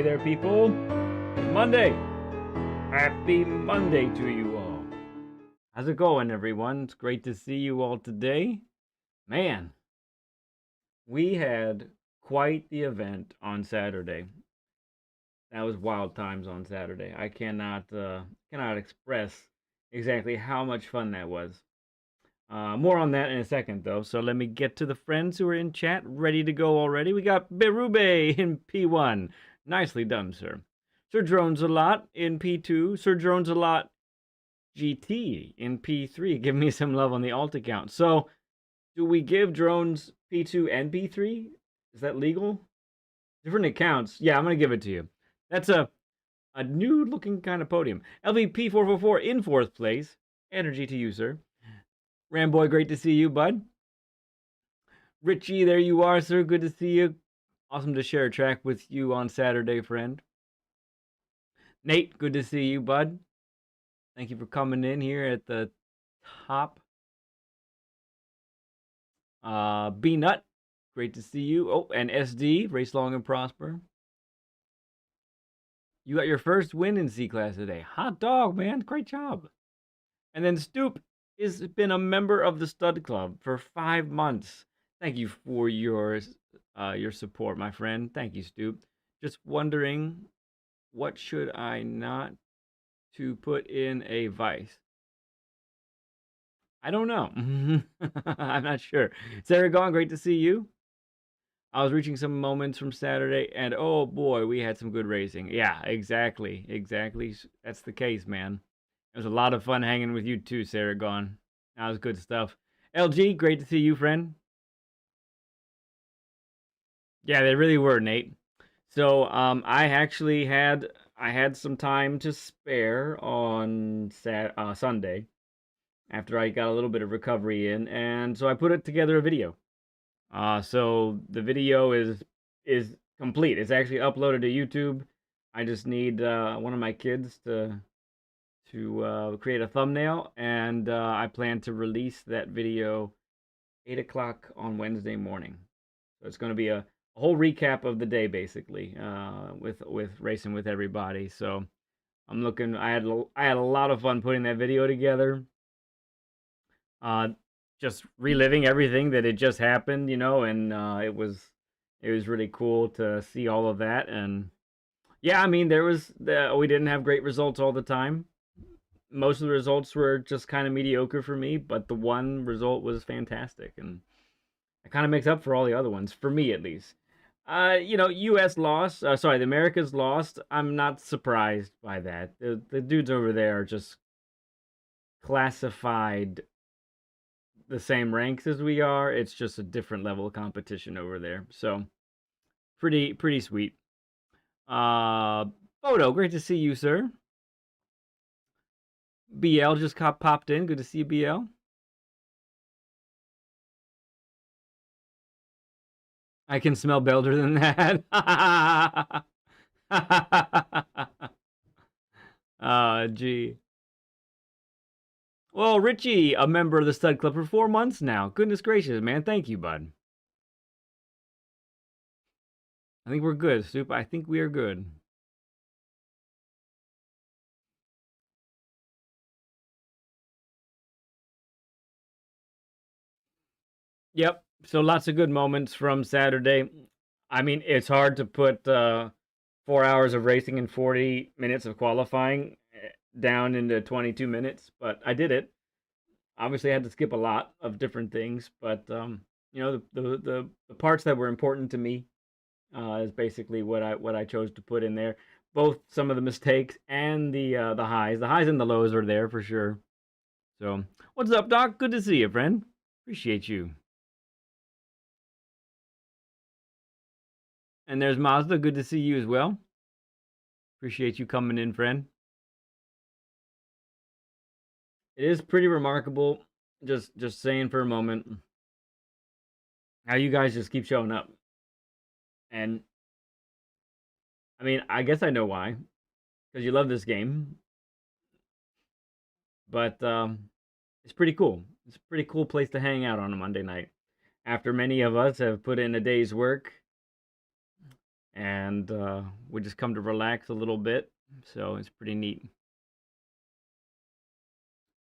Hey there, people. It's Monday. Happy Monday to you all. How's it going, everyone? It's great to see you all today. Man, we had quite the event on Saturday. That was wild times on Saturday. I cannot express exactly how much fun that was. More on that in a second, though. So let me get to the friends who are in chat, ready to go already. We got Berube in P1. Nicely done, sir. Sir Drones a lot in P2. Sir Drones a lot GT in P3. Give me some love on the alt account. So, do we give drones P2 and P3? Is that legal? Different accounts. Yeah, I'm going to give it to you. That's a new looking kind of podium. LVP444 in 4th place. Energy to you, sir. Ramboy, great to see you, bud. Richie, there you are, sir. Good to see you. Awesome to share a track with you on Saturday, friend. Nate, good to see you, bud. Thank you for coming in here at the top. B-Nut, great to see you. Oh, and SD, race long and prosper. You got your first win in C-Class today. Hot dog, man. Great job. And then Stoop has been a member of the Stud Club for 5 months. Thank you for your support, my friend. Thank you, Stoop. Just wondering, what should I not to put in a vice? I don't know. I'm not sure. Sarah Gone, great to see you. I was reaching some moments from Saturday, and oh boy, we had some good racing. Yeah, exactly. That's the case, man. It was a lot of fun hanging with you too, Sarah Gone. That was good stuff. LG, great to see you, friend. Yeah, they really were, Nate. So I actually had some time to spare on Sunday after I got a little bit of recovery in, and so I put it together a video. So the video is complete. It's actually uploaded to YouTube. I just need one of my kids to create a thumbnail, and I plan to release that video 8 o'clock on Wednesday morning. So it's going to be a whole recap of the day, basically, with racing with everybody. So I'm looking. I had a lot of fun putting that video together. Just reliving everything that had just happened, you know, and it was really cool to see all of that. And yeah, I mean, we didn't have great results all the time. most of the results were just kind of mediocre for me, but the one result was fantastic, and it kind of makes up for all the other ones, for me at least. U.S. lost. Sorry, the Americas lost. I'm not surprised by that. The dudes over there are just classified the same ranks as we are. It's just a different level of competition over there. So pretty sweet. Uh, Bodo, great to see you, sir. BL just popped in. Good to see you, BL. I can smell better than that. Gee. Well, Richie, a member of the Stud Club for 4 months now. Goodness gracious, man. Thank you, bud. I think we're good, Soup. I think we are good. Yep. So lots of good moments from Saturday. I mean, it's hard to put 4 hours of racing and 40 minutes of qualifying down into 22 minutes, but I did it. Obviously, I had to skip a lot of different things, but the parts that were important to me is basically what I chose to put in there. Both some of the mistakes and the highs. The highs and the lows are there for sure. So, what's up, Doc? Good to see you, friend. Appreciate you. And there's Mazda. Good to see you as well. Appreciate you coming in, friend. It is pretty remarkable. Just saying for a moment how you guys just keep showing up. And I mean, I guess I know why, because you love this game. But it's pretty cool. It's a pretty cool place to hang out on a Monday night after many of us have put in a day's work, and we just come to relax a little bit. So it's pretty neat.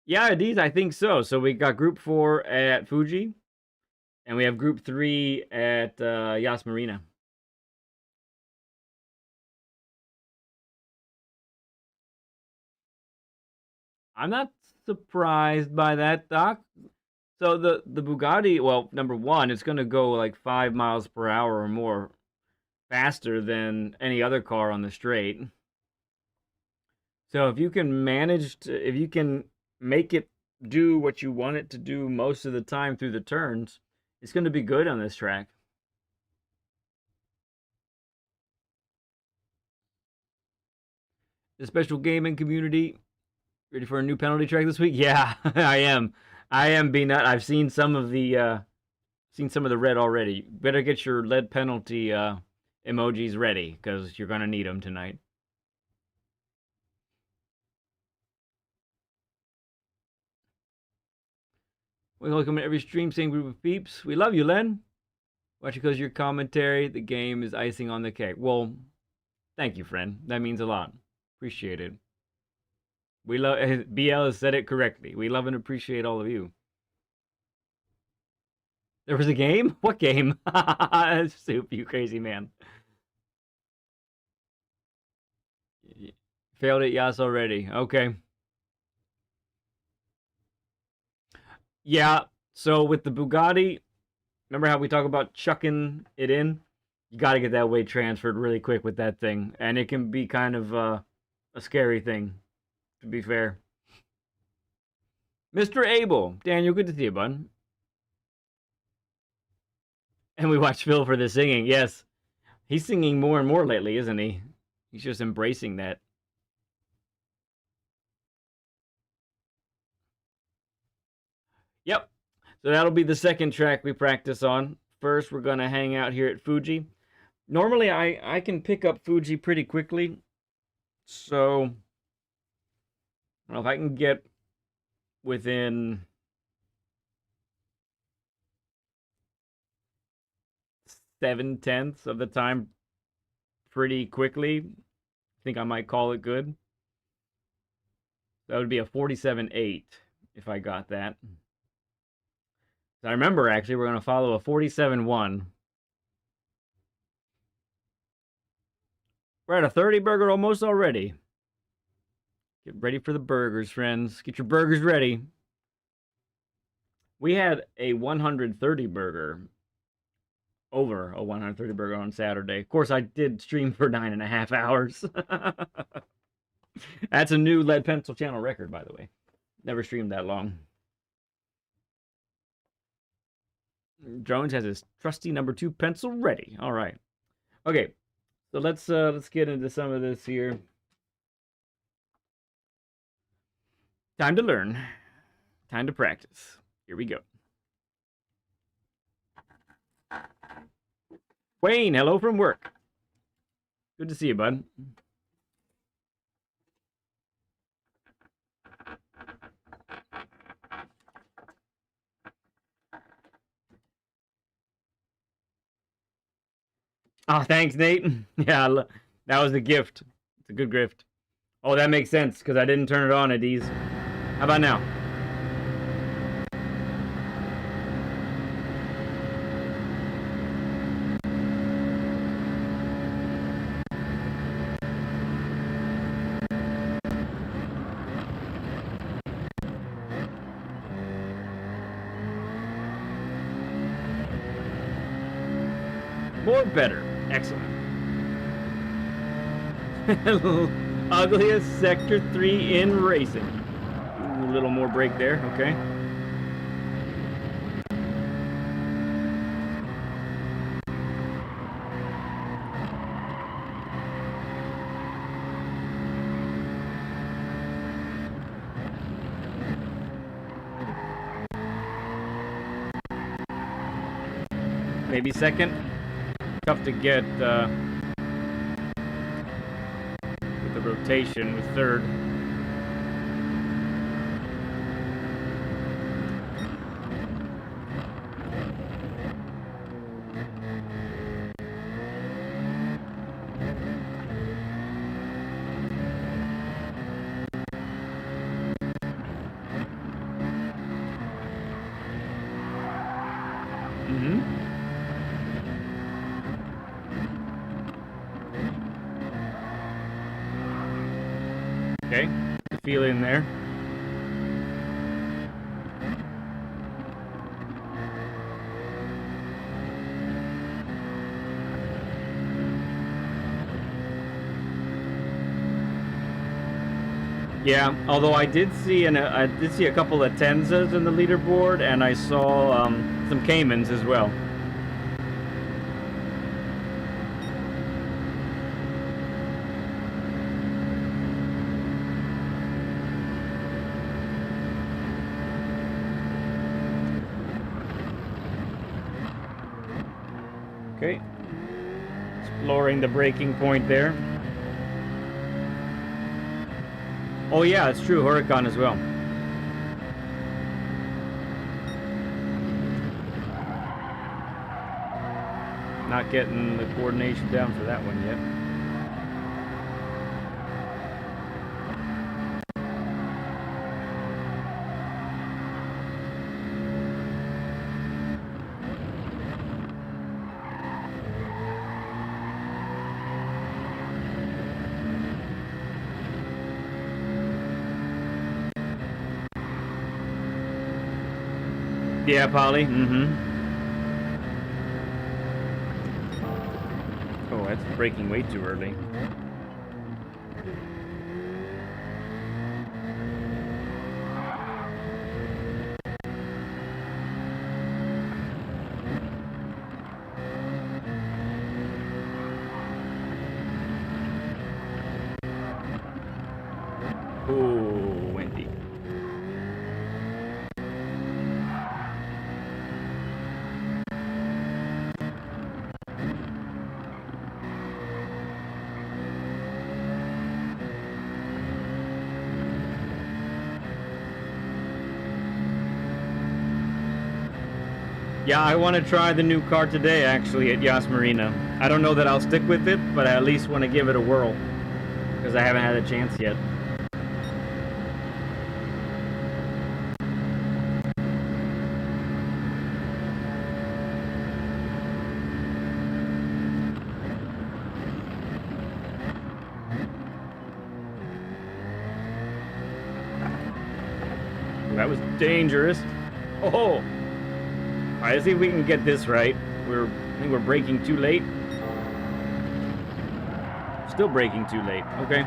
Yeah, these I think so. So we got Group 4 at Fuji, and we have Group 3 at Yas Marina. I'm not surprised by that, Doc. So the Bugatti, well, number one, it's going to go like 5 miles per hour or more faster than any other car on the straight. So if you can if you can make it do what you want it to do most of the time through the turns, it's going to be good on this track. The special gaming community ready for a new penalty track this week? Yeah, I am. I am being that. I've seen some of the red already. Better get your lead penalty emojis ready because you're gonna need them tonight. We welcome to every stream, same group of peeps. We love you, Len. Watch because your commentary, the game is icing on the cake. Well, thank you, friend. That means a lot. Appreciate it. We love BL has said it correctly. We love and appreciate all of you. There was a game? What game? Soup, you crazy man. Failed it, yes, already. Okay. Yeah, so with the Bugatti, remember how we talk about chucking it in? You got to get that weight transferred really quick with that thing, and it can be kind of a scary thing, to be fair. Mr. Abel, Daniel, good to see you, bud. And we watched Phil for the singing. Yes, he's singing more and more lately, isn't he? He's just embracing that. Yep. So that'll be the second track we practice on. First, we're gonna hang out here at Fuji. Normally, I can pick up Fuji pretty quickly, so well, if I can get within 7/10 of the time pretty quickly, I think I might call it good. That would be a 47.8 if I got that. I remember actually we're gonna follow a 47.1. We're at a 30 burger almost already. Get ready for the burgers, friends. Get your burgers ready. We had a 130 burger, over a 130 burger on Saturday. Of course, I did stream for 9.5 hours. That's a new Lead Pencil channel record, by the way. Never streamed that long. Drones has his trusty number 2 pencil ready. All right. Okay. So let's get into some of this here. Time to learn. Time to practice. Here we go. Wayne, hello from work. Good to see you, bud. Oh, thanks, Nate. Yeah, that was a gift. It's a good gift. Oh, that makes sense, because I didn't turn it on at D's. How about now? More better. Excellent. Ugliest Sector 3 in racing. Ooh, a little more break there, okay. Maybe second. Tough to get with the rotation with third. Okay, feel in there. Yeah, although I did see a couple of Tenzas in the leaderboard, and I saw some Caymans as well. Okay, exploring the breaking point there. Oh yeah, it's true, Huracan as well. Not getting the coordination down for that one yet. Yeah, Polly. Oh, that's braking way too early. Oh, windy. Yeah, I want to try the new car today, actually, at Yas Marina. I don't know that I'll stick with it, but I at least want to give it a whirl, because I haven't had a chance yet. that was dangerous. Oh! All right, let's see if we can get this right. I think we're braking too late. Still braking too late. Okay.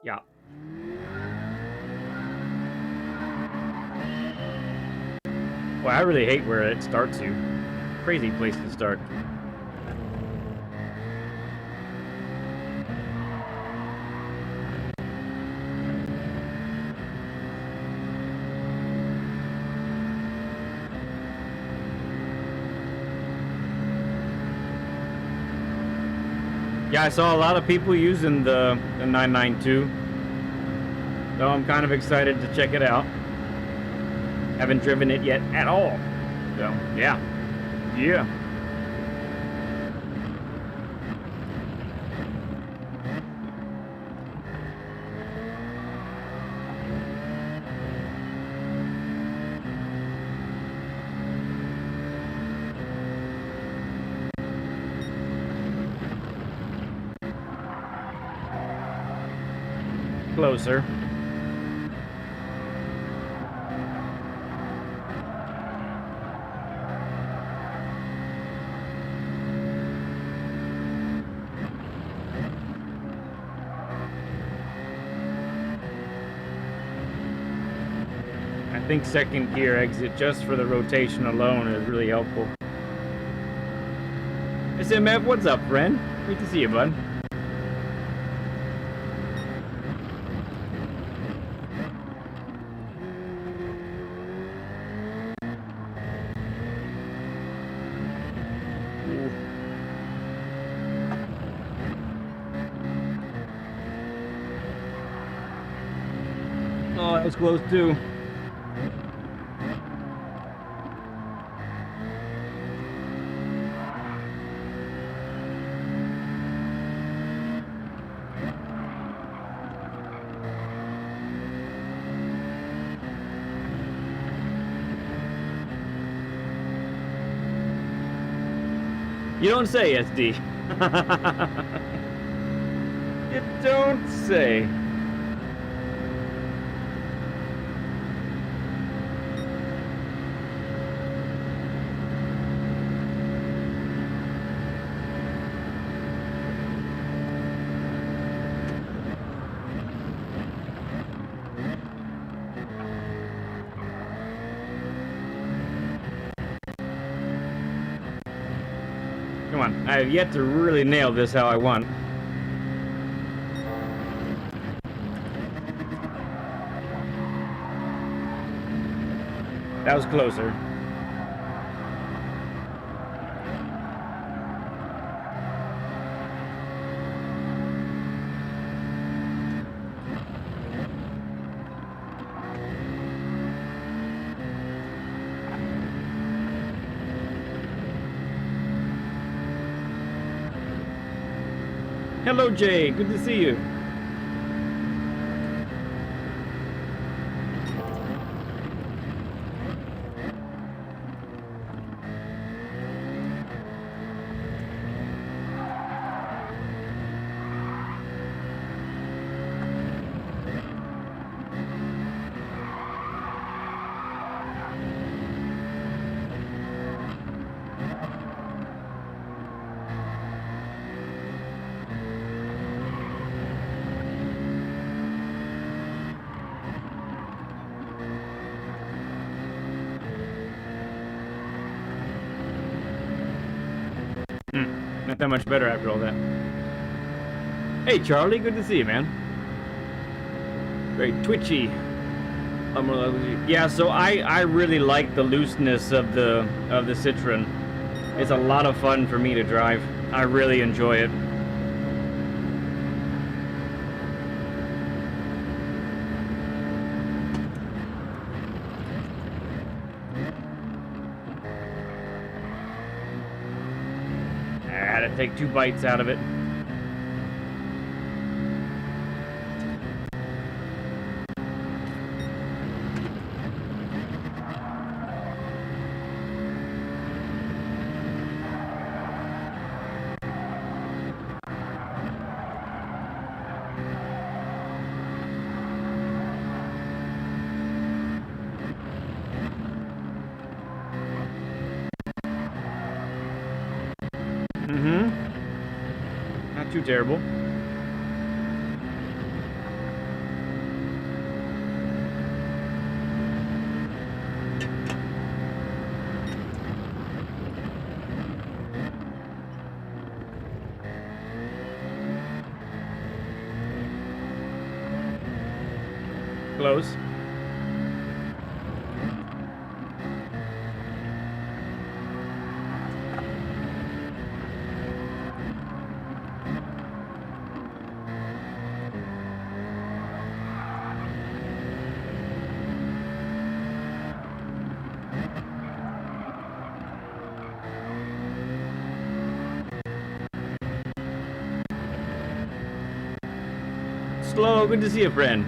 Yeah. Well, I really hate where it starts you. Crazy place to start. Yeah, I saw a lot of people using the 992. So I'm kind of excited to check it out. Haven't driven it yet at all. So, yeah. Yeah. Closer. I think second gear exit just for the rotation alone is really helpful. SMF, what's up, friend? Great to see you, bud. Oh, that was close too. You don't say, SD. You don't say. Come on, I have yet to really nail this how I want. That was closer. Hello, Jay. Good to see you. Not that much better after all that. Hey, Charlie, good to see you, man. Very twitchy. Yeah, so I really like the looseness of the Citroen. It's a lot of fun for me to drive. I really enjoy it. I had to take 2 bites out of it. Not too terrible. Close. Slow, good to see you, friend.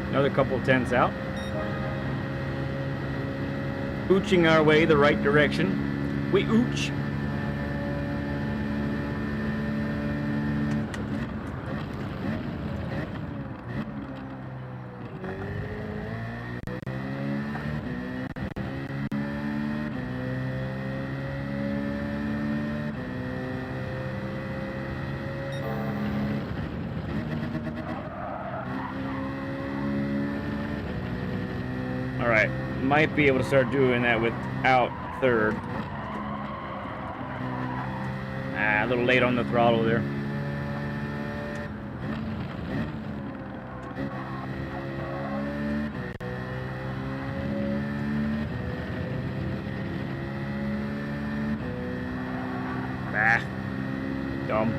Another couple tenths out. Ooching our way the right direction. We ooch. Alright, might be able to start doing that without third. A little late on the throttle there. Dumb.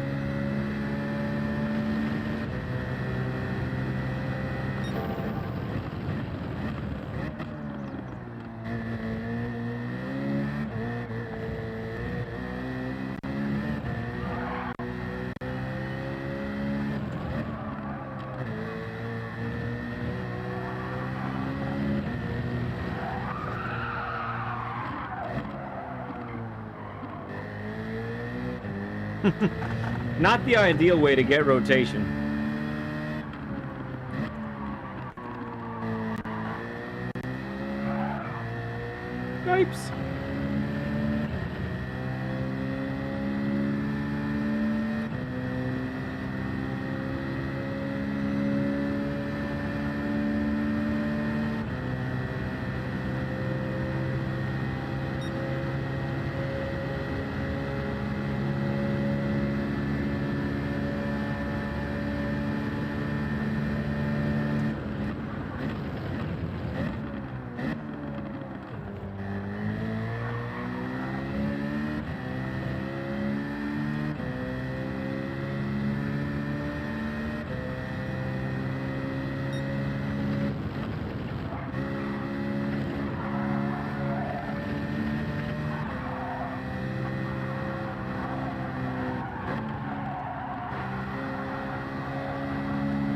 Not the ideal way to get rotation. Yipes.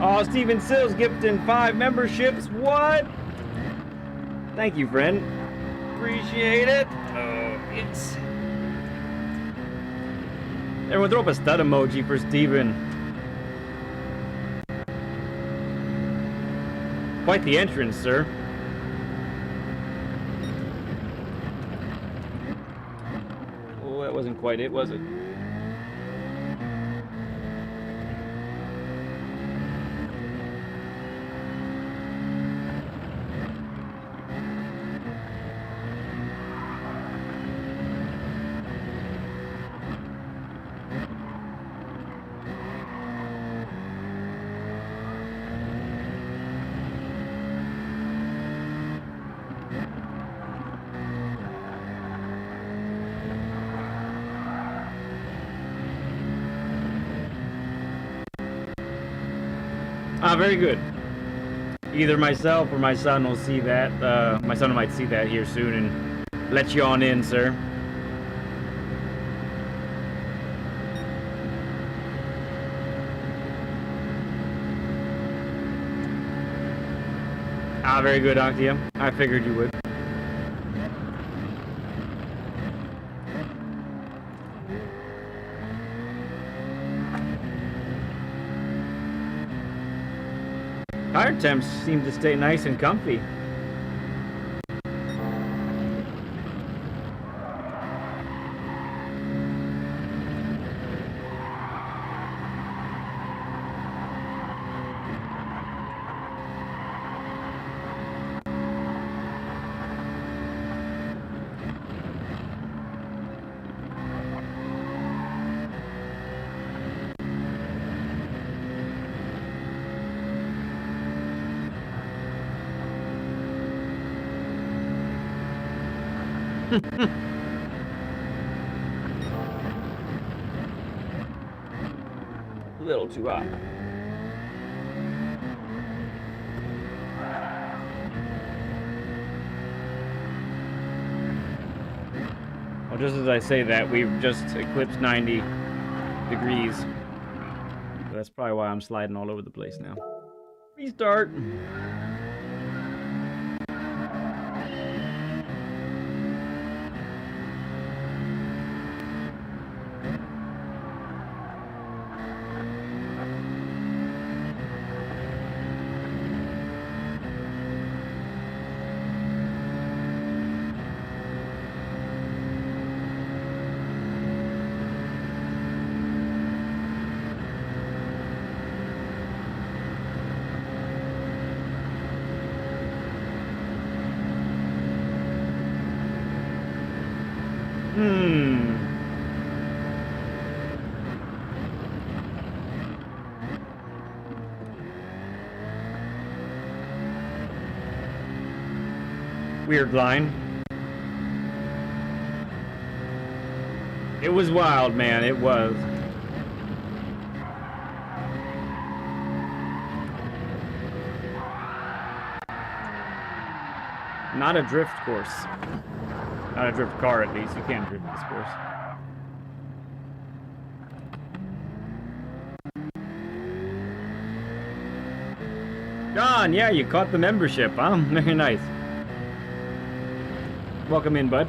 Oh, Steven Sills gifting 5 memberships. What? Thank you, friend. Appreciate it. Oh, yes. Everyone throw up a stud emoji for Steven. Quite the entrance, sir. Oh, that wasn't quite it, was it? Ah, very good. Either myself or my son will see that. My son might see that here soon and let you on in, sir. Ah, very good, Octia. I figured you would. Tire temps seem to stay nice and comfy. A little too hot. Well, just as I say that, we've just eclipsed 90 degrees. So that's probably why I'm sliding all over the place now. Restart. Weird line. It was wild, man. It was. Not a drift course. Not a drift car, at least. You can't drift this course. John, yeah, you caught the membership, huh? Very nice. Welcome in, bud.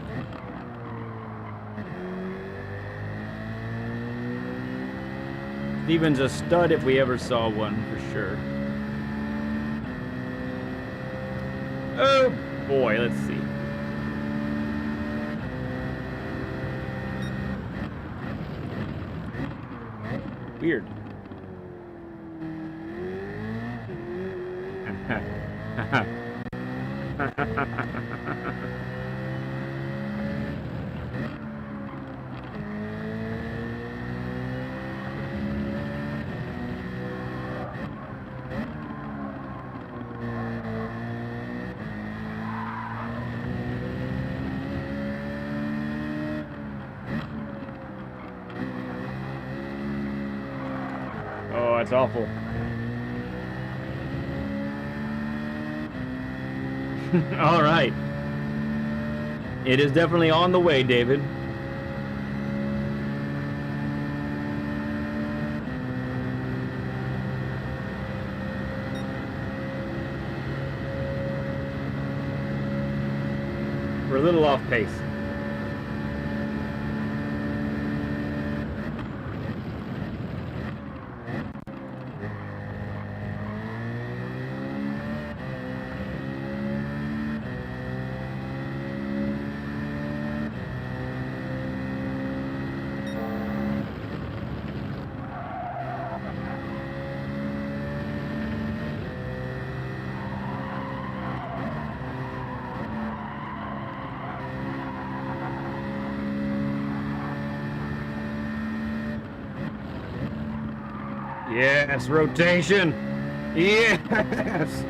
Steven's a stud if we ever saw one, for sure. Oh boy, let's see. Weird. Oh, that's awful. All right. It is definitely on the way, David. We're a little off pace. Yes, rotation. Yes.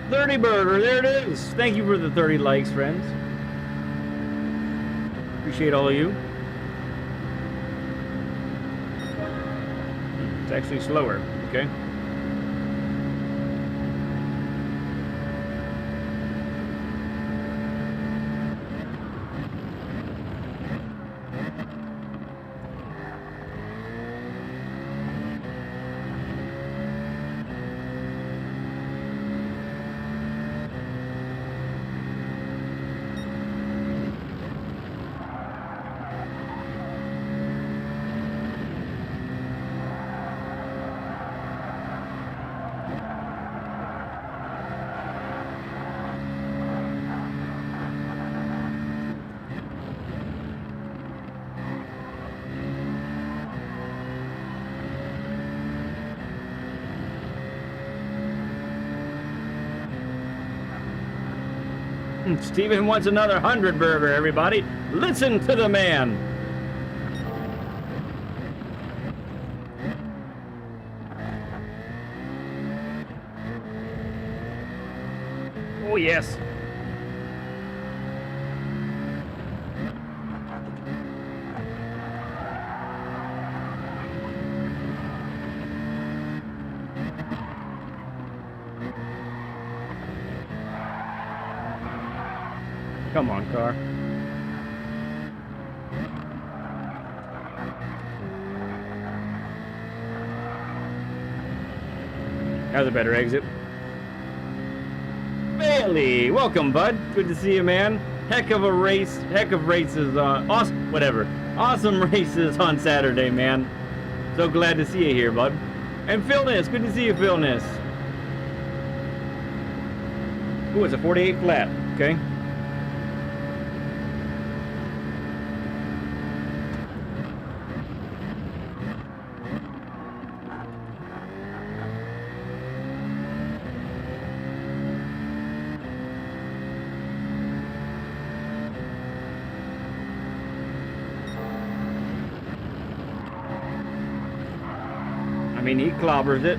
30 burger, there it is. Thank you for the 30 likes, friends. Appreciate all of you. It's actually slower, okay? Steven wants another 100 burger, everybody. Listen to the man. Oh, yes. Come on, car. That was a better exit. Bailey, welcome, bud. Good to see you, man. Heck of a race. Heck of races. Awesome. Whatever. Awesome races on Saturday, man. So glad to see you here, bud. And Phil Ness. Good to see you, Phil Ness. Ooh, it's a 48 flat. Okay. I mean, he clobbers it.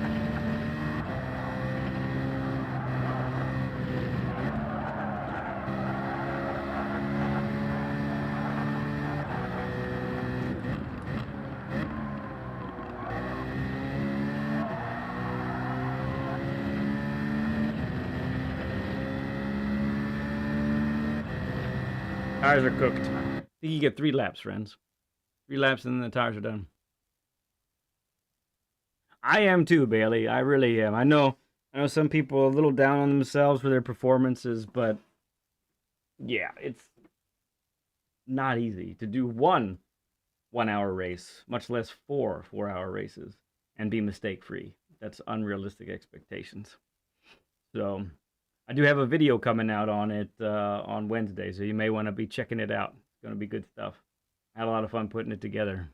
Tires are cooked. I think you get 3 laps, friends. 3 laps and then the tires are done. I am too, Bailey. I really am. I know some people are a little down on themselves for their performances, but yeah, it's not easy to do one 1-hour race, much less 4 4-hour races, and be mistake-free. That's unrealistic expectations. So I do have a video coming out on it on Wednesday, so you may want to be checking it out. It's going to be good stuff. I had a lot of fun putting it together.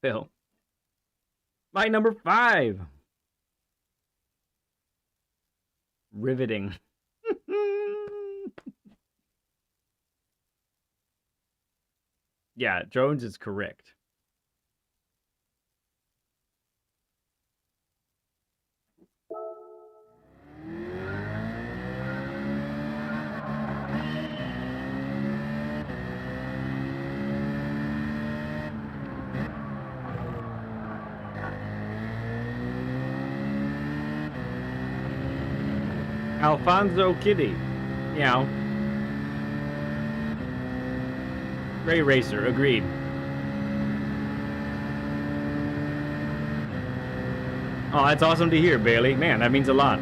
Phil. Fight number 5. Riveting. Yeah, Jones is correct. Alfonso Kitty. Yeah. Great racer, agreed. Oh, that's awesome to hear, Bailey. Man, that means a lot.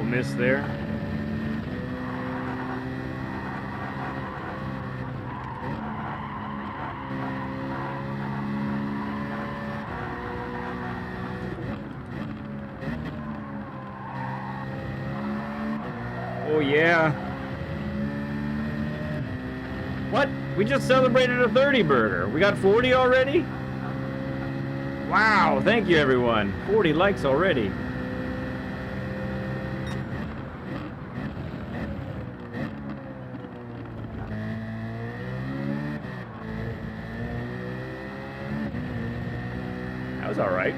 Miss there. Oh, yeah. What? We just celebrated a 30 burger. We got 40 already? Wow, thank you, everyone. 40 likes already. That was all right.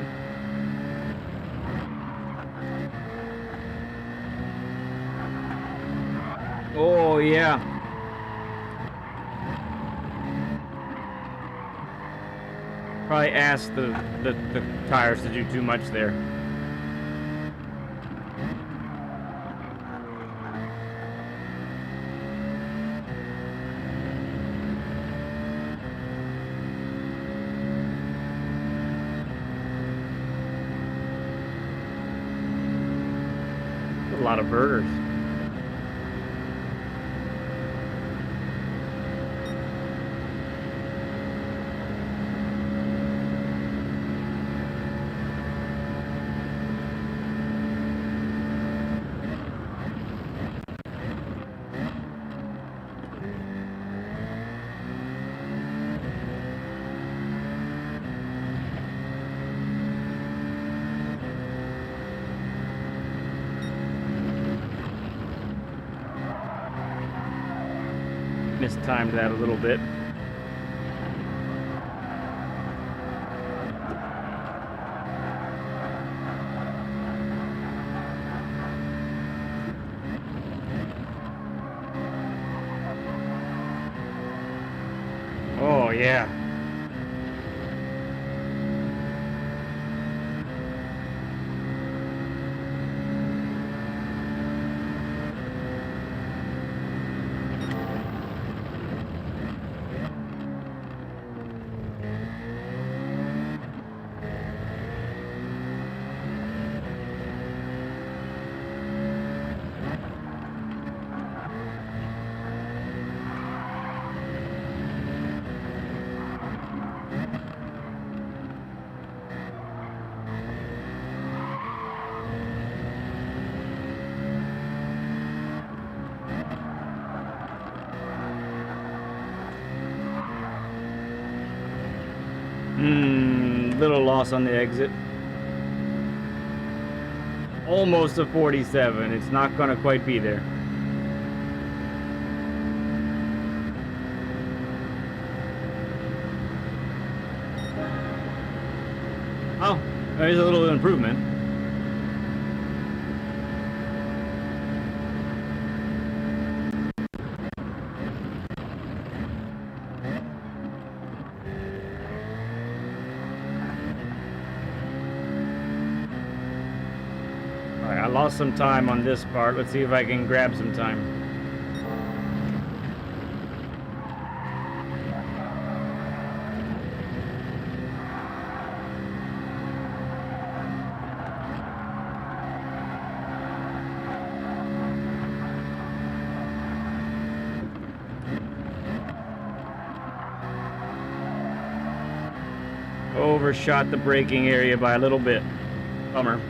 Oh, yeah. Probably asked the tires to do too much there. A lot of burgers. Mistimed that a little bit. Oh, yeah. Little loss on the exit. Almost a 47. It's not gonna quite be there. Oh, there's a little improvement. I lost some time on this part. Let's see if I can grab some time. Overshot the braking area by a little bit. Bummer.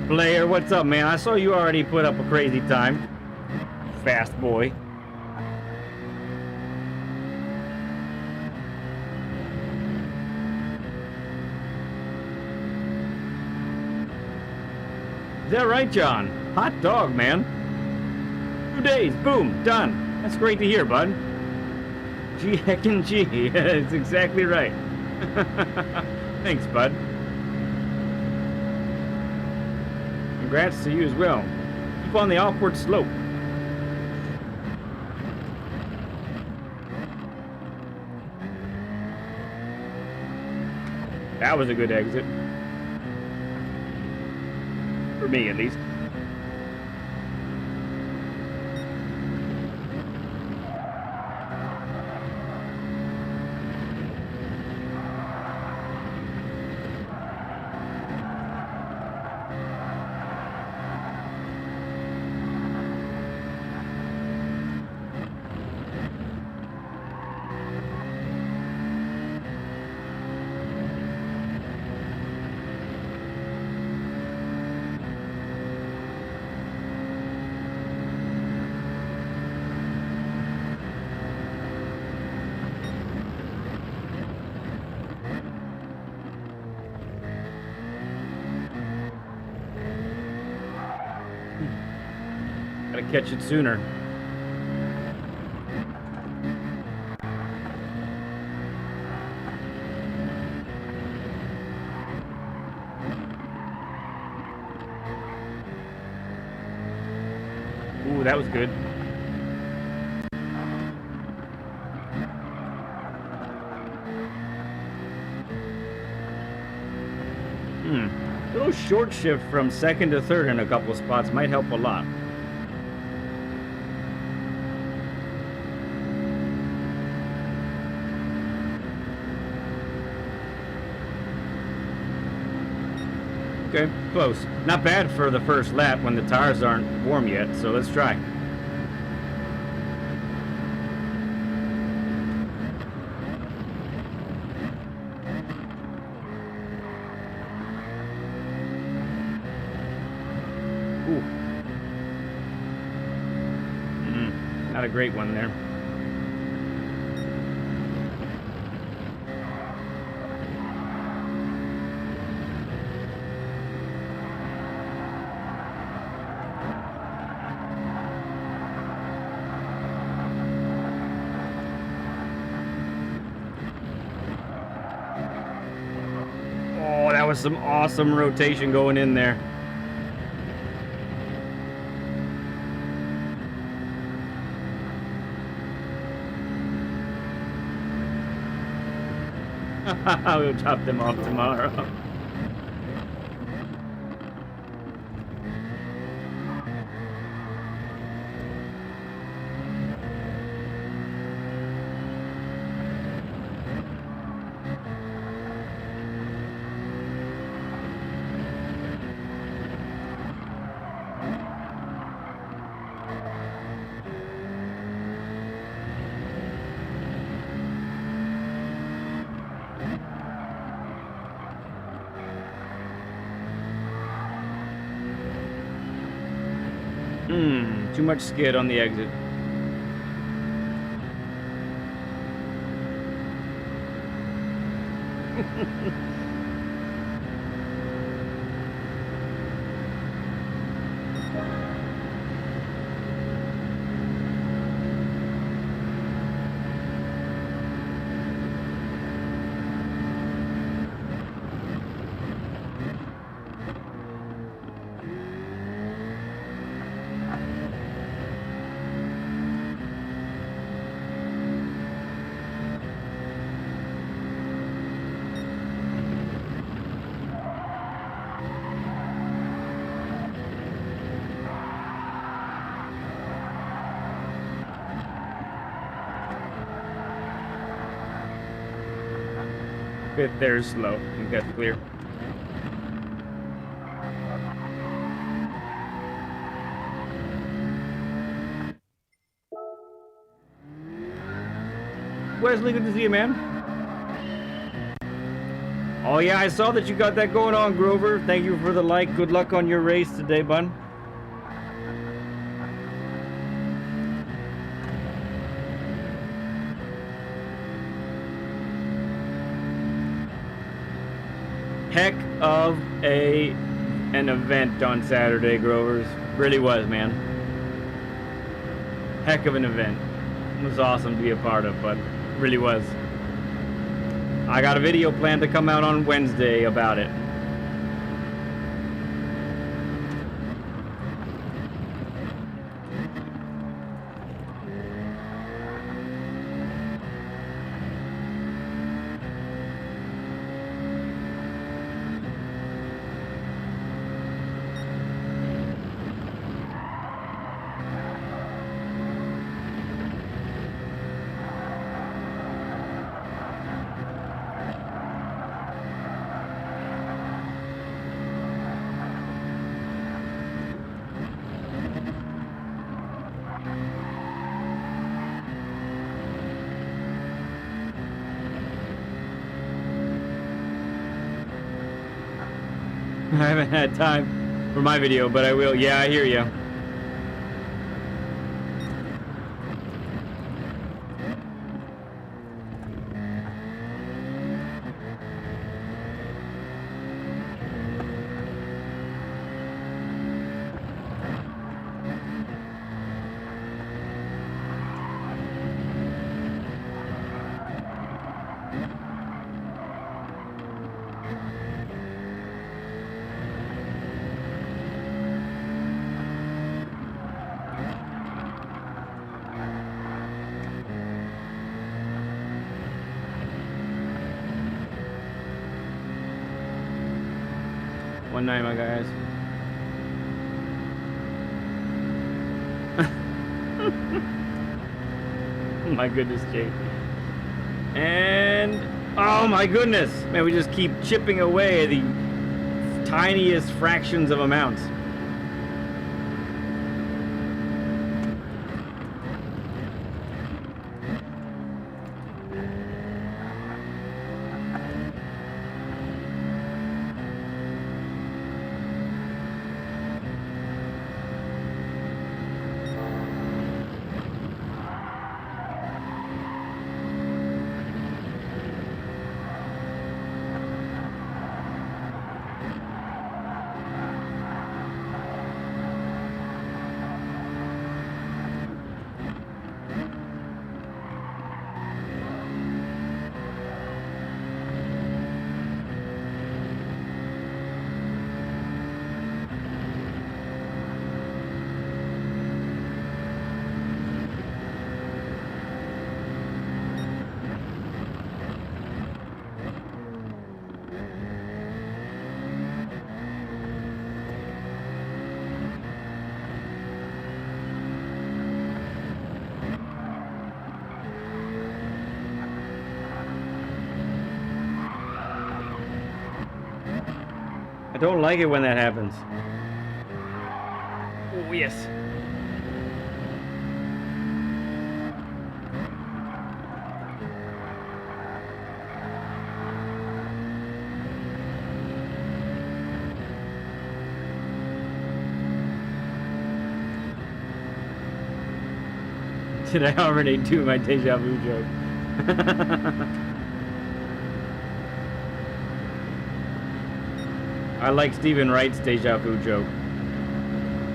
Blair, what's up, man? I saw you already put up a crazy time. Fast boy. Is that right, John? Hot dog, man. 2 days, boom, done. That's great to hear, bud. G heck and G. It's exactly right. Thanks, bud. Congrats to you as well. Keep on the upward slope. That was a good exit. For me, at least. Gotta catch it sooner. Ooh, that was good. A little short shift from second to third in a couple spots might help a lot. Okay, close. Not bad for the first lap when the tires aren't warm yet, so let's try. Ooh. Not a great one there. That was some awesome rotation going in there. We'll chop them off tomorrow. Too much skid on the exit. Fifth there is slow. I think that's clear. Wesley, good to see you, man. Oh yeah, I saw that you got that going on, Grover. Thank you for the like. Good luck on your race today, bud. Heck of an event on Saturday, Grovers. Really was, man. Heck of an event. It was awesome to be a part of, bud. Really was. I got a video planned to come out on Wednesday about it. I haven't had time for my video, but I will. Yeah, I hear you. One night, my guys. My goodness, Jake. And oh my goodness, man, we just keep chipping away at the tiniest fractions of amounts. I don't like it when that happens. Oh, yes. Did I already do my deja vu joke? I like Stephen Wright's deja vu joke.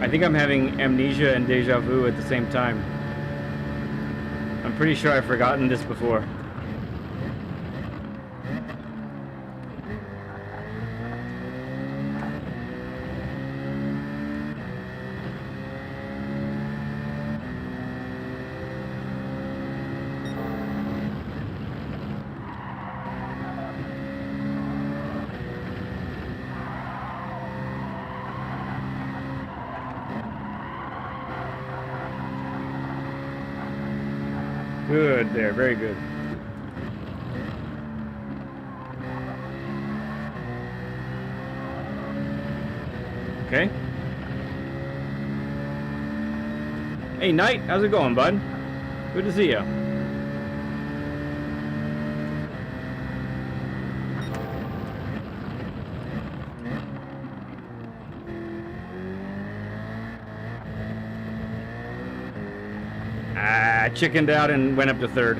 I think I'm having amnesia and deja vu at the same time. I'm pretty sure I've forgotten this before. Good there, very good. Okay. Hey, Knight, how's it going, bud? Good to see you. I chickened out and went up to third.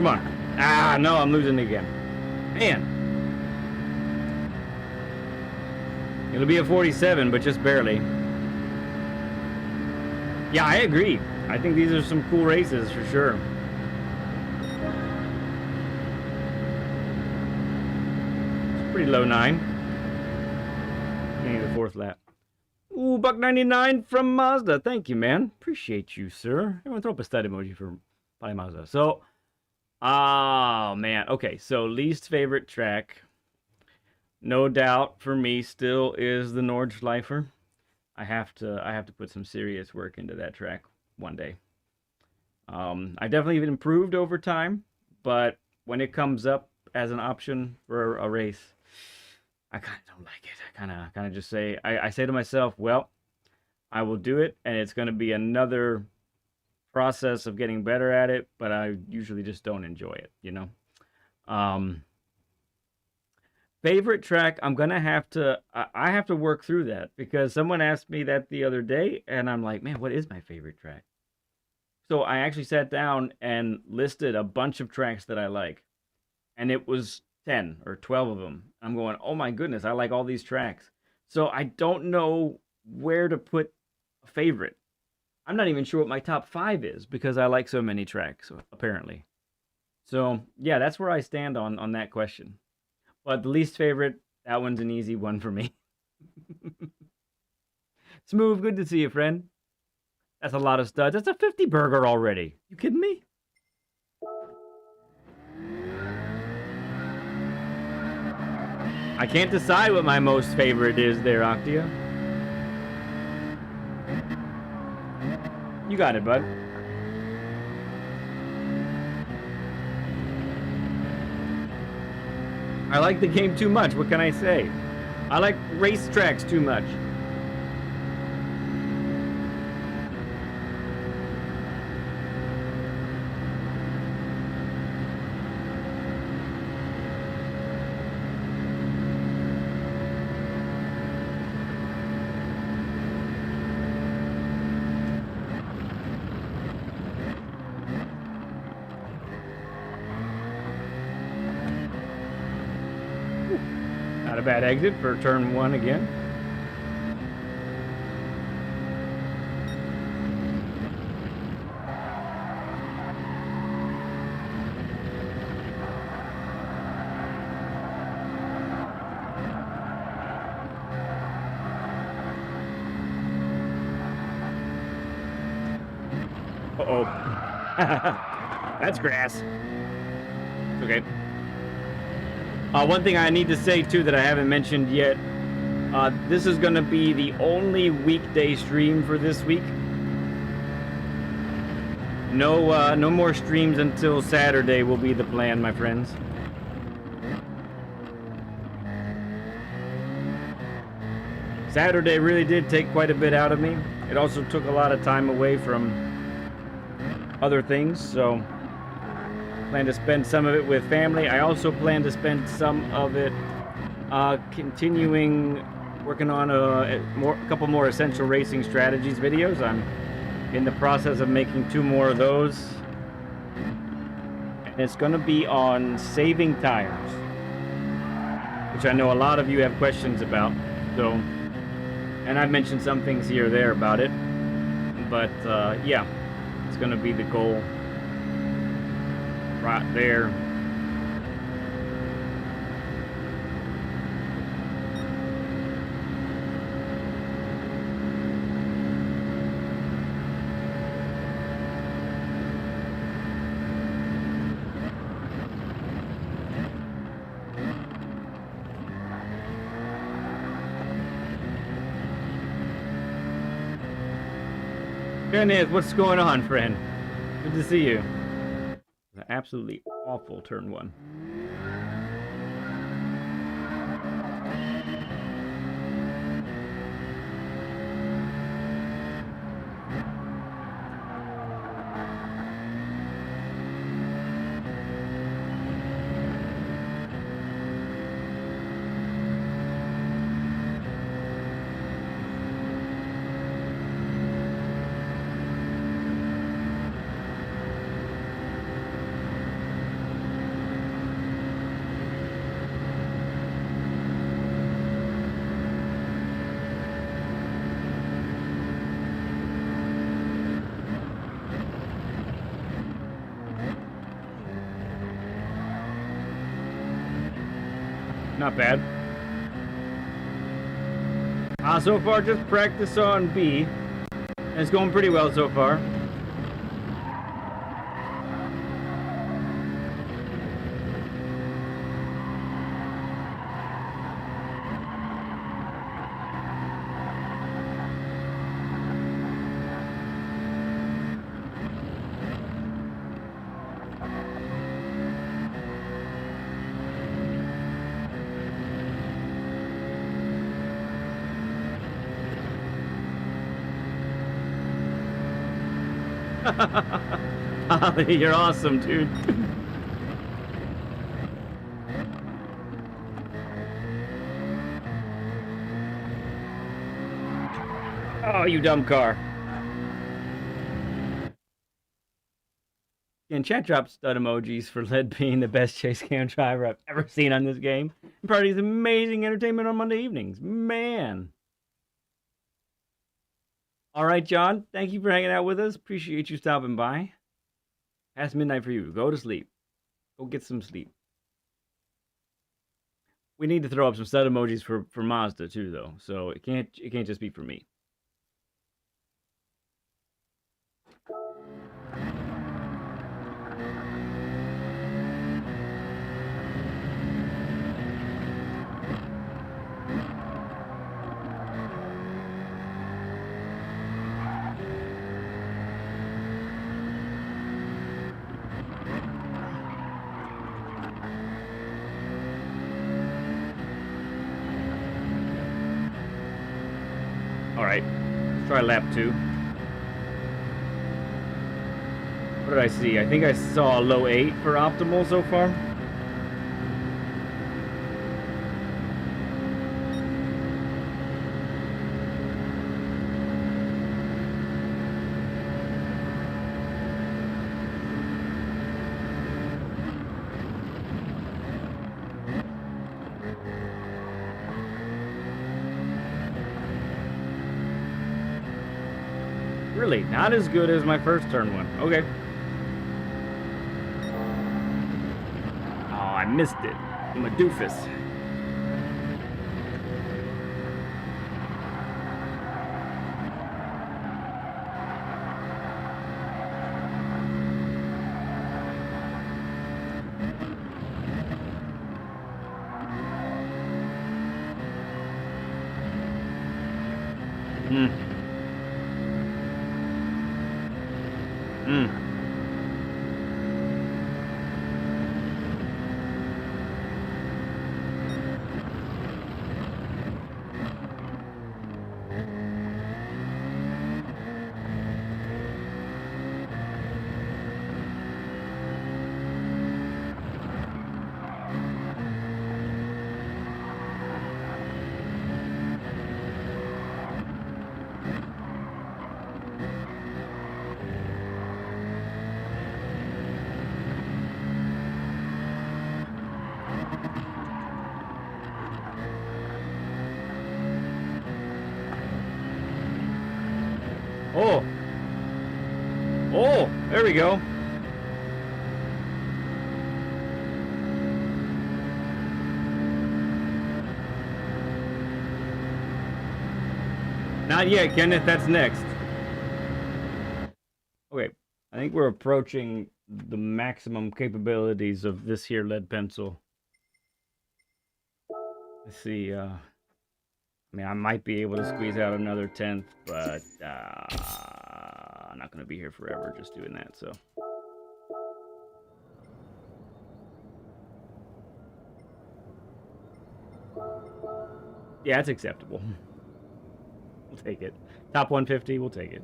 Come on. Ah, no, I'm losing again. Man. It'll be a 47, but just barely. Yeah, I agree. I think these are some cool races for sure. It's pretty low 9. Getting the 4th lap. Ooh, $1.99 from Mazda. Thank you, man. Appreciate you, sir. Everyone throw up a stud emoji for buying Mazda. So, oh, man. Okay, so least favorite track. No doubt for me still is the Nordschleifer. I have to put some serious work into that track one day. I definitely have improved over time, but when it comes up as an option for a race, I kind of don't like it. I kind of just say I say to myself, well, I will do it, and it's going to be another process of getting better at it, but I usually just don't enjoy it, you know. Favorite track, I'm gonna have to. I have to work through that because someone asked me that the other day, and I'm like, man, what is my favorite track? So I actually sat down and listed a bunch of tracks that I like, and it was 10 or 12 of them. I'm going, oh my goodness, I like all these tracks. So I don't know where to put a favorite. I'm not even sure what my top 5 is because I like so many tracks, apparently. So yeah, that's where I stand on that question. But the least favorite, that one's an easy one for me. Smooth, good to see you, friend. That's a lot of studs. That's a 50 burger already. You kidding me? I can't decide what my most favorite is there, Octia. You got it, bud. I like the game too much. What can I say? I like racetracks too much. Not a bad exit for turn 1 again. Uh-oh. That's grass. Okay. One thing I need to say, too, that I haven't mentioned yet. This is going to be the only weekday stream for this week. No more streams until Saturday will be the plan, my friends. Saturday really did take quite a bit out of me. It also took a lot of time away from other things, so plan to spend some of it with family. I also plan to spend some of it continuing working on a couple more essential racing strategies videos. I'm in the process of making 2 more of those, and it's going to be on saving tires, which I know a lot of you have questions about. So, and I've mentioned some things here or there about it, but yeah, it's going to be the goal right there. Kenneth, what's going on, friend? Good to see you. Absolutely awful turn 1. not bad. So far, just practice on B. And it's going pretty well so far. Ollie, you're awesome, dude. Oh, you dumb car. And chat dropped stud emojis for Led being the best chase cam driver I've ever seen on this game. And part of these amazing entertainment on Monday evenings. Man. All right, John. Thank you for hanging out with us. Appreciate you stopping by. Past midnight for you. Go to sleep. Go get some sleep. We need to throw up some stud emojis for Mazda too, though. So it can't just be for me. All right, let's try lap 2. What did I see? I think I saw a low 8 for optimal so far. Really, not as good as my first turn one. Okay. Oh, I missed it. I'm a doofus. Oh. Oh, there we go. Not yet, Kenneth. That's next. Okay. I think we're approaching the maximum capabilities of this here lead pencil. Let's see. I mean, I might be able to squeeze out another 10th, but I'm not going to be here forever just doing that, so. Yeah, it's acceptable. We'll take it. Top 150, we'll take it.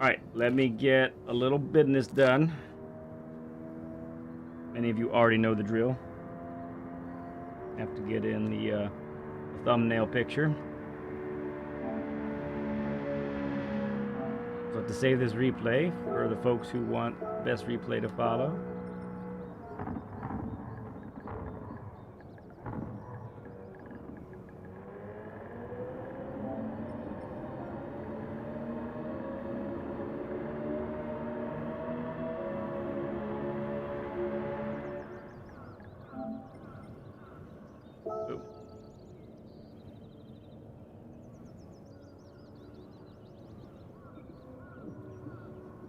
Alright, let me get a little business done. Many of you already know the drill. Have to get in the thumbnail picture. So to save this replay for the folks who want best replay to follow.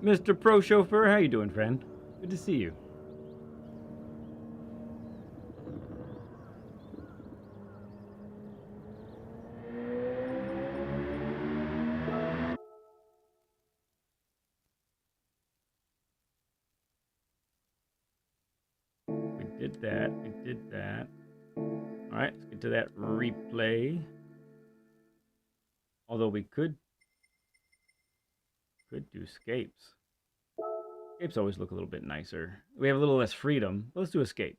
Mr. Pro Chauffeur, how you doing, friend? Good to see you. We did that. We did that. All right, let's get to that replay. Although we could do escapes. Escapes always look a little bit nicer. We have a little less freedom. Let's do escape.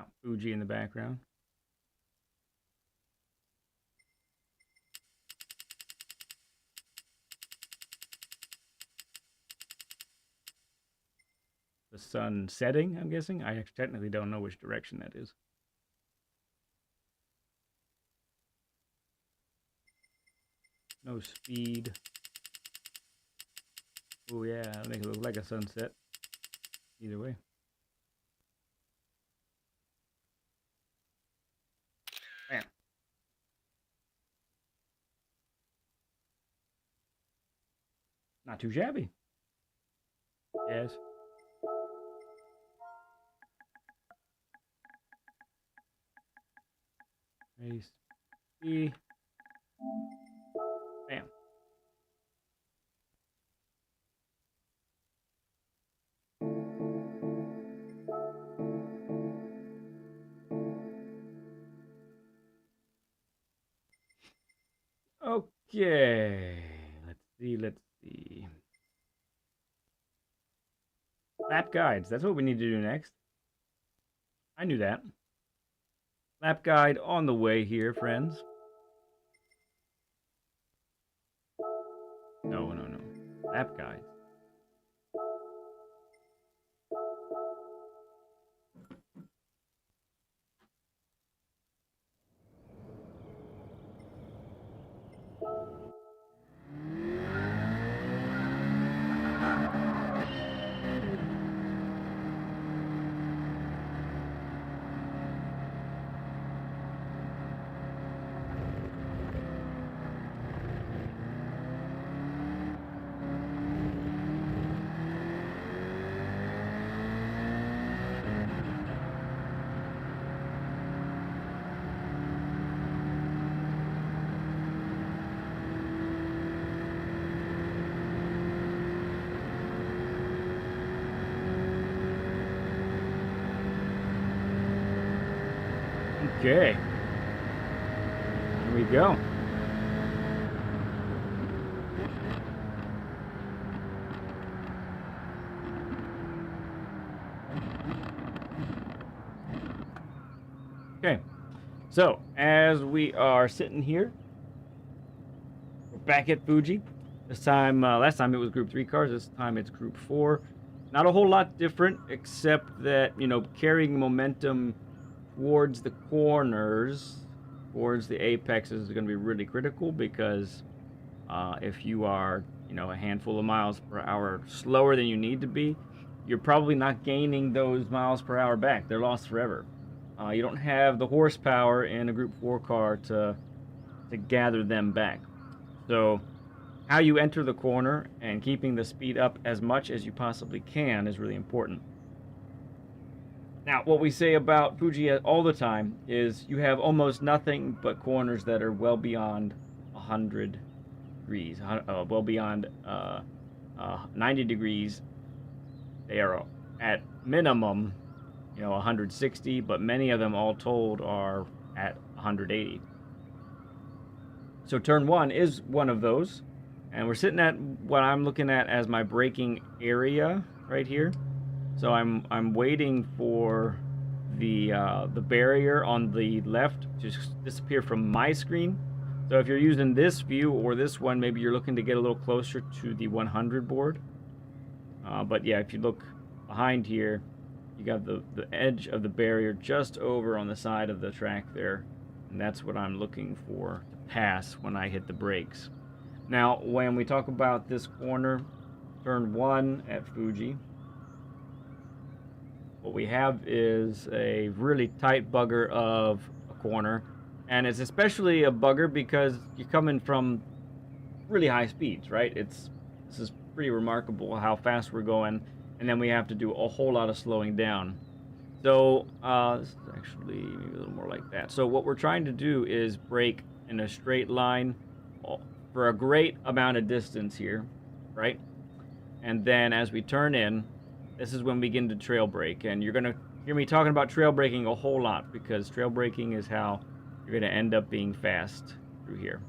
Oh, Fuji in the background. The sun setting, I'm guessing. I technically don't know which direction that is. No speed. Oh yeah, it'll make it look like a sunset. Either way. Bam. Not too shabby. Yes. Race B. Bam. Okay. Let's see. Lap guides. That's what we need to do next. I knew that. Lap guide on the way here, friends. No. Lap guide. Okay. Here we go. Okay. So, as we are sitting here, we're back at Fuji. This time, last time it was Group 3 cars. This time it's Group 4. Not a whole lot different, except that, carrying momentum towards the corners, towards the apexes is going to be really critical because if you are, a handful of miles per hour slower than you need to be, you're probably not gaining those miles per hour back. They're lost forever. You don't have the horsepower in a Group 4 car to gather them back. So how you enter the corner and keeping the speed up as much as you possibly can is really important. Now, what we say about Fuji all the time is you have almost nothing but corners that are well beyond 100 degrees, well beyond 90 degrees. They are at minimum, 160, but many of them all told are at 180. So turn 1 is one of those, and we're sitting at what I'm looking at as my braking area right here. So I'm waiting for the barrier on the left to disappear from my screen. So if you're using this view or this one, maybe you're looking to get a little closer to the 100 board. But yeah, if you look behind here, you got the edge of the barrier just over on the side of the track there. And that's what I'm looking for to pass when I hit the brakes. Now, when we talk about this corner, turn 1 at Fuji, what we have is a really tight bugger of a corner. And it's especially a bugger because you're coming from really high speeds, right? This is pretty remarkable how fast we're going, and then we have to do a whole lot of slowing down. So this is actually maybe a little more like that. So what we're trying to do is brake in a straight line for a great amount of distance here, right? And then as we turn in, this is when we begin to trail brake, and you're gonna hear me talking about trail braking a whole lot because trail braking is how you're gonna end up being fast through here.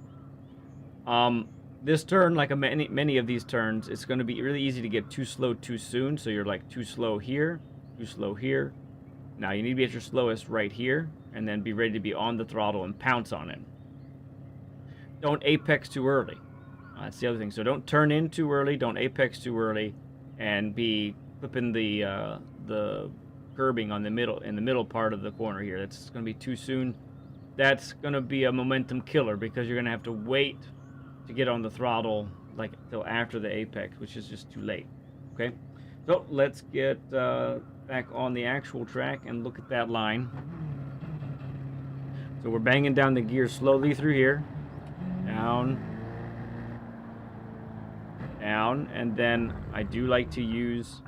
This turn, like many of these turns, it's going to be really easy to get too slow too soon. So you're like too slow here, too slow here. Now you need to be at your slowest right here, and then be ready to be on the throttle and pounce on it. Don't apex too early. That's the other thing. So don't turn in too early. Don't apex too early, and be flipping the curbing on the middle part of the corner here. That's going to be too soon. That's going to be a momentum killer because you're going to have to wait to get on the throttle like until after the apex, which is just too late. Okay, so let's get back on the actual track and look at that line. So we're banging down the gear slowly through here, down, and then I do like to use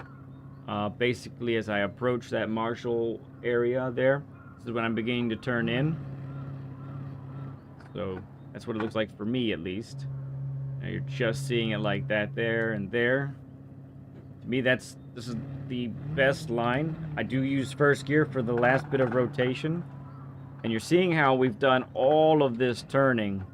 basically as I approach that Marshall area there, this is when I'm beginning to turn in. So that's what it looks like for me, at least. Now you're just seeing it like that there and there. To me, this is the best line. I do use first gear for the last bit of rotation. And you're seeing how we've done all of this turning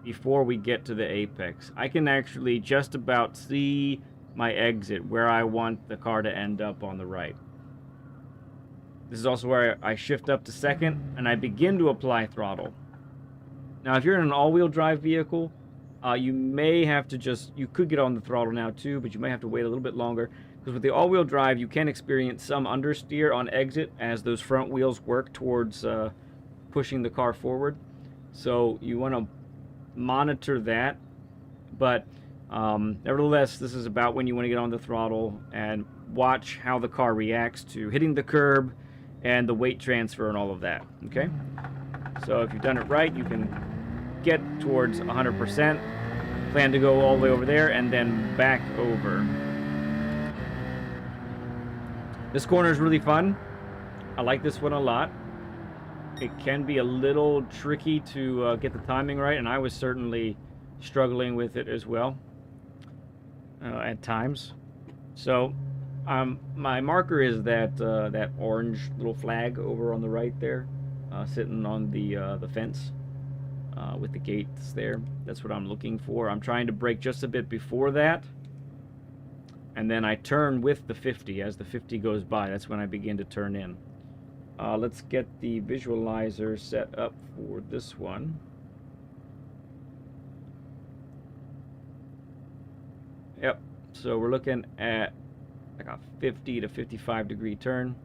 before we get to the apex. I can actually just about see my exit, where I want the car to end up on the right. This is also where I shift up to second, and I begin to apply throttle. Now, if you're in an all-wheel drive vehicle, you may have to you could get on the throttle now too, but you may have to wait a little bit longer, because with the all-wheel drive, you can experience some understeer on exit as those front wheels work towards pushing the car forward. So you want to monitor that, but nevertheless, this is about when you want to get on the throttle and watch how the car reacts to hitting the curb and the weight transfer and all of that, okay? So if you've done it right, you can get towards 100%, plan to go all the way over there, and then back over. This corner is really fun. I like this one a lot. It can be a little tricky to get the timing right, and I was certainly struggling with it as well at times. So my marker is that orange little flag over on the right there, sitting on the fence with the gates there. That's what I'm looking for. I'm trying to brake just a bit before that, and then I turn with the 50. As the 50 goes by, that's when I begin to turn in. Let's get the visualizer set up for this one. Yep, so we're looking at like a 50 to 55 degree turn.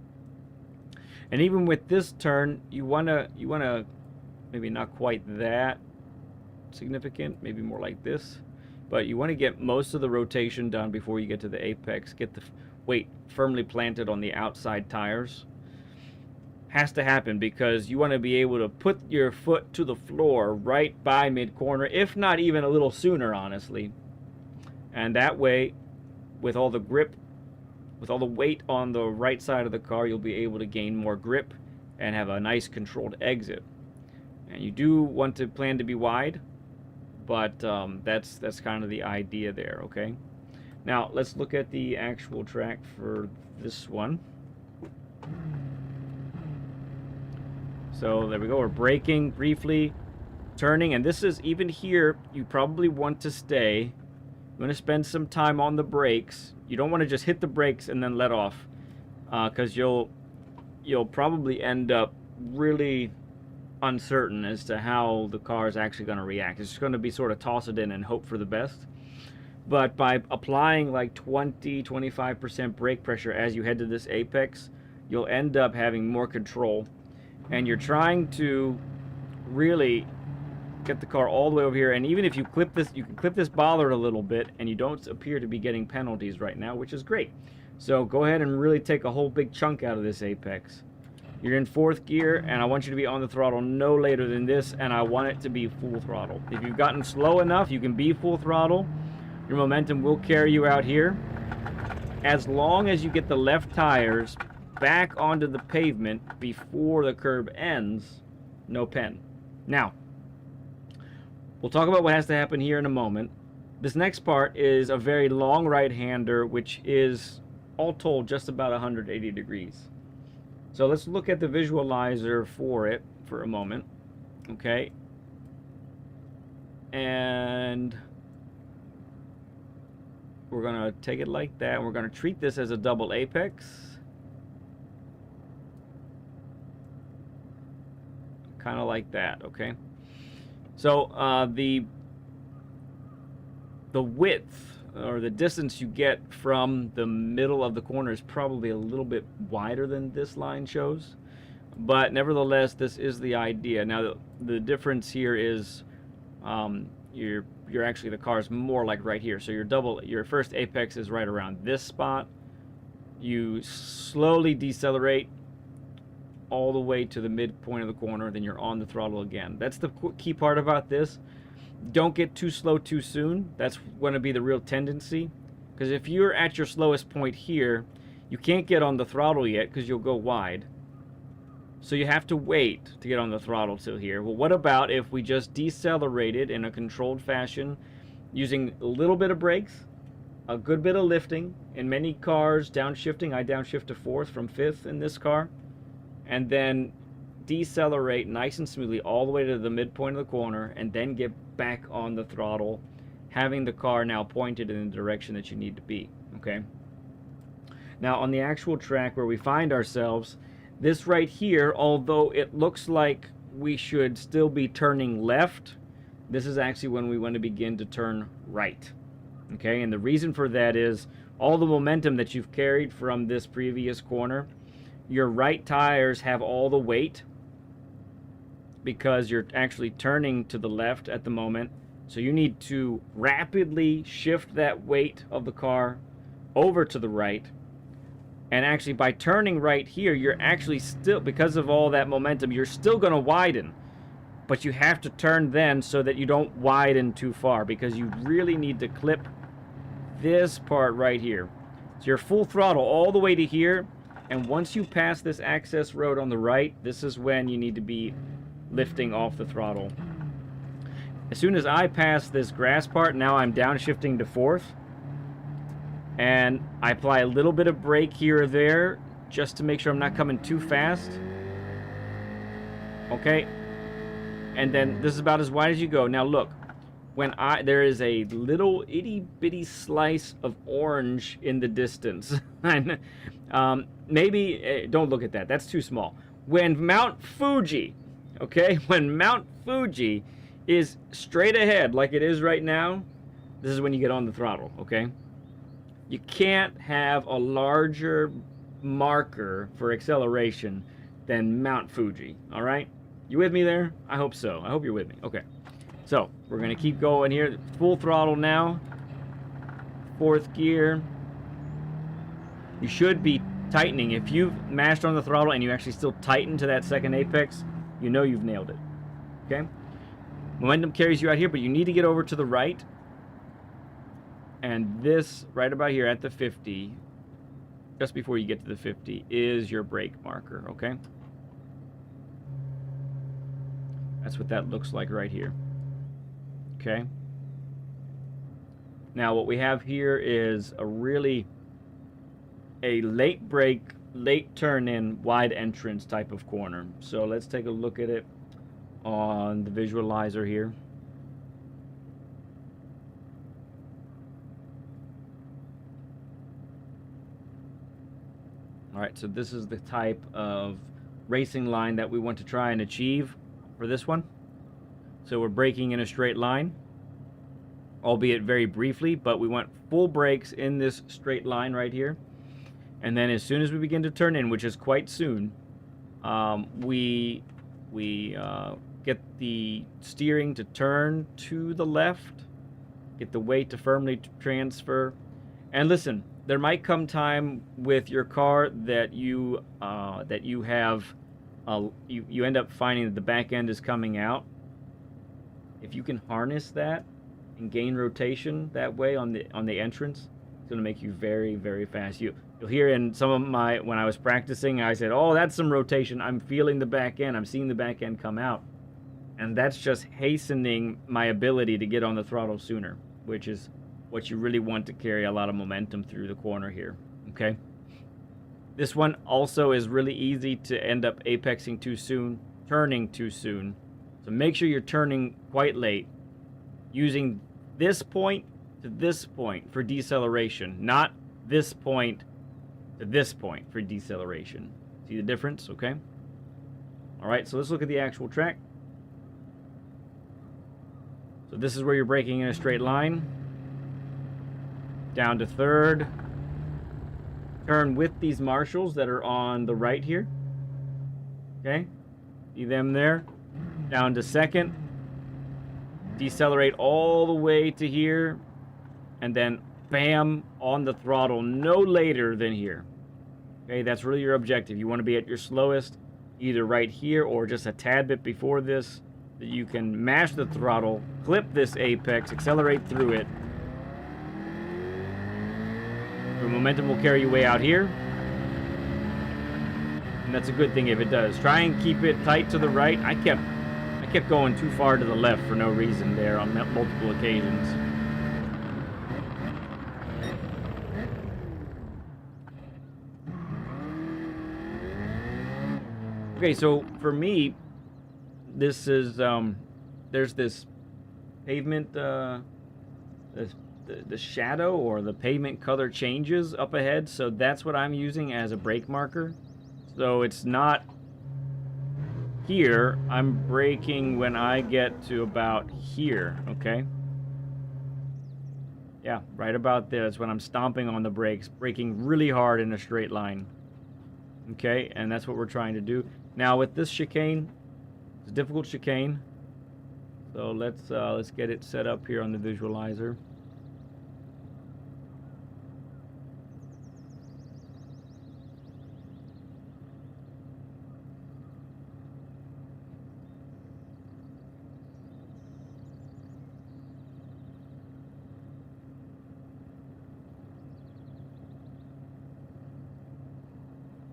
And even with this turn, you wanna maybe not quite that significant, maybe more like this, but you want to get most of the rotation done before you get to the apex. Get the weight firmly planted on the outside tires. Has to happen because you want to be able to put your foot to the floor right by mid-corner, if not even a little sooner, honestly. And that way, with all the grip, with all the weight on the right side of the car, you'll be able to gain more grip and have a nice controlled exit. And you do want to plan to be wide, but that's kind of the idea there, okay? Now, let's look at the actual track for this one. So there we go, we're braking briefly, turning, and this is, even here, you probably want to stay. You want to spend some time on the brakes. You don't want to just hit the brakes and then let off. because you'll probably end up really uncertain as to how the car is actually going to react. It's just going to be sort of toss it in and hope for the best. But by applying like 20-25% brake pressure as you head to this apex, you'll end up having more control, and you're trying to really get the car all the way over here. And even if you clip this, you can clip this bollard a little bit, and you don't appear to be getting penalties right now, which is great. So go ahead and really take a whole big chunk out of this apex. You're in 4th gear, and I want you to be on the throttle no later than this, and I want it to be full throttle. If you've gotten slow enough, you can be full throttle. Your momentum will carry you out here. As long as you get the left tires back onto the pavement before the curb ends, no pen. Now, we'll talk about what has to happen here in a moment. This next part is a very long right-hander, which is, all told, just about 180 degrees. So let's look at the visualizer for it for a moment, okay? And we're gonna take it like that. We're gonna treat this as a double apex. Kind of like that, okay? So the width, or the distance you get from the middle of the corner, is probably a little bit wider than this line shows, but nevertheless, this is the idea. Now the difference here is you're actually, the car is more like right here. So your first apex is right around this spot. You slowly decelerate all the way to the midpoint of the corner, then you're on the throttle again. That's the key part about this. Don't get too slow too soon. That's going to be the real tendency, because if you're at your slowest point here, you can't get on the throttle yet because you'll go wide. So you have to wait to get on the throttle till here. Well, what about if we just decelerated in a controlled fashion using a little bit of brakes, a good bit of lifting? In many cars, downshifting. I downshift to 4th from 5th in this car, and then decelerate nice and smoothly all the way to the midpoint of the corner, and then get back on the throttle, having the car now pointed in the direction that you need to be, okay? Now on the actual track where we find ourselves, this right here, although it looks like we should still be turning left, this is actually when we want to begin to turn right, okay? And the reason for that is all the momentum that you've carried from this previous corner, your right tires have all the weight because you're actually turning to the left at the moment. So you need to rapidly shift that weight of the car over to the right. And actually, by turning right here, you're actually still, because of all that momentum, you're still going to widen. But you have to turn then so that you don't widen too far, because you really need to clip this part right here. So you're full throttle all the way to here. And once you pass this access road on the right, this is when you need to be lifting off the throttle. As soon as I pass this grass part, now I'm downshifting to 4th. And I apply a little bit of brake here or there just to make sure I'm not coming too fast. Okay. And then this is about as wide as you go. Now look, there is a little itty bitty slice of orange in the distance. Maybe don't look at that. That's too small. When Mount Fuji, okay, when Mount Fuji is straight ahead like it is right now, this is when you get on the throttle, okay? You can't have a larger marker for acceleration than Mount Fuji, all right? You with me there? I hope so. I hope you're with me. Okay. So, we're going to keep going here. Full throttle now. 4th gear. You should be tightening. If you've mashed on the throttle and you actually still tighten to that second apex, you know you've nailed it. Okay? Momentum carries you out here, but you need to get over to the right. And this, right about here at the 50, just before you get to the 50, is your brake marker, okay? That's what that looks like right here. Okay? Now, what we have here is a late brake, late turn in, wide entrance type of corner. So let's take a look at it on the visualizer here. All right, so this is the type of racing line that we want to try and achieve for this one. So we're braking in a straight line, albeit very briefly, but we want full brakes in this straight line right here. And then as soon as we begin to turn in, which is quite soon, we get the steering to turn to the left, get the weight to firmly transfer. And listen, there might come time with your car that you have you end up finding that the back end is coming out. If you can harness that and gain rotation that way on the entrance, it's going to make you very, very fast. You'll hear in some of my, when I was practicing, I said, oh, that's some rotation. I'm feeling the back end. I'm seeing the back end come out. And that's just hastening my ability to get on the throttle sooner, which is what you really want to carry a lot of momentum through the corner here, okay? This one also is really easy to end up apexing too soon, turning too soon. So make sure you're turning quite late, using this point to this point for deceleration, not this point to this point for deceleration. See the difference, okay? All right, so let's look at the actual track. So this is where you're braking in a straight line. Down to third. Turn with these marshals that are on the right here. Okay, see them there. Down to second. Decelerate all the way to here. And then bam, on the throttle no later than here. Okay, that's really your objective. You want to be at your slowest either right here or just a tad bit before this, that you can mash the throttle, clip this apex, accelerate through it. The momentum will carry you way out here. And that's a good thing if it does. Try and keep it tight to the right. I kept going too far to the left for no reason there on multiple occasions. Okay, so for me, this is there's this pavement the shadow or the pavement color changes up ahead, so that's what I'm using as a brake marker. So it's not here, I'm braking when I get to about here, okay? Yeah, right about there. That's when I'm stomping on the brakes, braking really hard in a straight line. Okay, and that's what we're trying to do. Now with this chicane, it's a difficult chicane. So let's get it set up here on the visualizer.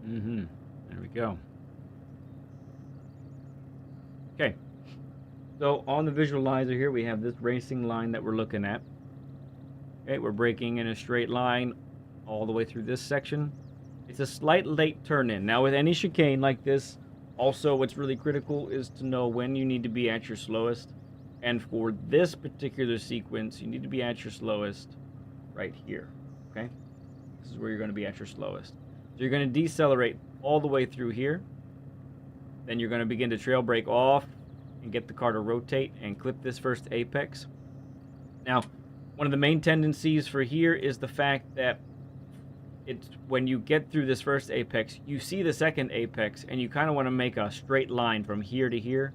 There we go. Okay. So on the visualizer here, we have this racing line that we're looking at. Okay, we're braking in a straight line all the way through this section. It's a slight late turn in. Now with any chicane like this, also what's really critical is to know when you need to be at your slowest. And for this particular sequence, you need to be at your slowest right here. Okay? This is where you're going to be at your slowest. So you're going to decelerate all the way through here. Then you're going to begin to trail brake off and get the car to rotate and clip this first apex. Now, one of the main tendencies for here is the fact that it's when you get through this first apex, you see the second apex and you kind of want to make a straight line from here to here.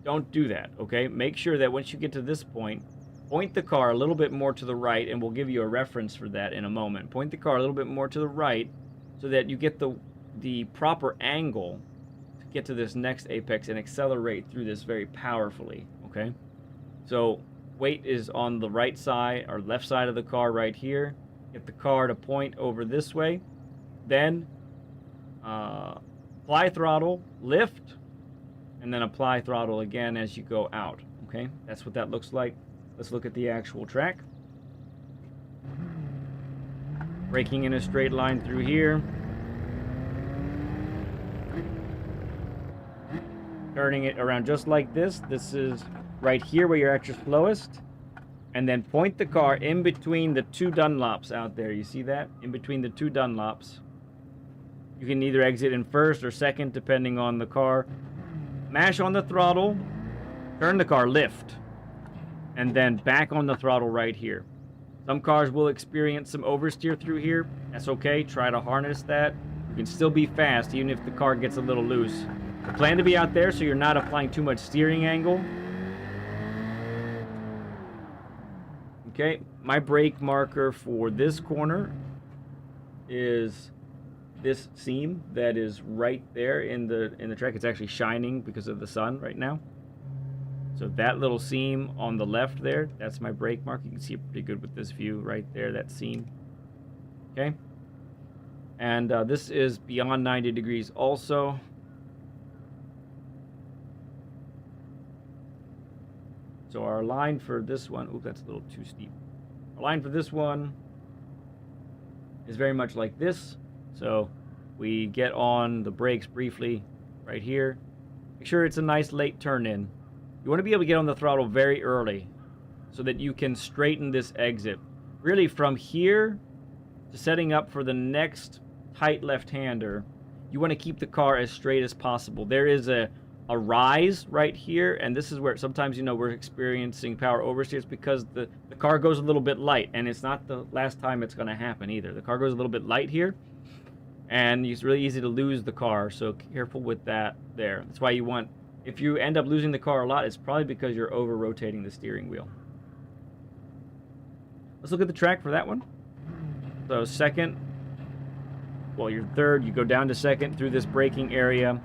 Don't do that, okay? Make sure that once you get to this point, point the car a little bit more to the right, and we'll give you a reference for that in a moment. Point the car a little bit more to the right so that you get the proper angle to get to this next apex and accelerate through this very powerfully, okay? So weight is on the right side or left side of the car right here. Get the car to point over this way. Then apply throttle, lift, and then apply throttle again as you go out, okay? That's what that looks like. Let's look at the actual track. Braking in a straight line through here. Turning it around just like this. This is right here where you're at your slowest. And then point the car in between the two Dunlops out there. You see that? In between the two Dunlops. You can either exit in first or second, depending on the car. Mash on the throttle, turn the car, lift, and then back on the throttle right here. Some cars will experience some oversteer through here. That's okay. Try to harness that. You can still be fast, even if the car gets a little loose. Plan to be out there so you're not applying too much steering angle. Okay, my brake marker for this corner is this seam that is right there in the track. It's actually shining because of the sun right now. So that little seam on the left there, that's my brake mark. You can see it pretty good with this view right there, that seam. Okay. And this is beyond 90 degrees also. So our line for this one, ooh, that's a little too steep. Our line for this one is very much like this. So we get on the brakes briefly right here. Make sure it's a nice late turn in. You want to be able to get on the throttle very early so that you can straighten this exit. Really from here to setting up for the next tight left-hander, you want to keep the car as straight as possible. There is a rise right here, and this is where sometimes, you know, we're experiencing power oversteers because the car goes a little bit light, and it's not the last time it's going to happen either. The car goes a little bit light here, and it's really easy to lose the car, so careful with that there. That's why you want, if you end up losing the car a lot, it's probably because you're over-rotating the steering wheel. Let's look at the track for that one. So second, well, you're third, you go down to second through this braking area,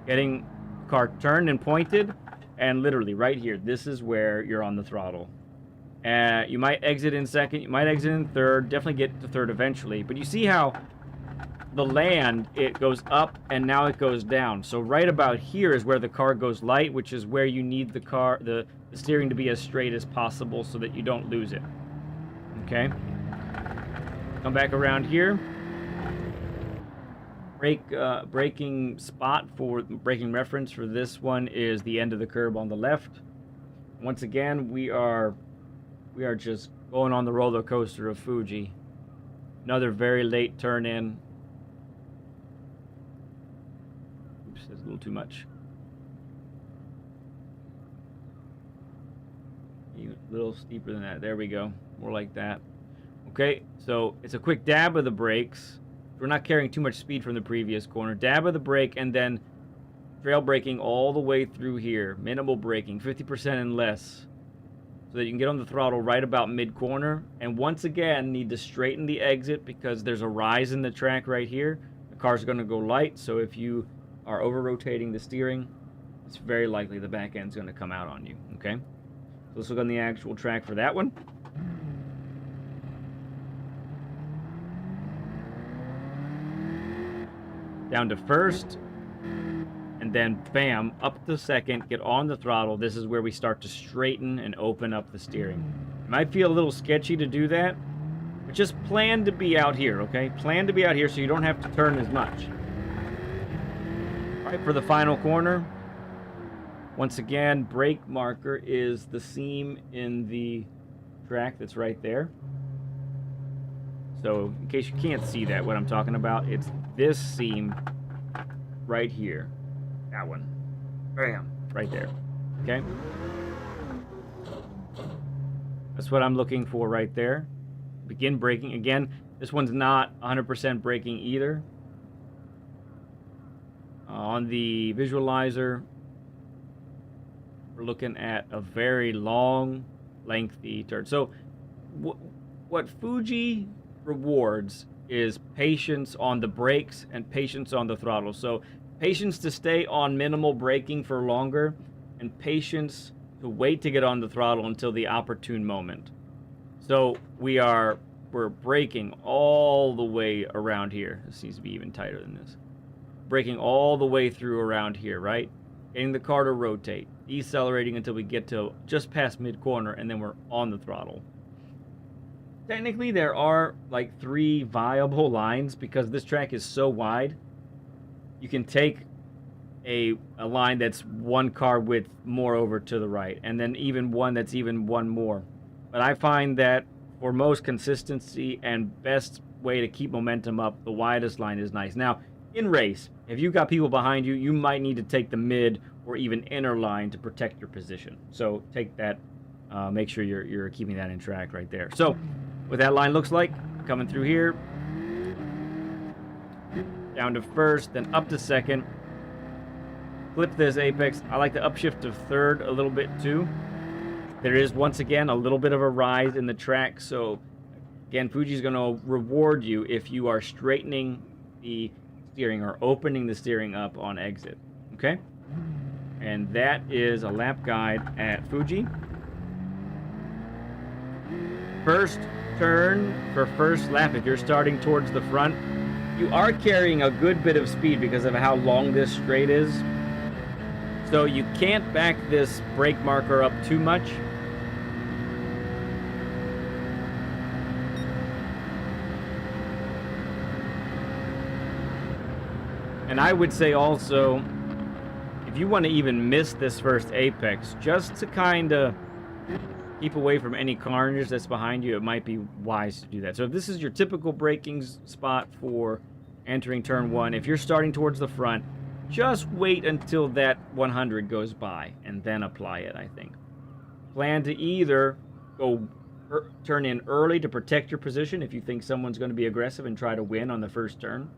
getting car turned and pointed, and literally right here, this is where you're on the throttle. You might exit in second, you might exit in third, definitely get to third eventually, but you see how the land, it goes up and now it goes down. So right about here is where the car goes light, which is where you need the car, the steering to be as straight as possible so that you don't lose it. Okay, come back around here. Braking spot for braking reference for this one is the end of the curb on the left. Once again, we are just going on the roller coaster of Fuji. Another very late turn in. Oops, that's a little too much. Even a little steeper than that. There we go. More like that. Okay, so it's a quick dab of the brakes. We're not carrying too much speed from the previous corner. Dab of the brake and then trail braking all the way through here. Minimal braking, 50% and less. So that you can get on the throttle right about mid-corner. And once again, need to straighten the exit because there's a rise in the track right here. The car's going to go light, so if you are over-rotating the steering, it's very likely the back end's going to come out on you, okay? So let's look on the actual track for that one. Down to first, and then bam, up to second, get on the throttle. This is where we start to straighten and open up the steering. It might feel a little sketchy to do that, but just plan to be out here, okay? Plan to be out here so you don't have to turn as much. All right, for the final corner, once again, brake marker is the seam in the track that's right there. So, in case you can't see that, what I'm talking about, it's this seam right here. That one. Bam. Right there. Okay? That's what I'm looking for right there. Begin braking. Again, this one's not 100% braking either. On the visualizer, we're looking at a very long, lengthy turn. So, what Fuji rewards is patience on the brakes and patience on the throttle. So patience to stay on minimal braking for longer, and patience to wait to get on the throttle until the opportune moment. So we're braking all the way around here. This needs to be even tighter than this. Braking all the way through around here, right? Getting the car to rotate, decelerating until we get to just past mid-corner, and then we're on the throttle. Technically, there are like 3 viable lines because this track is so wide. You can take a line that's 1 car width more over to the right, and then even one that's even 1 more. But I find that for most consistency and best way to keep momentum up, the widest line is nice. Now, in race, if you've got people behind you, you might need to take the mid or even inner line to protect your position. So take that, make sure you're keeping that in track right there. So what that line looks like, coming through here, down to first, then up to second. Flip this apex. I like to upshift to third a little bit too. There is, once again, a little bit of a rise in the track. So, again, Fuji's going to reward you if you are straightening the steering or opening the steering up on exit. Okay? And that is a lap guide at Fuji. First turn for first lap, if you're starting towards the front, you are carrying a good bit of speed because of how long this straight is. So you can't back this brake marker up too much. And I would say also, if you want to even miss this first apex, just to kind of keep away from any carnage that's behind you, it might be wise to do that. So if this is your typical braking spot for entering turn 1, if you're starting towards the front, just wait until that 100 goes by and then apply it, I think. Plan to either go turn in early to protect your position if you think someone's going to be aggressive and try to win on the first turn.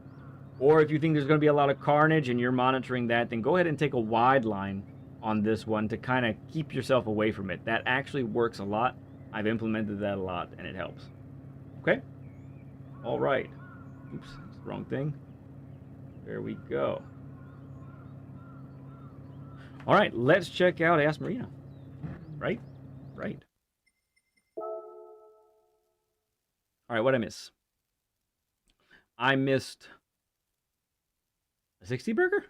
Or if you think there's going to be a lot of carnage and you're monitoring that, then go ahead and take a wide line on this one to kind of keep yourself away from it. That actually works a lot. I've implemented that a lot and it helps. Okay? All right. Oops, that's the wrong thing. There we go. All right, let's check out Ass Marina. Right? Right. All right, what'd I miss? I missed a 60 burger?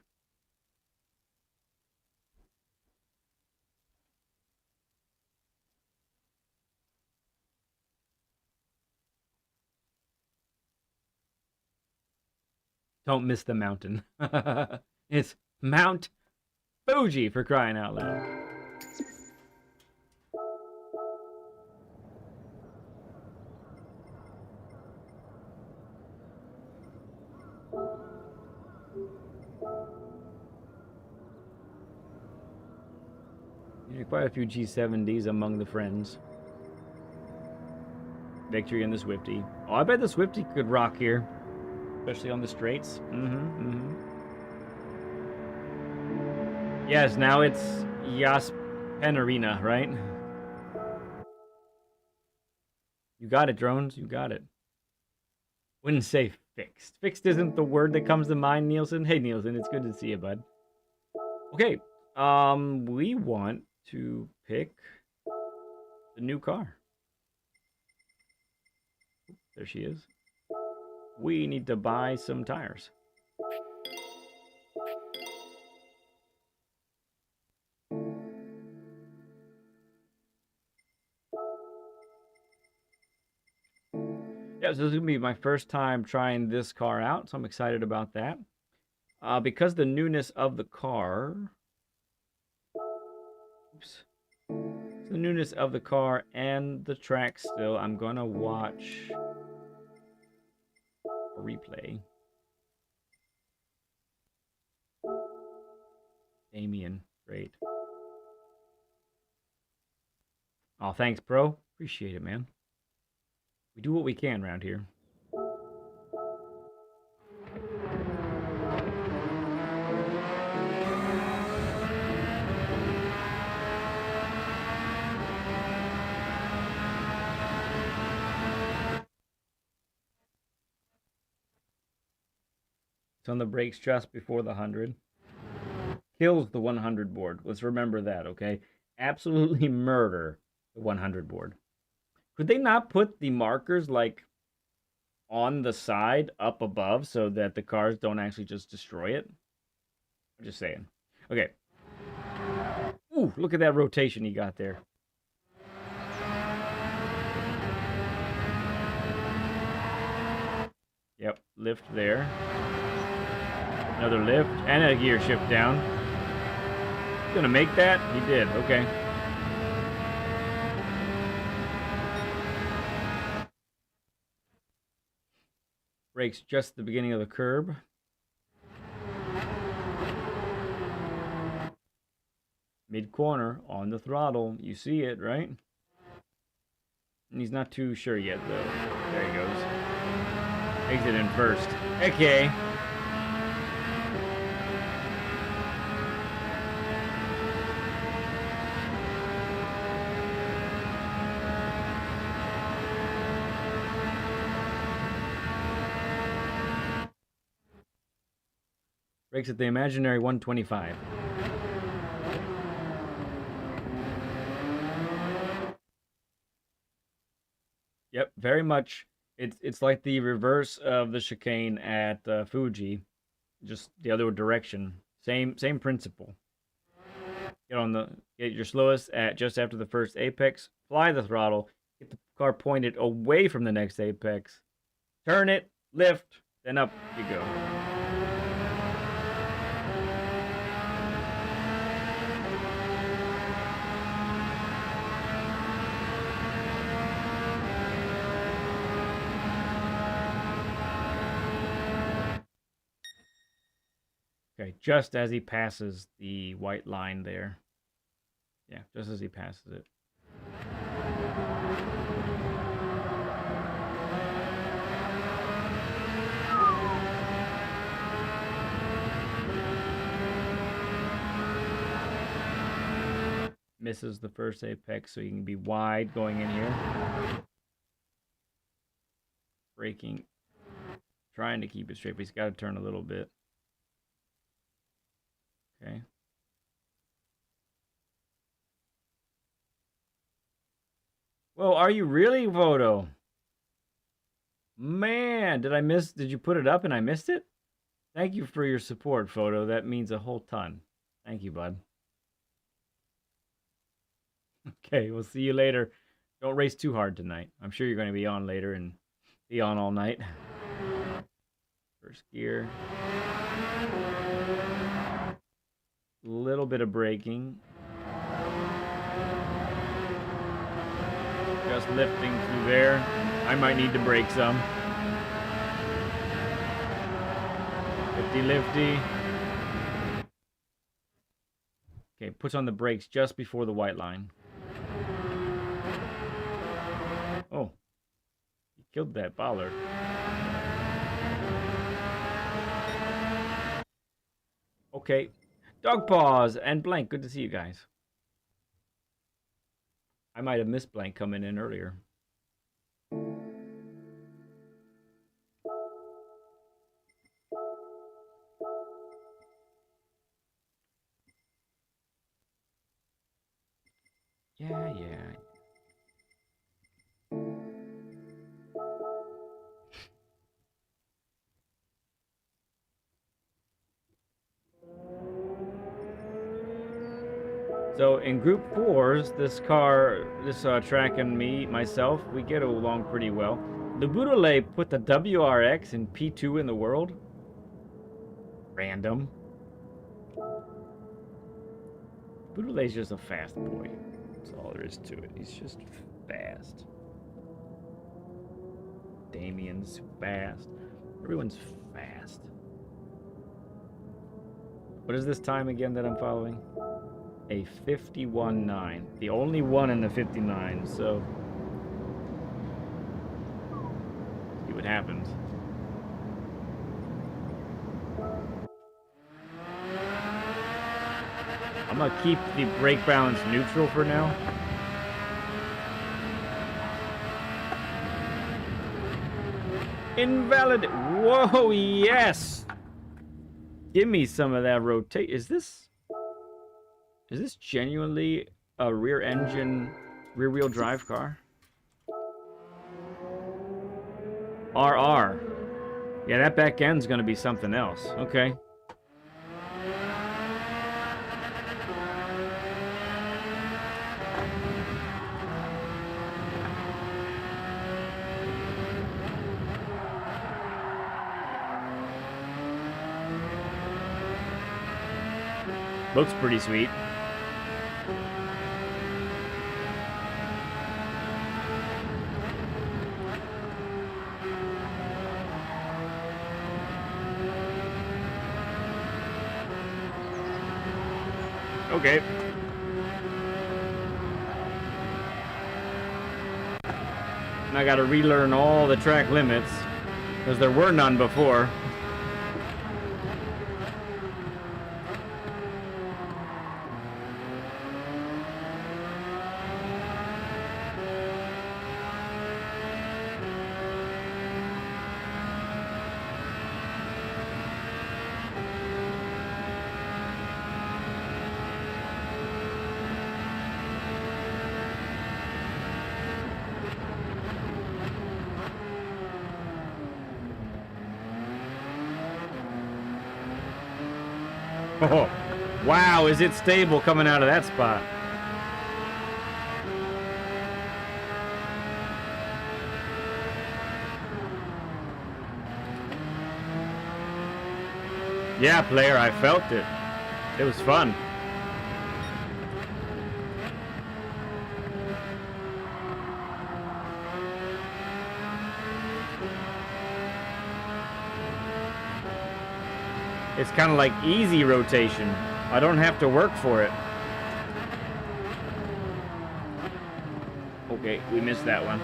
Don't miss the mountain. It's Mount Fuji, for crying out loud. Yeah, quite a few G7Ds among the friends. Victory in the Swifty. Oh, I bet the Swifty could rock here. Especially on the straights. Yes, now it's Yas Penarina, right? You got it, drones. You got it. Wouldn't say fixed. Fixed isn't the word that comes to mind, Nielsen. Hey, Nielsen, it's good to see you, bud. Okay, we want to pick the new car. There she is. We need to buy some tires. Yeah, so this is going to be my first time trying this car out, so I'm excited about that. Because the newness of the car... Oops. The newness of the car and the track still, I'm going to watch a replay. Damien, great. Oh, thanks, bro. Appreciate it, man. We do what we can around here. It's on the brakes just before the 100. Kills the 100 board. Let's remember that, okay? Absolutely murder the 100 board. Could they not put the markers, like, on the side up above so that the cars don't actually just destroy it? I'm just saying. Okay. Ooh, look at that rotation he got there. Yep, lift there. Another lift and a gear shift down. Gonna make that? He did, okay. Brakes just at the beginning of the curb. Mid-corner on the throttle. You see it, right? And he's not too sure yet, though. There he goes. Exit in first. Okay. Brakes at the imaginary 125. Yep, very much. It's like the reverse of the chicane at Fuji, just the other direction. Same principle. Get your slowest at just after the first apex. Fly the throttle. Get the car pointed away from the next apex. Turn it, lift, then up you go. Okay, just as he passes the white line there. Yeah, just as he passes it. Misses the first apex, so you can be wide going in here. Braking. Trying to keep it straight, but he's got to turn a little bit. Okay. Well, are you really, Voto? Man, did you put it up and I missed it? Thank you for your support, Photo. That means a whole ton. Thank you, bud. Okay, we'll see you later. Don't race too hard tonight. I'm sure you're going to be on later and be on all night. First gear. Little bit of braking. Just lifting through there. I might need to brake some. Lifty. Okay, puts on the brakes just before the white line. Oh, he killed that bollard. Okay, Dog Paws and Blank, good to see you guys. I might have missed Blank coming in earlier. Yeah. So in group fours, this track and myself, we get along pretty well. The Boudoulet put the WRX in P2 in the world. Random. Boudoulet's just a fast boy. That's all there is to it. He's just fast. Damien's fast. Everyone's fast. What is this time again that I'm following? A 51.9. The only one in the 59, so see what happens. I'm gonna keep the brake balance neutral for now. Invalid. Whoa, yes. Give me some of that rotate. Is this genuinely a rear-wheel drive car? RR. Yeah, that back end's gonna be something else. Okay. Looks pretty sweet. Okay. I gotta relearn all the track limits, because there were none before. Oh, wow, is it stable coming out of that spot? Yeah, player, I felt it. It was fun. It's kind of like easy rotation. I don't have to work for it. Okay, we missed that one.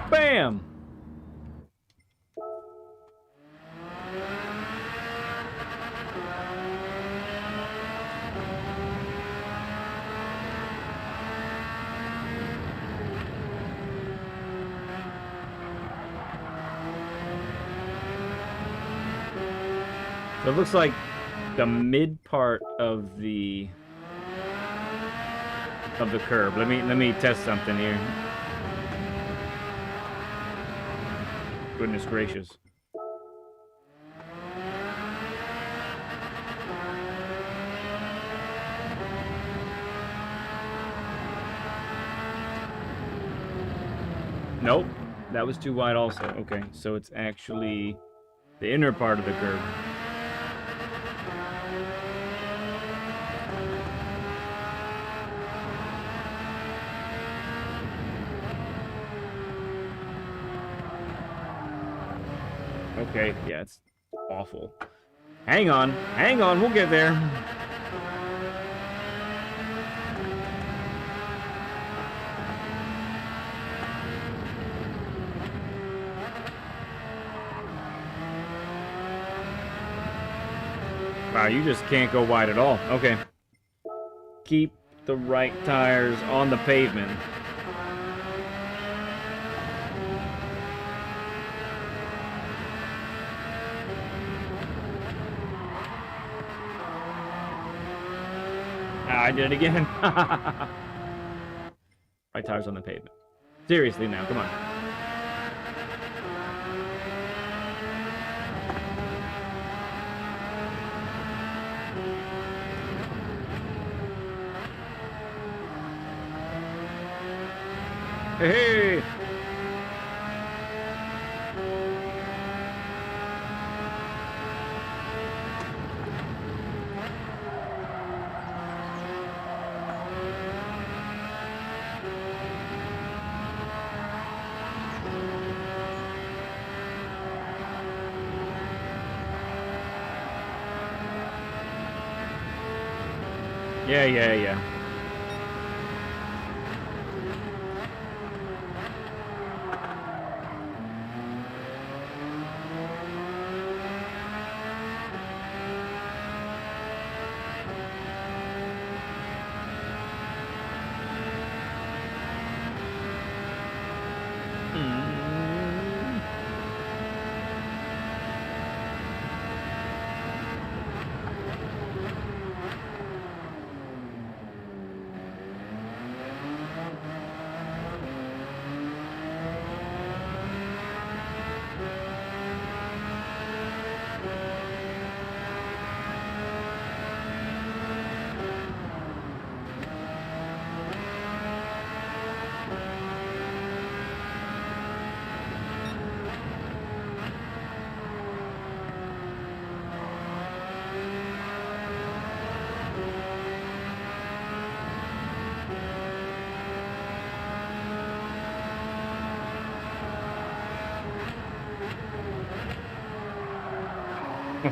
Bam! So it looks like the mid part of the curve. Let me test something here. Goodness gracious. Nope, that was too wide also. Okay, so it's actually the inner part of the curve. Okay, yeah, it's awful. Hang on, we'll get there. Wow, you just can't go wide at all. Okay. Keep the right tires on the pavement. I did it again. Right tires on the pavement. Seriously now, come on. Hey! Yeah.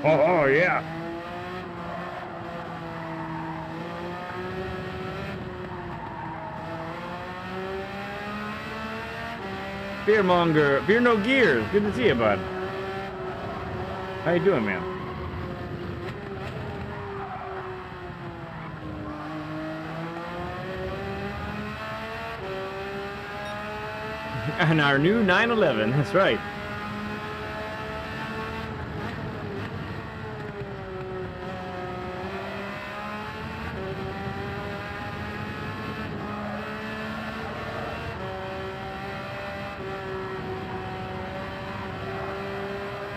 Oh, yeah. Fearmonger, Fear No Gears. Good to see you, bud. How you doing, man? And our new 911, that's right.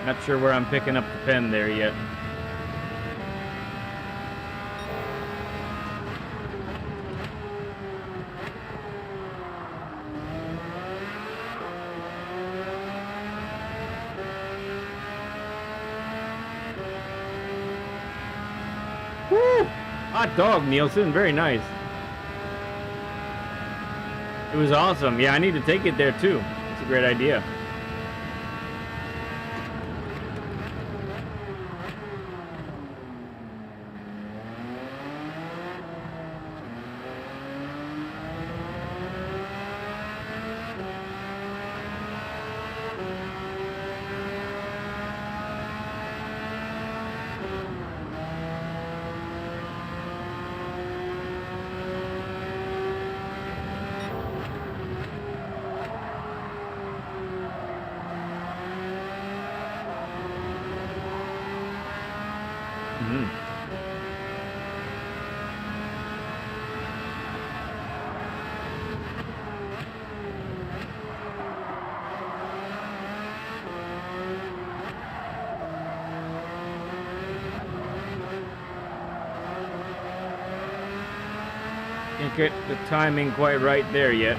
Not sure where I'm picking up the pen there yet. Woo! Hot dog, Nielsen. Very nice. It was awesome. Yeah, I need to take it there too. It's a great idea. Can't get the timing quite right there yet.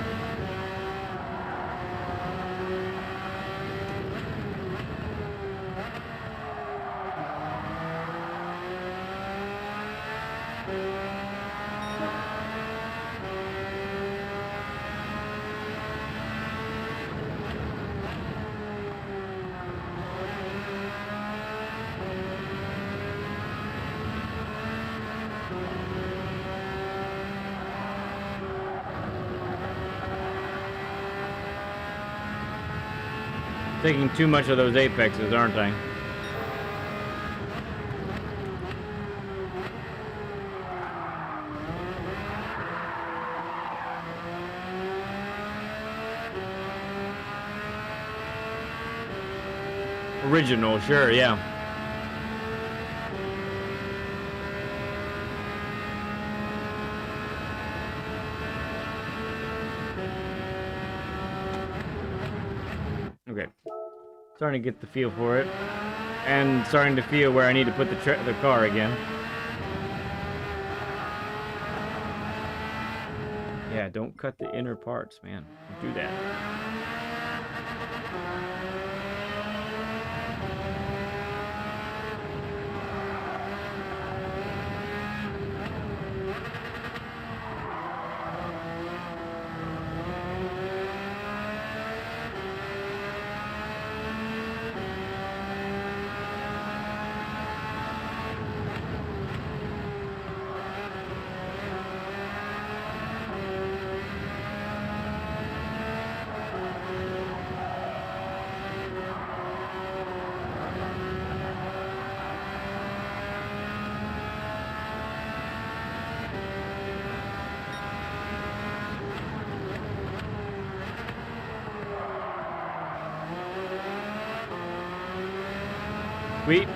Taking too much of those apexes, aren't I? Original, sure, yeah. Okay. Starting to get the feel for it. And starting to feel where I need to put the car again. Yeah, don't cut the inner parts, man. Don't do that. Sweet.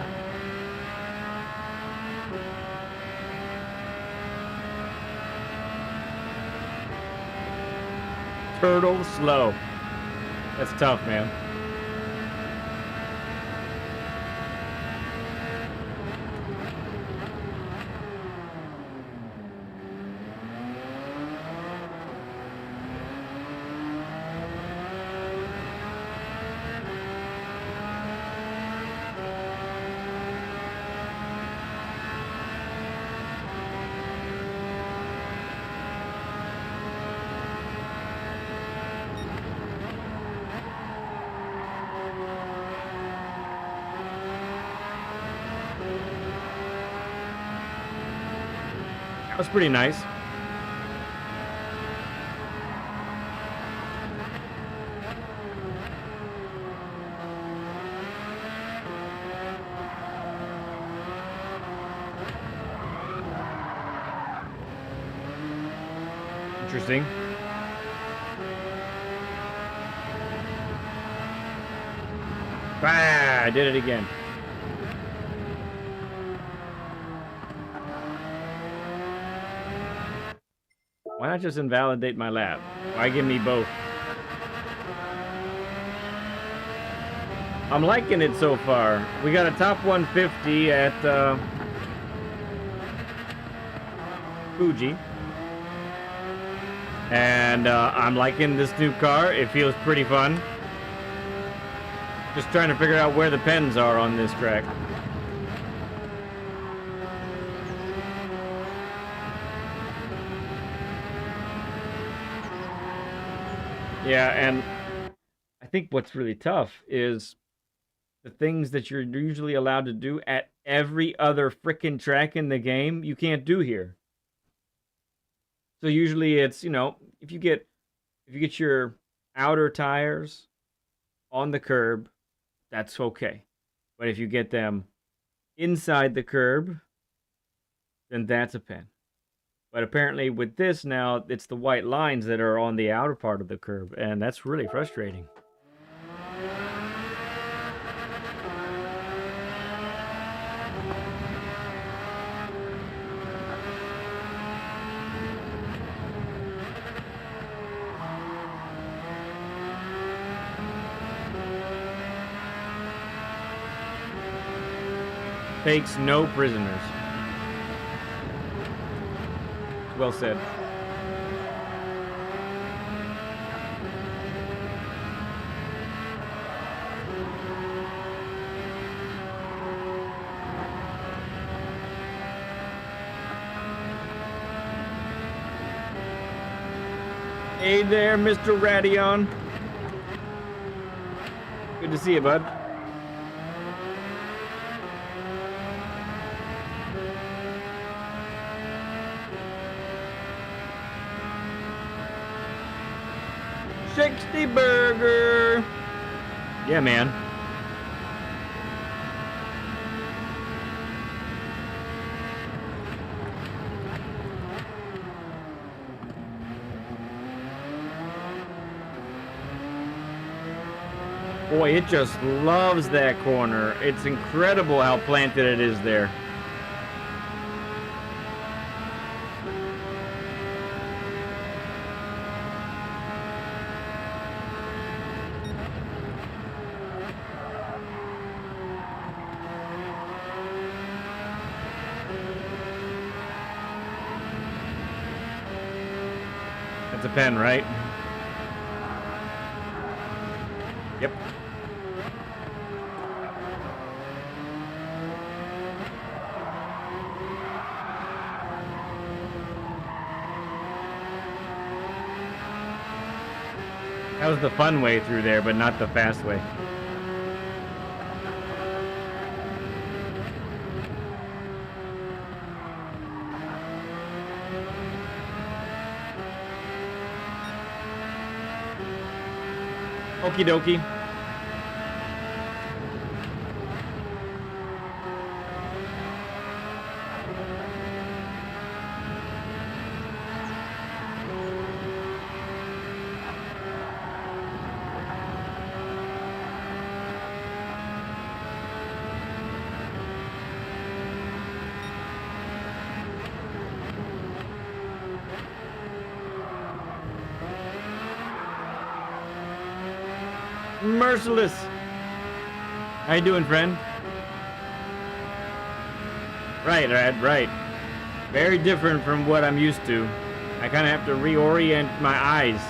Turtle slow. That's tough, man. That's pretty nice. Interesting. Ah, I did it again. Why not just invalidate my lap? Why give me both? I'm liking it so far. We got a top 150 at Fuji. And I'm liking this new car. It feels pretty fun. Just trying to figure out where the pens are on this track. Yeah, and I think what's really tough is the things that you're usually allowed to do at every other frickin' track in the game, you can't do here. So usually it's, you know, if you get your outer tires on the curb, that's okay. But if you get them inside the curb, then that's a pen. But apparently with this now, it's the white lines that are on the outer part of the curb, and that's really frustrating. Takes no prisoners. Well said. Hey there, Mr. Radion. Good to see you, bud. $60 burger. Yeah, man. Boy, it just loves that corner. It's incredible how planted it is there. That's a pen, right? Yep. That was the fun way through there, but not the fast way. Okie dokie. Merciless. How you doing, friend? Right. Very different from what I'm used to. I kind of have to reorient my eyes.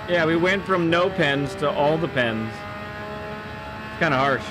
Yeah, we went from no pens to all the pens. It's kind of harsh.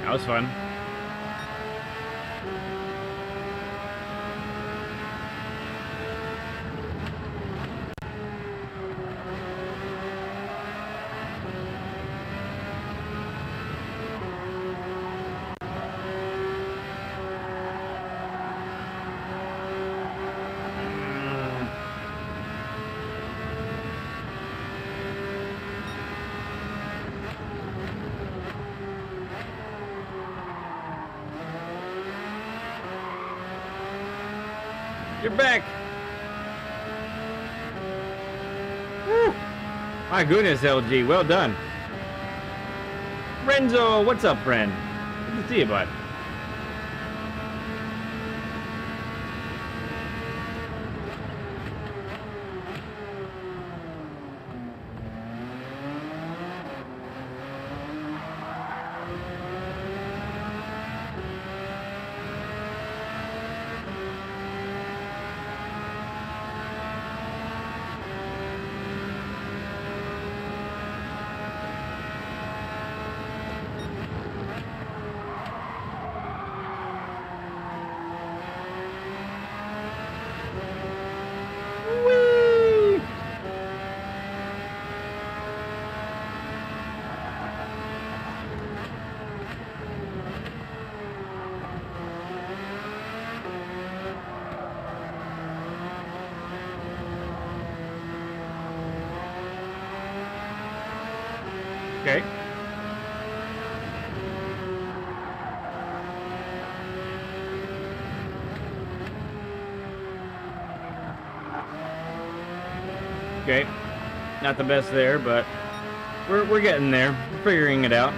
That was fun. You're back. Woo. My goodness, LG. Well done. Renzo, what's up, friend? Good to see you, bud. Okay. Okay. Not the best there, but we're getting there. We're figuring it out.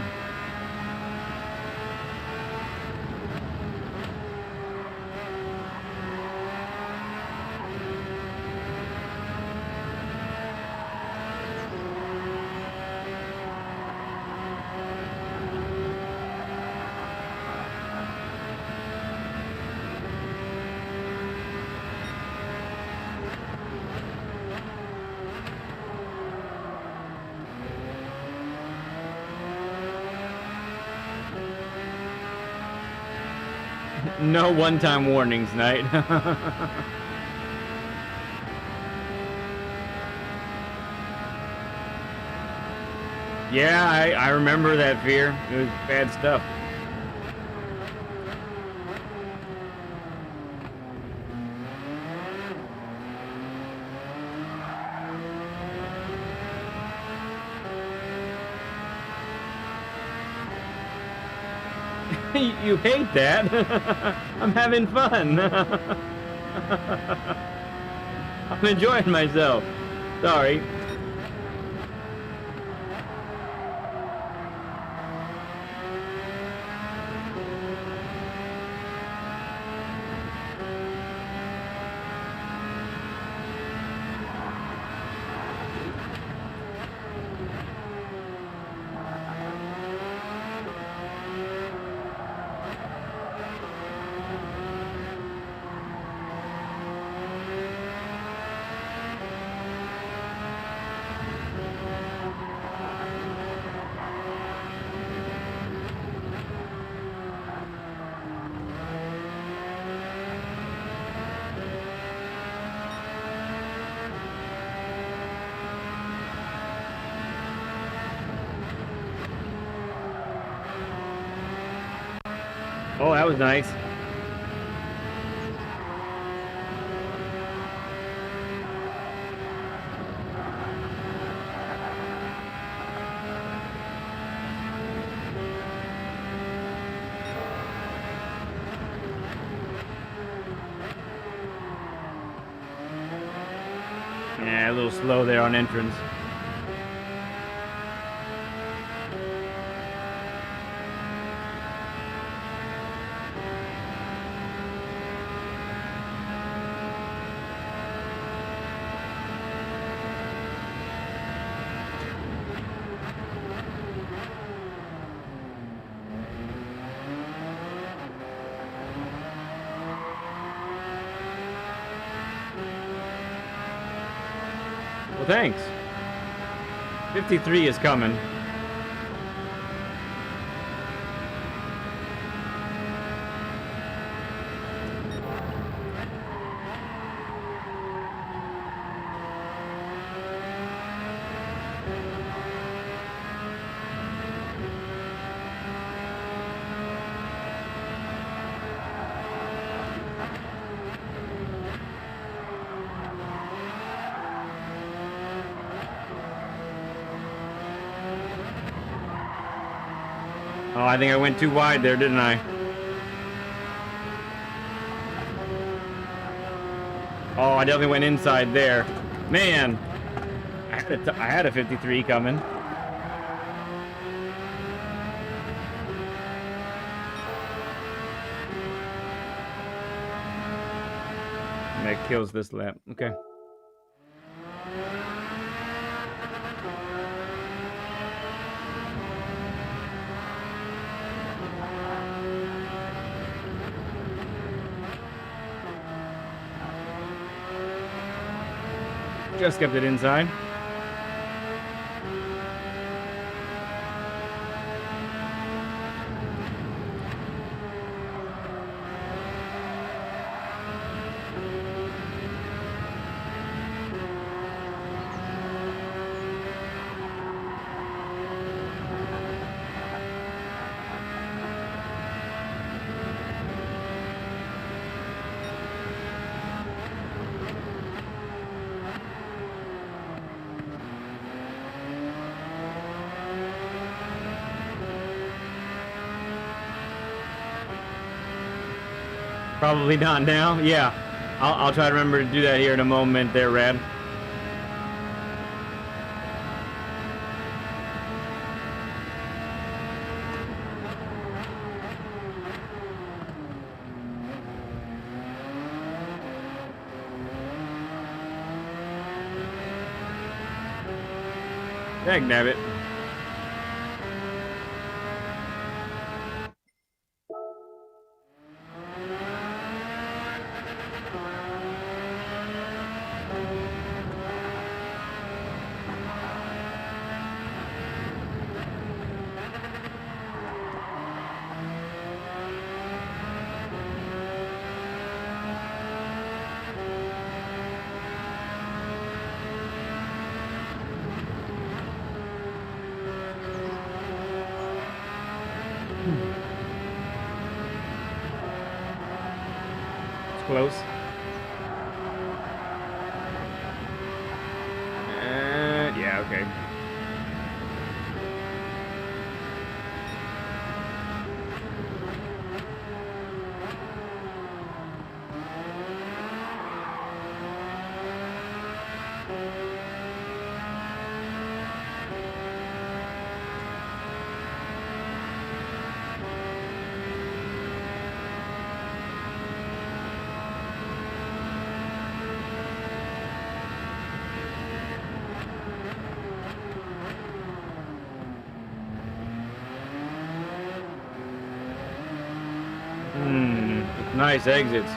No one-time warnings, Knight. Yeah, I remember that fear. It was bad stuff. You hate that? I'm having fun. I'm enjoying myself. Sorry. Oh, that was nice. Yeah, a little slow there on entrance. Well, thanks. 53 is coming. Oh, I think I went too wide there, didn't I? Oh, I definitely went inside there. Man, I had a 53 coming. And that kills this lap. Okay. Just kept it inside. Probably not now. Yeah, I'll try to remember to do that here in a moment there, Rad. Dagnabbit. Close. Yeah, okay. Nice exits.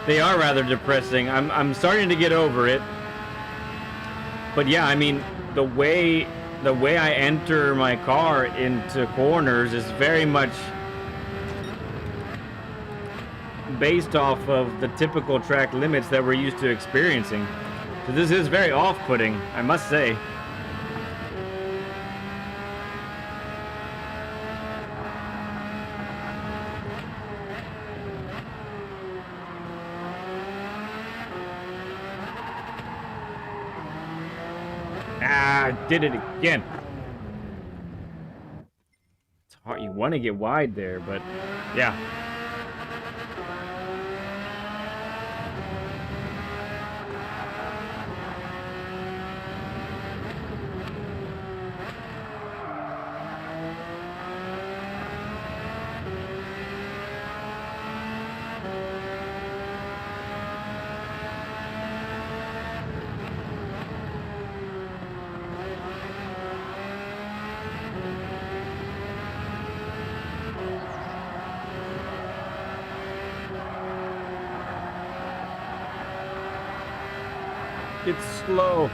They are rather depressing. I'm starting to get over it. But yeah, I mean, the way I enter my car into corners is very much based off of the typical track limits that we're used to experiencing. So this is very off-putting, I must say. Did it again. It's hard. You want to get wide there, but yeah. It's slow.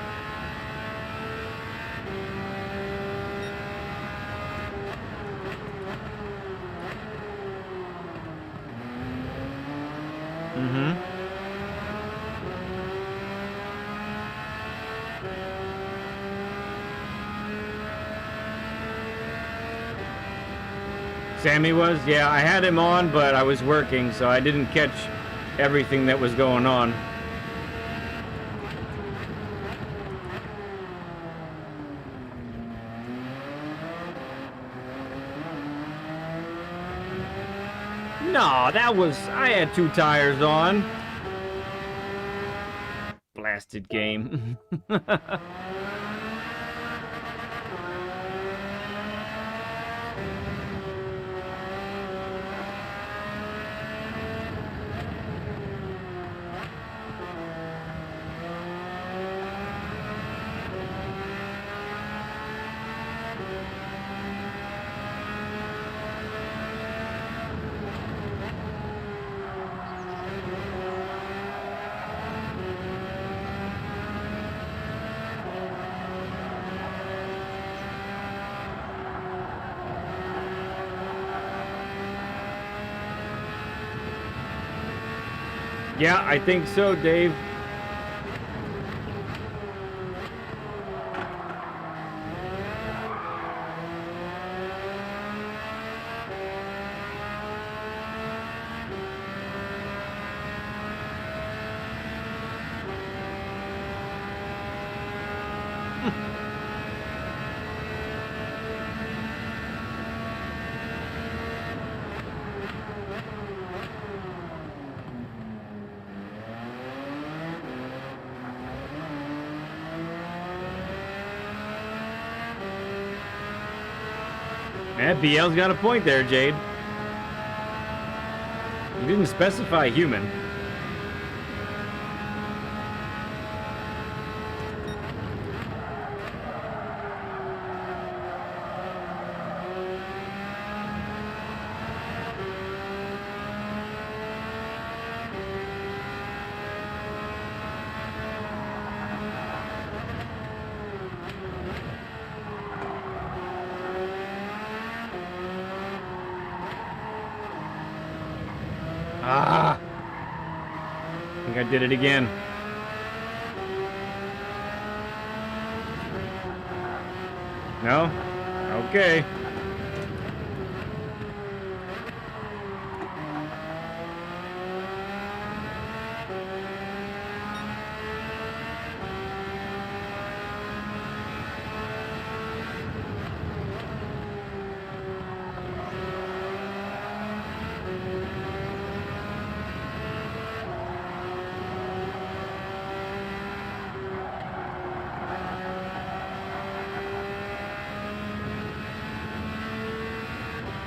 Mm-hmm. Sammy was? Yeah, I had him on, but I was working, so I didn't catch everything that was going on. No, that was... I had 2 tires on. Blasted game. Yeah, I think so, Dave. Man, BL's got a point there, Jade. You didn't specify human. Ah! I think I did it again. No? Okay.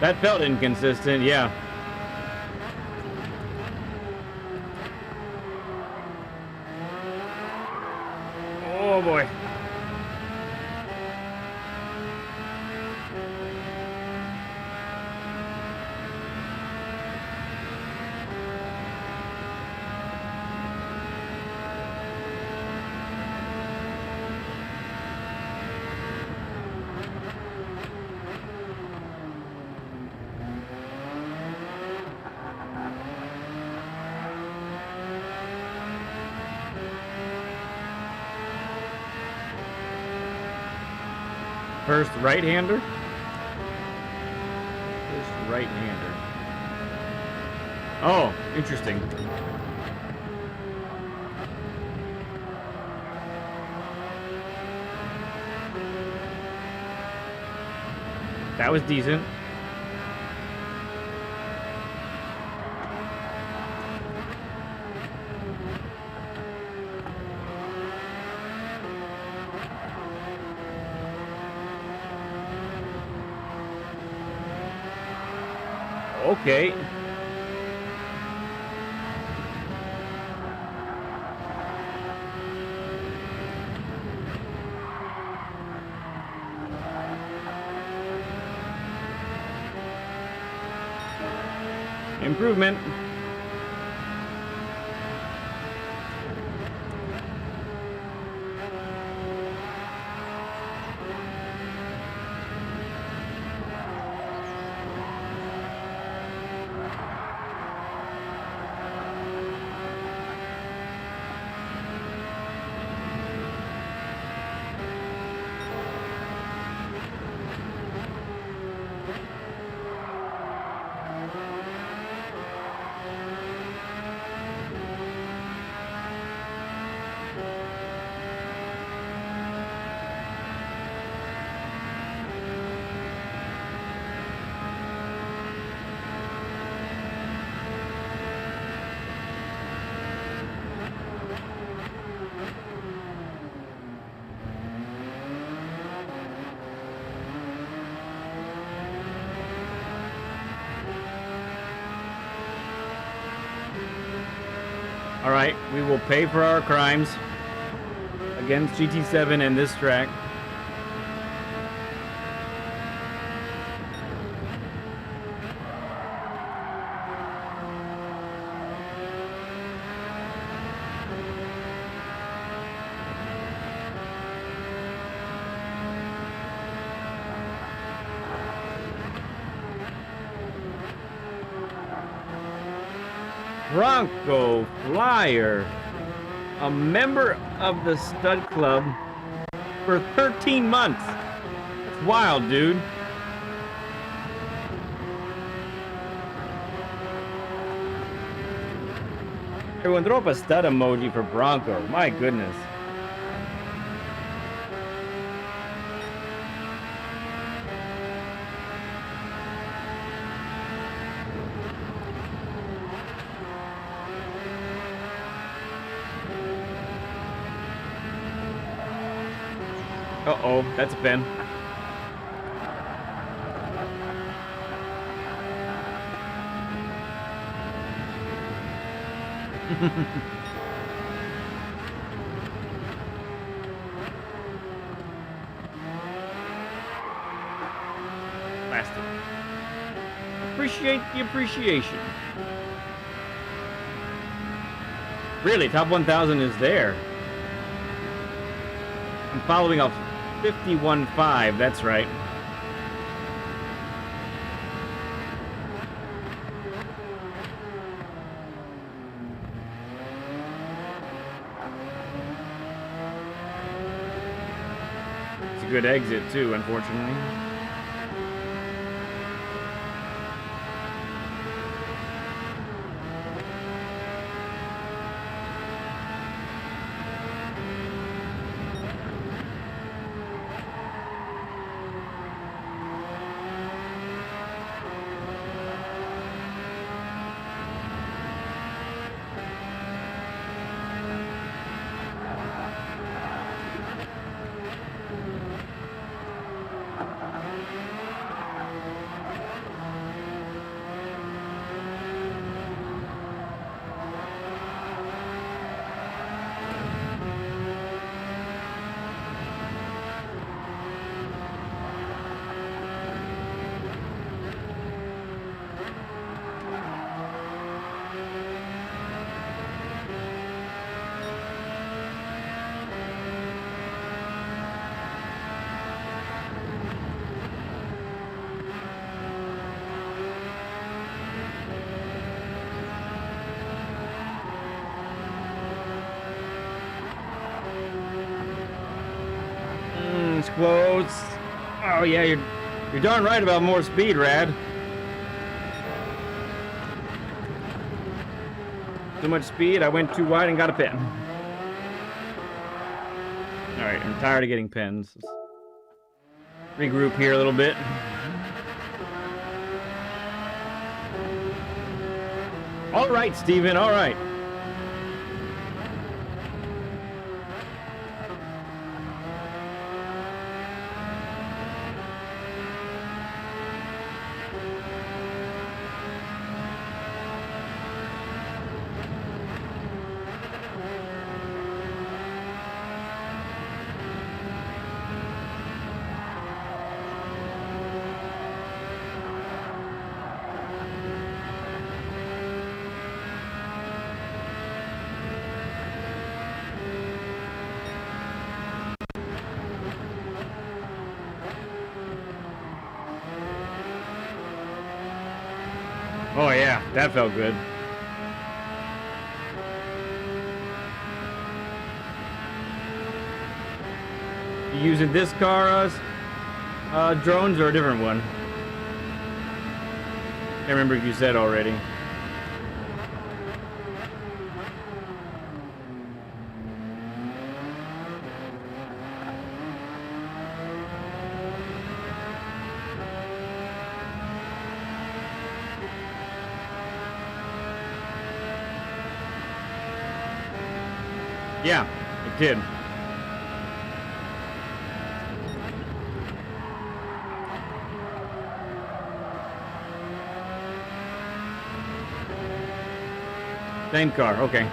That felt inconsistent, yeah. Oh boy. First right-hander? First right-hander. Oh, interesting. That was decent. Okay. Improvement. All right, we will pay for our crimes against GT7 and this track. Bronco Flyer, a member of the stud club for 13 months. That's wild, dude. Everyone throw up a stud emoji for Bronco. My goodness. Uh-oh, that's a pin. Plastic. Appreciate the appreciation. Really, top 1,000 is there. I'm following a 51.5, that's right. It's a good exit too, unfortunately. Close. Oh yeah, you're darn right about more speed, Rad. Too much speed, I went too wide and got a pin. Alright, I'm tired of getting pins. Let's regroup here a little bit. Alright, Steven, alright. Oh yeah, that felt good. You using this car, drones, or a different one? Can't remember if you said already. Yeah, it did. Same car, okay.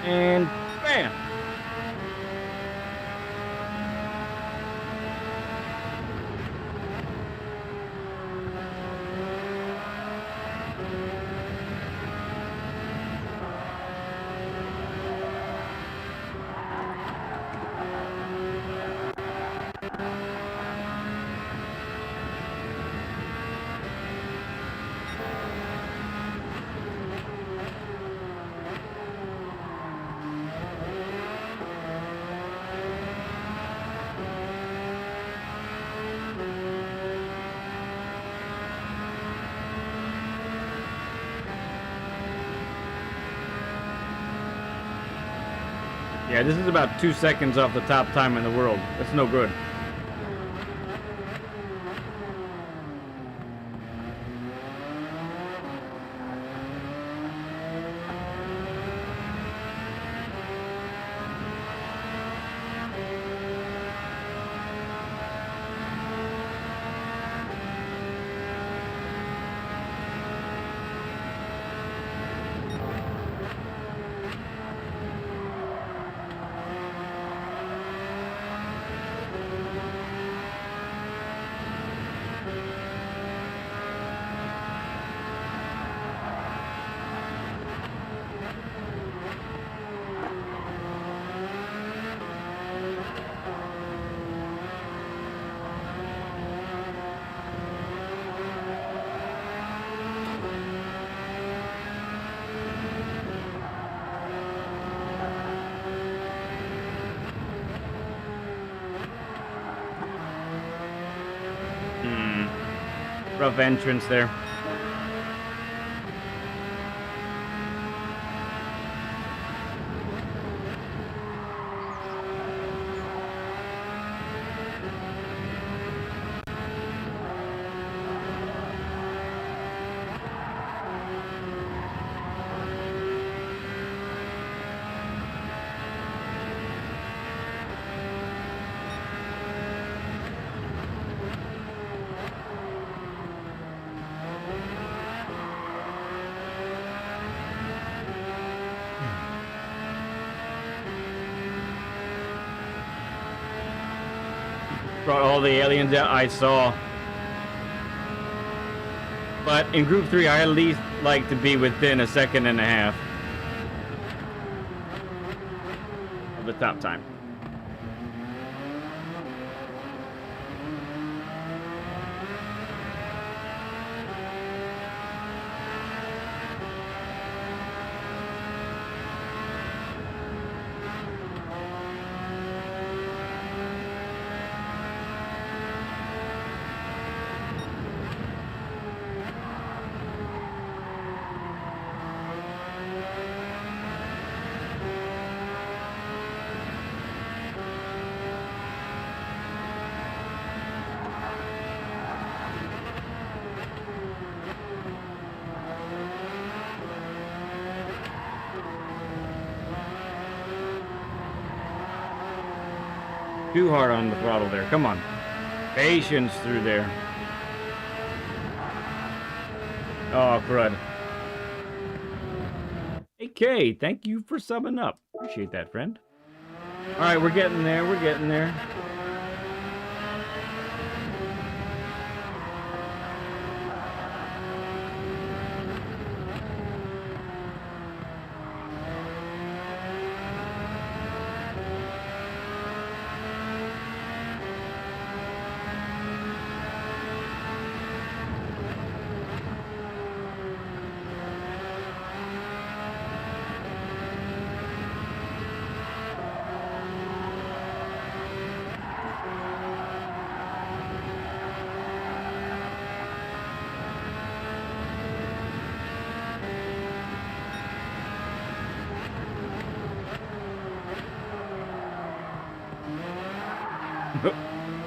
And bam! Yeah, this is about 2 seconds off the top time in the world. That's no good. Rough entrance there. Brought all the aliens out I saw. But in Group 3, I at least like to be within 1.5 seconds of the top time. Too hard on the throttle there. Come on. Patience through there. Oh, crud. AK, thank you for subbing up. Appreciate that, friend. Alright, we're getting there. We're getting there.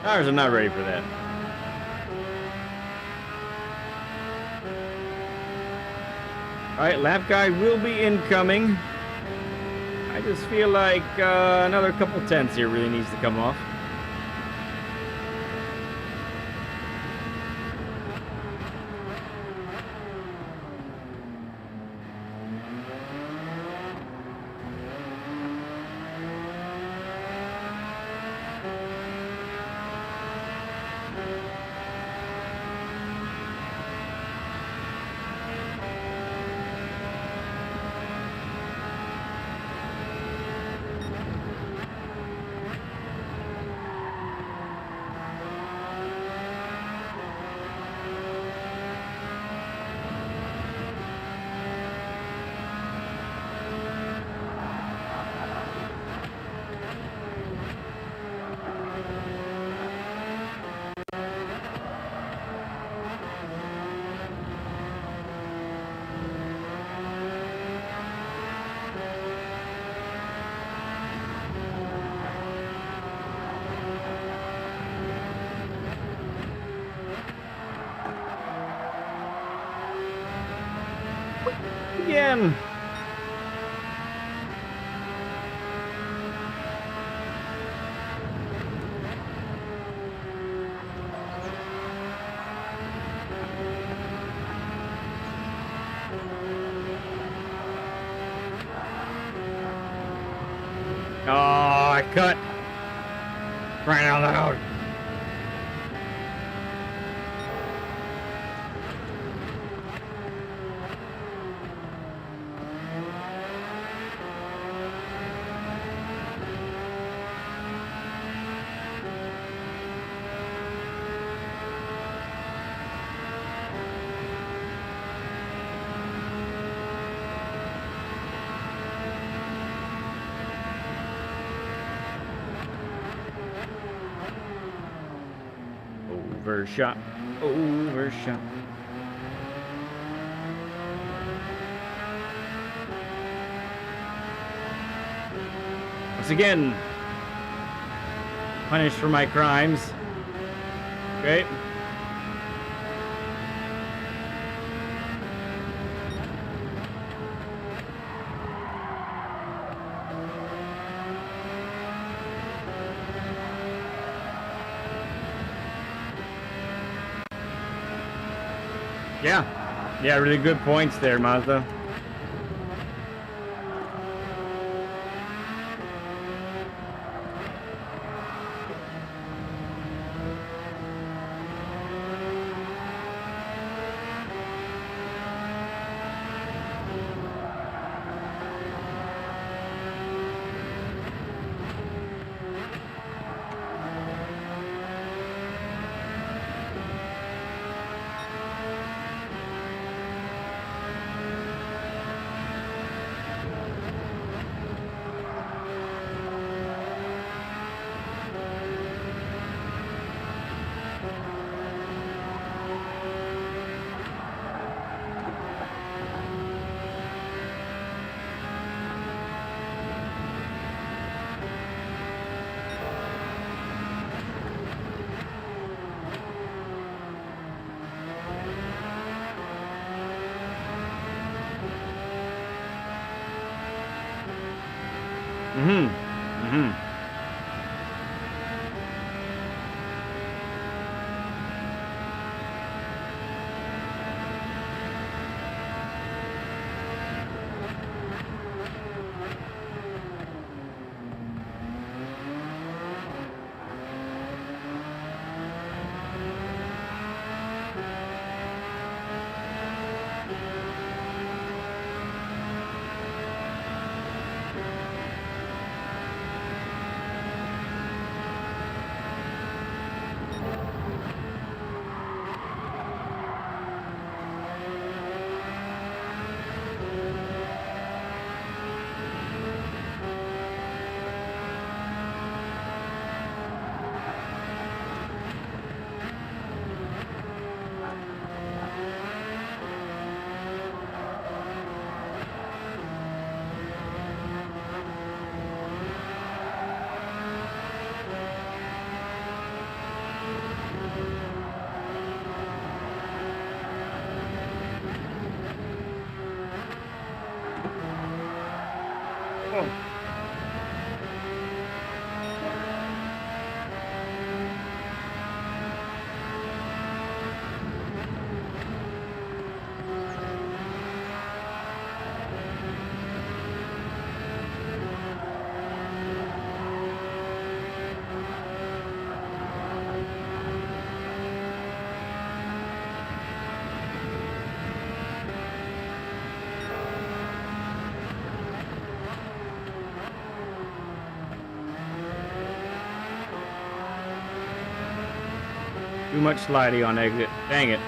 Tires are not ready for that. Alright, lap guide will be incoming. I just feel like another couple tenths here really needs to come off. Again. Oh, I cut. Crying out loud. Overshot. Overshot. Once again, punished for my crimes. Okay. Yeah, really good points there, Mazda. Too much slidey on exit. Dang it.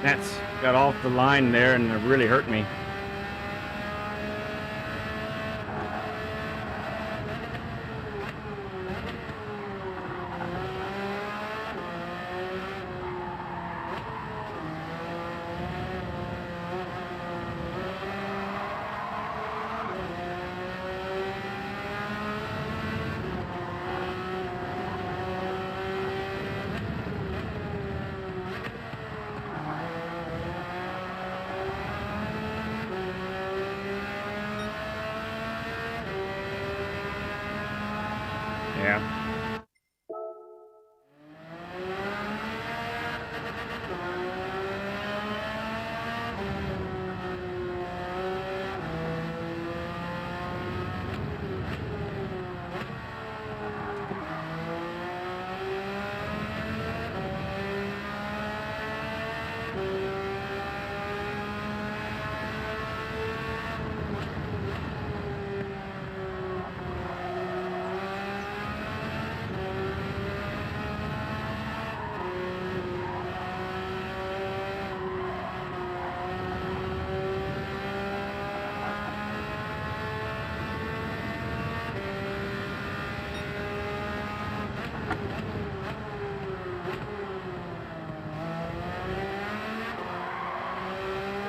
That's got off the line there and it really hurt me. Yeah.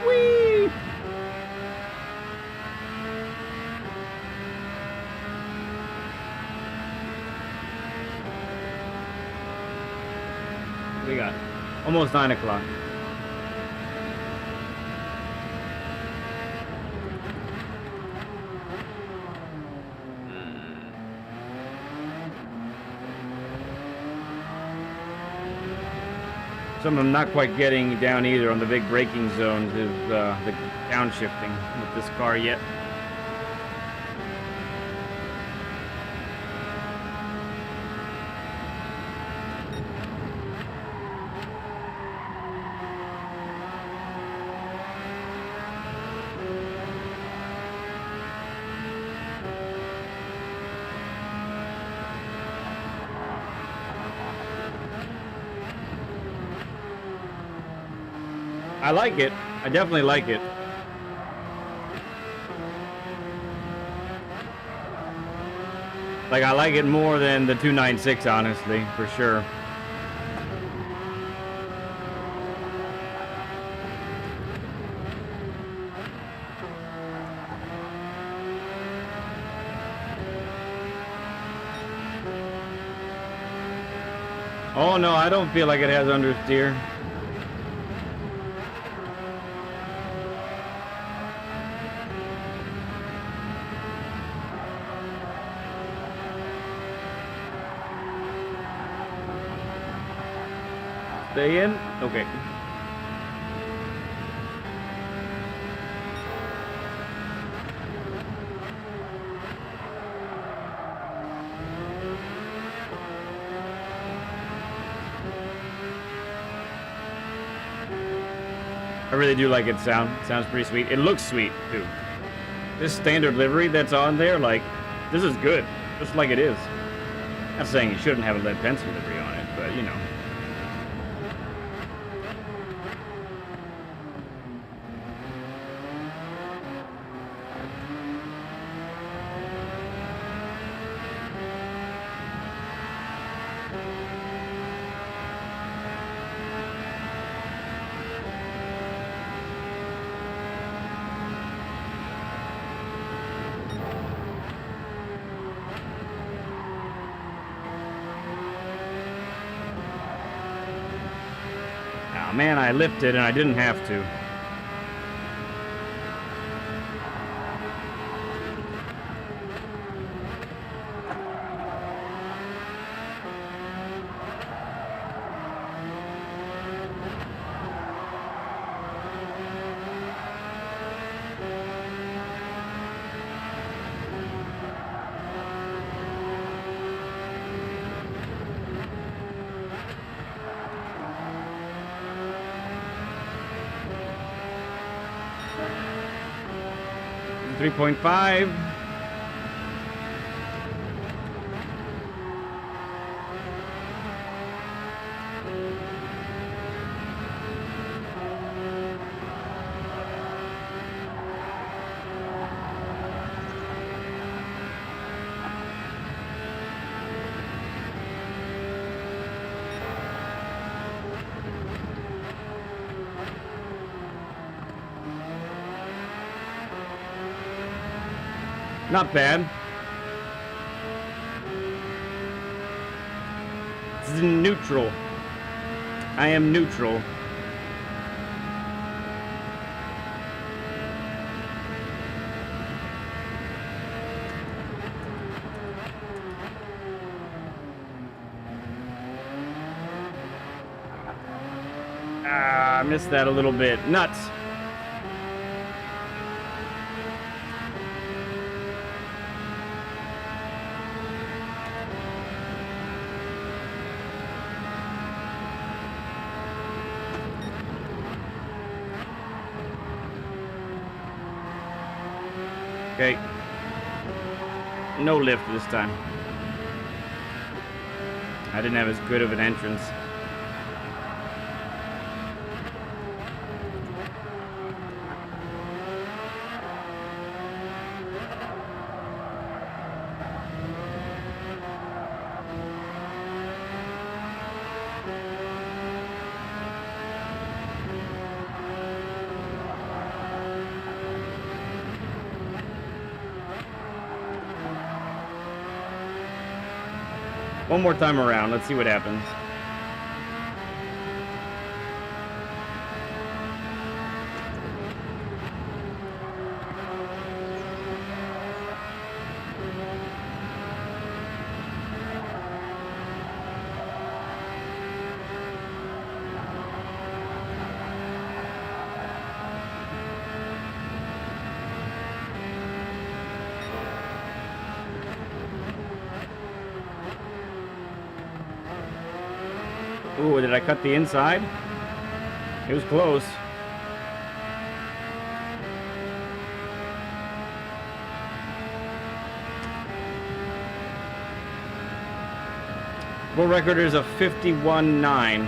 Whee! We got almost 9 o'clock. Something I'm not quite getting down either on the big braking zones is the downshifting with this car yet. I like it. I definitely like it. Like, I like it more than the 296, honestly, for sure. Oh no, I don't feel like it has understeer. Stay in? Okay. I really do like its sound. It sounds pretty sweet. It looks sweet, too. This standard livery that's on there, like, this is good. Just like it is. Not saying you shouldn't have a lead pencil livery on it, but, you know. Ah, man, I lifted and I didn't have to. .5. Not bad. This is neutral. I am neutral. Ah, I missed that a little bit. Nuts. Okay. No lift this time. I didn't have as good of an entrance. One more time around. Let's see what happens. Ooh, did I cut the inside? It was close. World record is a 51.9.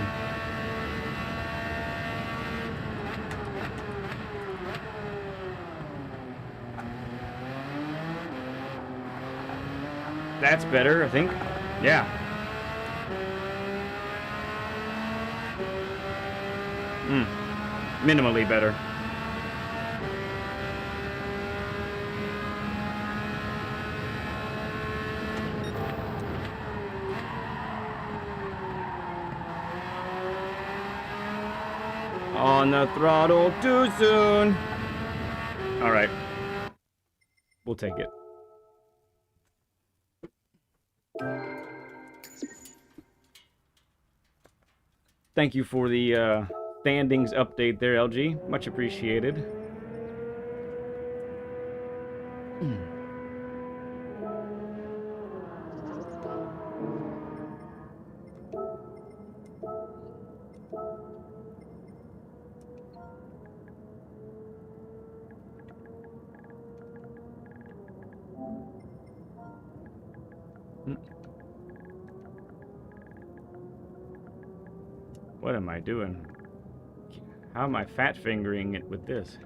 That's better, I think. Yeah. Minimally better. On the throttle too soon. All right. We'll take it. Thank you for the standings update there, LG. Much appreciated. What am I doing? How am I fat fingering it with this?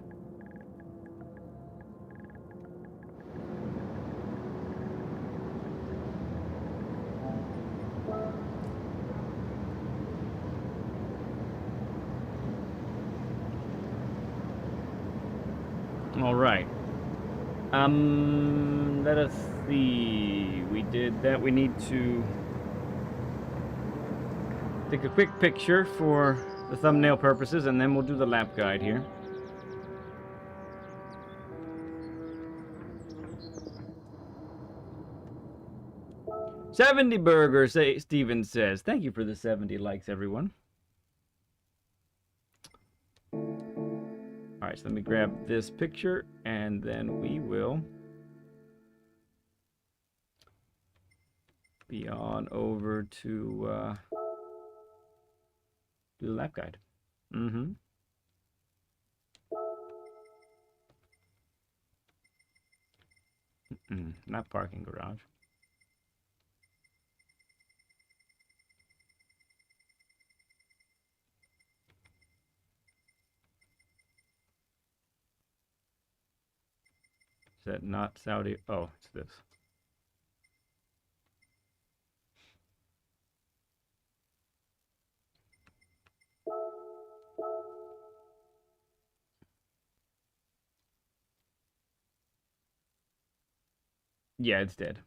All right. Let us see. We did that. We need to take a quick picture for the thumbnail purposes, and then we'll do the lap guide here. $70 burger, Steven says. Thank you for the 70 likes, everyone. All right, so let me grab this picture, and then we will be on over to do the lap guide. Not parking garage. Is that not Saudi? Oh, it's this. Yeah, it's dead.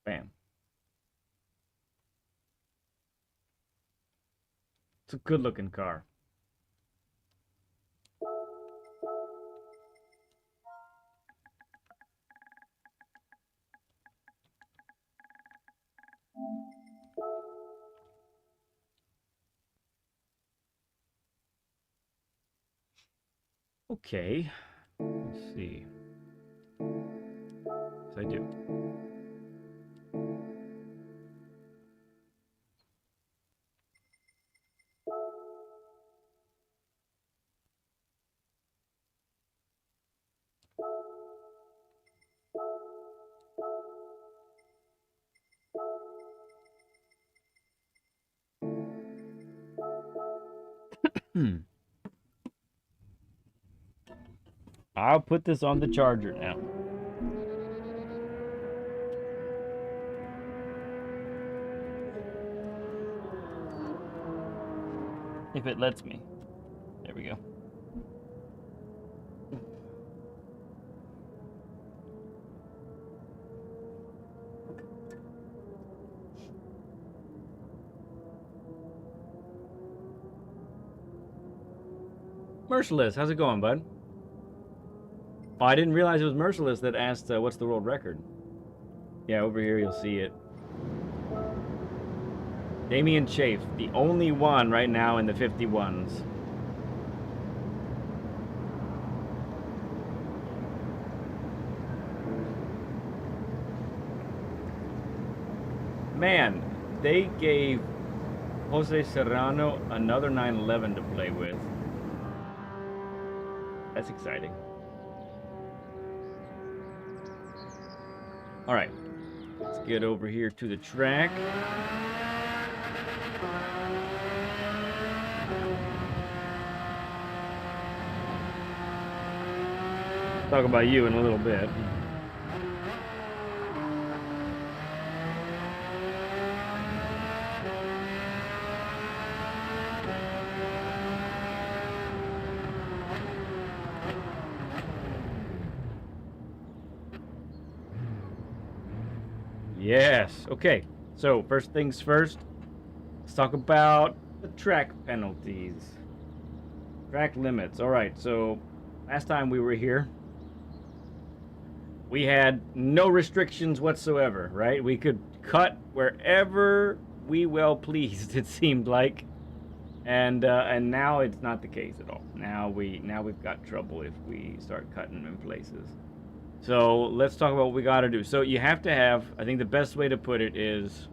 Bam. It's a good looking car. Okay, let's see. Yes, I do. I'll put this on the charger now. If it lets me. There we go. Merciless, how's it going, bud? Oh, I didn't realize it was Merciless that asked what's the world record. Yeah, over here you'll see it. Damien Chafe, the only one right now in the 51s. Man, they gave Jose Serrano another 911 to play with. That's exciting. All right, let's get over here to the track. Talk about you in a little bit. Yes. Okay. So first things first, let's talk about the track penalties. Track limits. All right. So last time we were here, we had no restrictions whatsoever, right? We could cut wherever we well pleased, it seemed like. And now it's not the case at all. Now we've got trouble if we start cutting in places. So let's talk about what we got to do. So you have to have, I think the best way to put it is,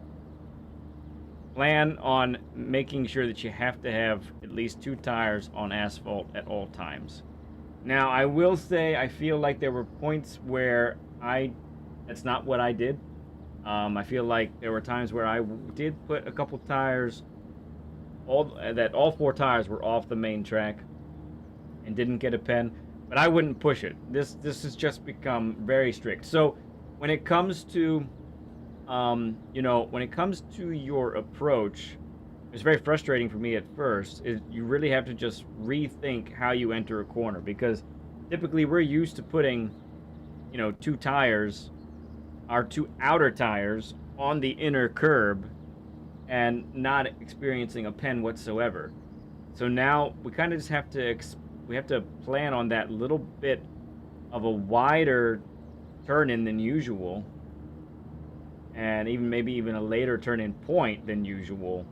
plan on making sure that you have to have at least 2 tires on asphalt at all times. Now, I will say I feel like there were points where that's not what I did. I feel like there were times where I did put a couple tires all 4 tires were off the main track and didn't get a pen, but I wouldn't push it. This has just become very strict. So when it comes to when it comes to your approach, it's very frustrating for me at first. You really have to just rethink how you enter a corner, because typically we're used to putting 2 tires, our 2 outer tires, on the inner curb and not experiencing a pen whatsoever. So now we kind of just have to plan on that little bit of a wider turn in than usual, and maybe even a later turn in point than usual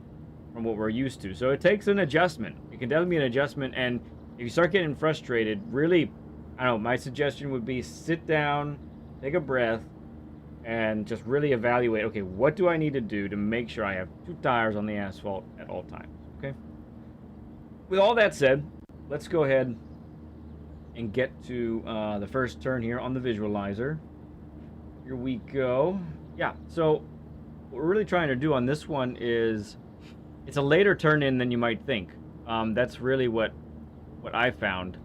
from what we're used to. So it takes an adjustment. It can definitely be an adjustment, and if you start getting frustrated, really, I don't know, my suggestion would be sit down, take a breath, and just really evaluate, okay, what do I need to do to make sure I have 2 tires on the asphalt at all times, okay? With all that said, let's go ahead and get to the first turn here on the visualizer. Here we go. Yeah, so what we're really trying to do on this one is, it's a later turn in than you might think. That's really what I found.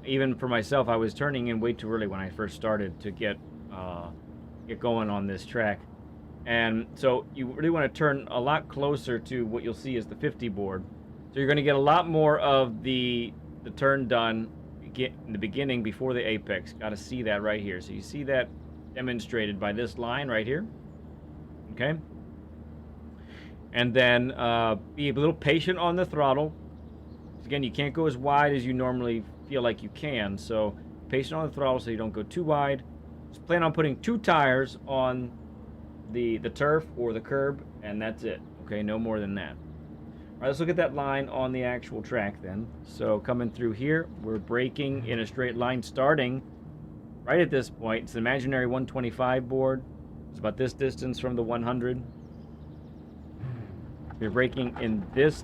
Even for myself, I was turning in way too early when I first started to get going on this track. And so you really want to turn a lot closer to what you'll see as the 50 board. So you're going to get a lot more of the turn done in the beginning before the apex. Got to see that right here. So you see that demonstrated by this line right here. Okay. And then be a little patient on the throttle. Again, you can't go as wide as you normally feel like you can. So patient on the throttle so you don't go too wide. Just plan on putting 2 tires on the turf or the curb, and that's it. Okay, no more than that. All right, let's look at that line on the actual track then. So coming through here, we're braking in a straight line starting right at this point. It's an imaginary 125 board. It's about this distance from the 100. You're braking in this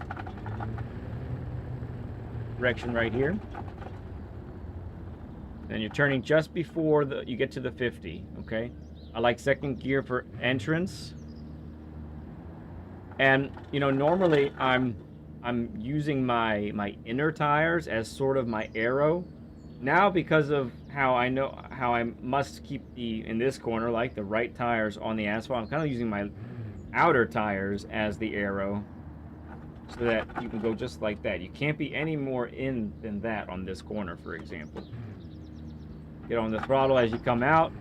direction right here. Then you're turning just before you get to the 50, okay? I like second gear for entrance. And normally I'm using my inner tires as sort of my arrow. Now, because of how I know how I must keep in this corner, like the right tires on the asphalt, I'm kind of using my outer tires as the arrow, so that you can go just like that. You can't be any more in than that on this corner, for example. Get on the throttle as you come out,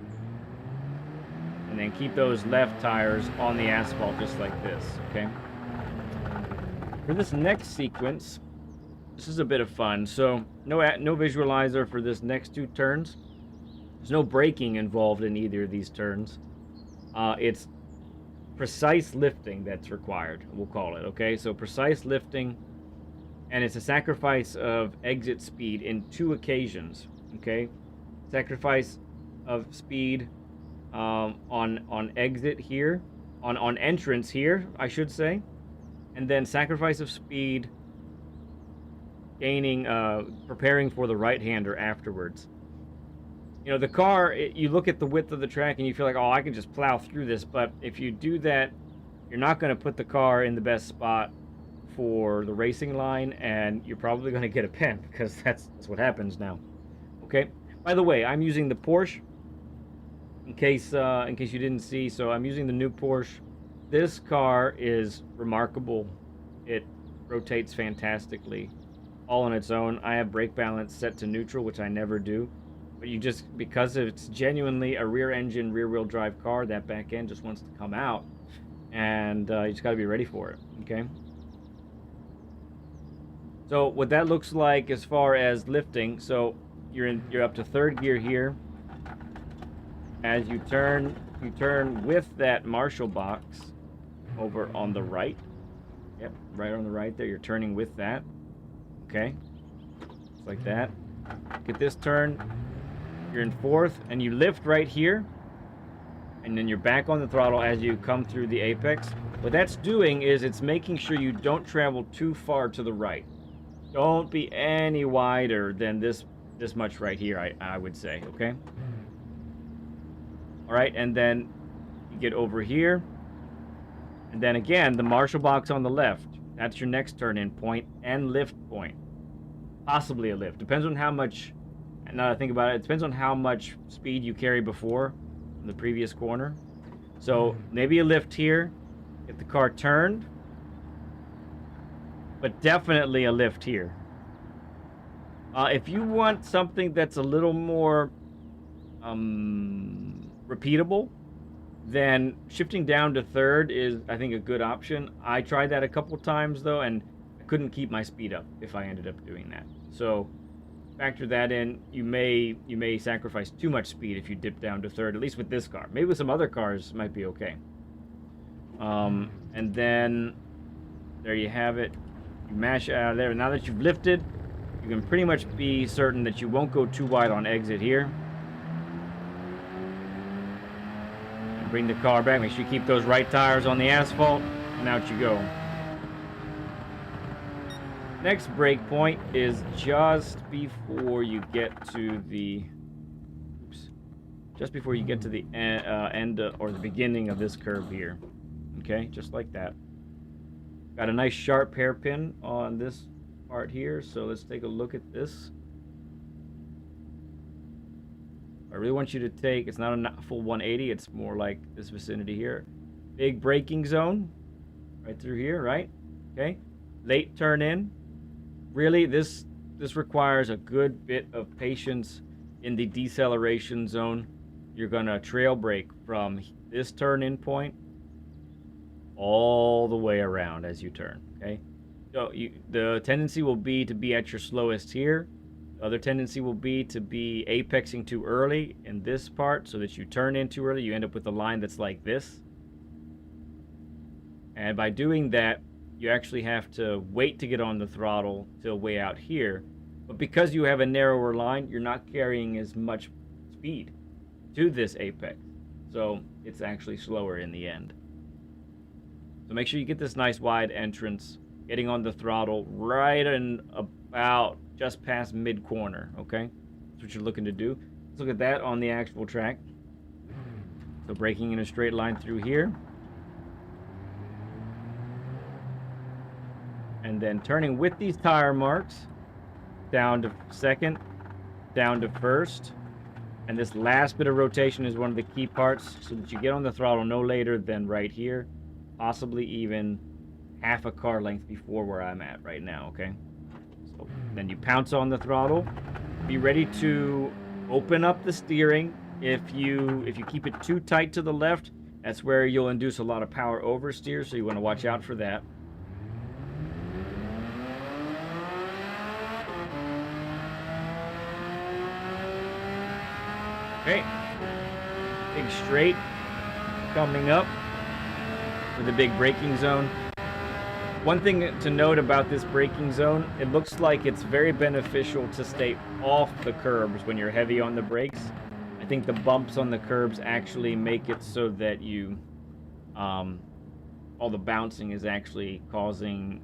and then keep those left tires on the asphalt just like this, okay? For this next sequence, this is a bit of fun. So no visualizer for this next 2 turns. There's no braking involved in either of these turns. It's precise lifting that's required, we'll call it, okay? So precise lifting, and it's a sacrifice of exit speed in 2 occasions, okay? Sacrifice of speed on exit here, on entrance here, I should say, and then sacrifice of speed gaining, preparing for the right-hander afterwards. The car, you look at the width of the track and you feel like, oh, I can just plow through this, but if you do that, you're not going to put the car in the best spot for the racing line, and you're probably going to get a pen, because that's what happens now. Okay. By the way, I'm using the Porsche, in case you didn't see. So I'm using the new Porsche. This car is remarkable. It rotates fantastically, all on its own. I have brake balance set to neutral, which I never do. But because it's genuinely a rear-engine, rear-wheel drive car, that back end just wants to come out, and you just got to be ready for it. Okay. So what that looks like as far as lifting, so you're up to 3rd gear here. As you turn with that Marshall box over on the right. Yep, right on the right there. You're turning with that. Okay, just like that. Get this turn. You're in 4th, and you lift right here, and then you're back on the throttle as you come through the apex. What that's doing is it's making sure you don't travel too far to the right. Don't be any wider than this much right here, I would say, okay? All right, and then you get over here, and then again, the Marshall box on the left. That's your next turn-in point and lift point. Possibly a lift. Depends on how much, now that I think about it, it depends on how much speed you carry before in the previous corner. So maybe a lift here, get the car turned, but definitely a lift here. If you want something that's a little more repeatable, then shifting down to third is, I think, a good option. I tried that a couple times though, and I couldn't keep my speed up if I ended up doing that. So factor that in. You may sacrifice too much speed if you dip down to third, at least with this car. Maybe with some other cars might be okay. And then there you have it. You mash it out of there. Now that you've lifted, you can pretty much be certain that you won't go too wide on exit here. And bring the car back. Make sure you keep those right tires on the asphalt, and out you go. Next brake point is just before you get to the end or the beginning of this curve here. Okay, just like that. Got a nice sharp hairpin on this part here, so let's take a look at this. I really want you to take, it's not a full 180, it's more like this vicinity here. Big braking zone, right through here, right? Okay, late turn in. Really, this requires a good bit of patience in the deceleration zone. You're gonna trail brake from this turn in point all the way around as you turn, okay? So the tendency will be to be at your slowest here. The other tendency will be to be apexing too early in this part so that you turn in too early. You end up with a line that's like this. And by doing that, you actually have to wait to get on the throttle till way out here. But because you have a narrower line, you're not carrying as much speed to this apex. So it's actually slower in the end. So make sure you get this nice wide entrance, getting on the throttle right in about just past mid-corner, okay? That's what you're looking to do. Let's look at that on the actual track. So braking in a straight line through here. And then turning with these tire marks down to second, down to first. And this last bit of rotation is one of the key parts so that you get on the throttle no later than right here. Possibly even half a car length before where I'm at right now, okay? So then you pounce on the throttle. Be ready to open up the steering. If you keep it too tight to the left, that's where you'll induce a lot of power oversteer, so you want to watch out for that. Okay. Big straight coming up with a big braking zone. One thing to note about this braking zone, it looks like it's very beneficial to stay off the curbs when you're heavy on the brakes. I think the bumps on the curbs actually make it so that you, all the bouncing is actually causing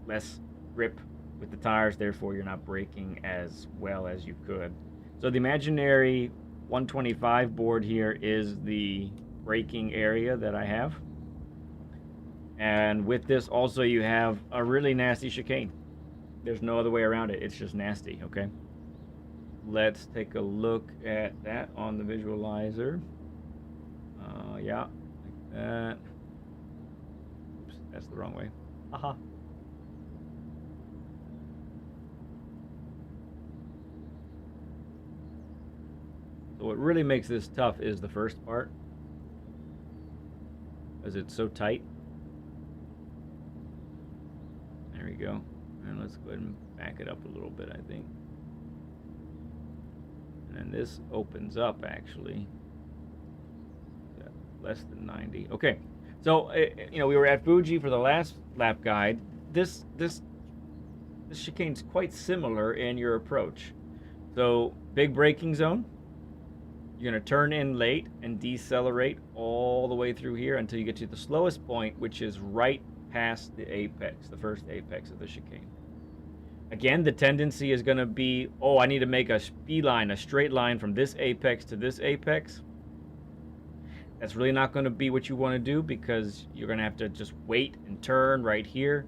less grip with the tires, therefore you're not braking as well as you could. So the imaginary 125 board here is the braking area that I have. And with this also you have a really nasty chicane. There's no other way around it. It's just nasty, okay? Let's take a look at that on the visualizer. Yeah, like that. Oops, that's the wrong way. Haha. So what really makes this tough is the first part, because it's so tight. There we go. And let's go ahead and back it up a little bit, I think. And then this opens up, actually. Less than 90. Okay. So, you know, we were at Fuji for the last lap guide. This chicane's quite similar in your approach. So, big braking zone. You're going to turn in late and decelerate all the way through here until you get to the slowest point, which is right past the apex, the first apex of the chicane. Again, the tendency is going to be, oh, I need to make a beeline, a straight line from this apex to this apex. That's really not going to be what you want to do, because you're going to have to just wait and turn right here.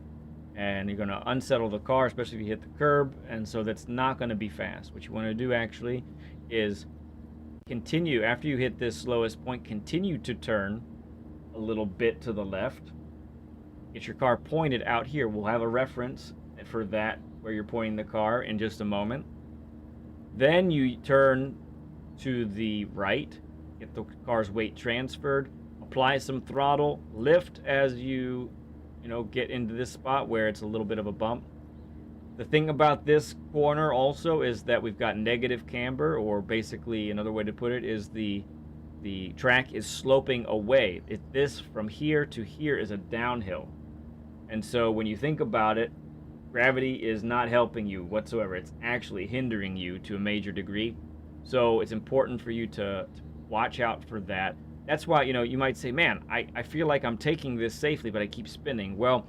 and you're going to unsettle the car, especially if you hit the curb, and so that's not going to be fast. What you want to do actually is continue, after you hit this slowest point, continue to turn a little bit to the left. Get your car pointed out here. We'll have a reference for that where you're pointing the car in just a moment. Then you turn to the right, get the car's weight transferred, apply some throttle, lift as you get into this spot where it's a little bit of a bump. The thing about this corner also is that we've got negative camber, or basically another way to put it is the track is sloping away. This from here to here is a downhill. And so when you think about it, gravity is not helping you whatsoever. It's actually hindering you to a major degree. So it's important for you to watch out for that. That's why, you might say, man, I feel like I'm taking this safely, but I keep spinning. Well,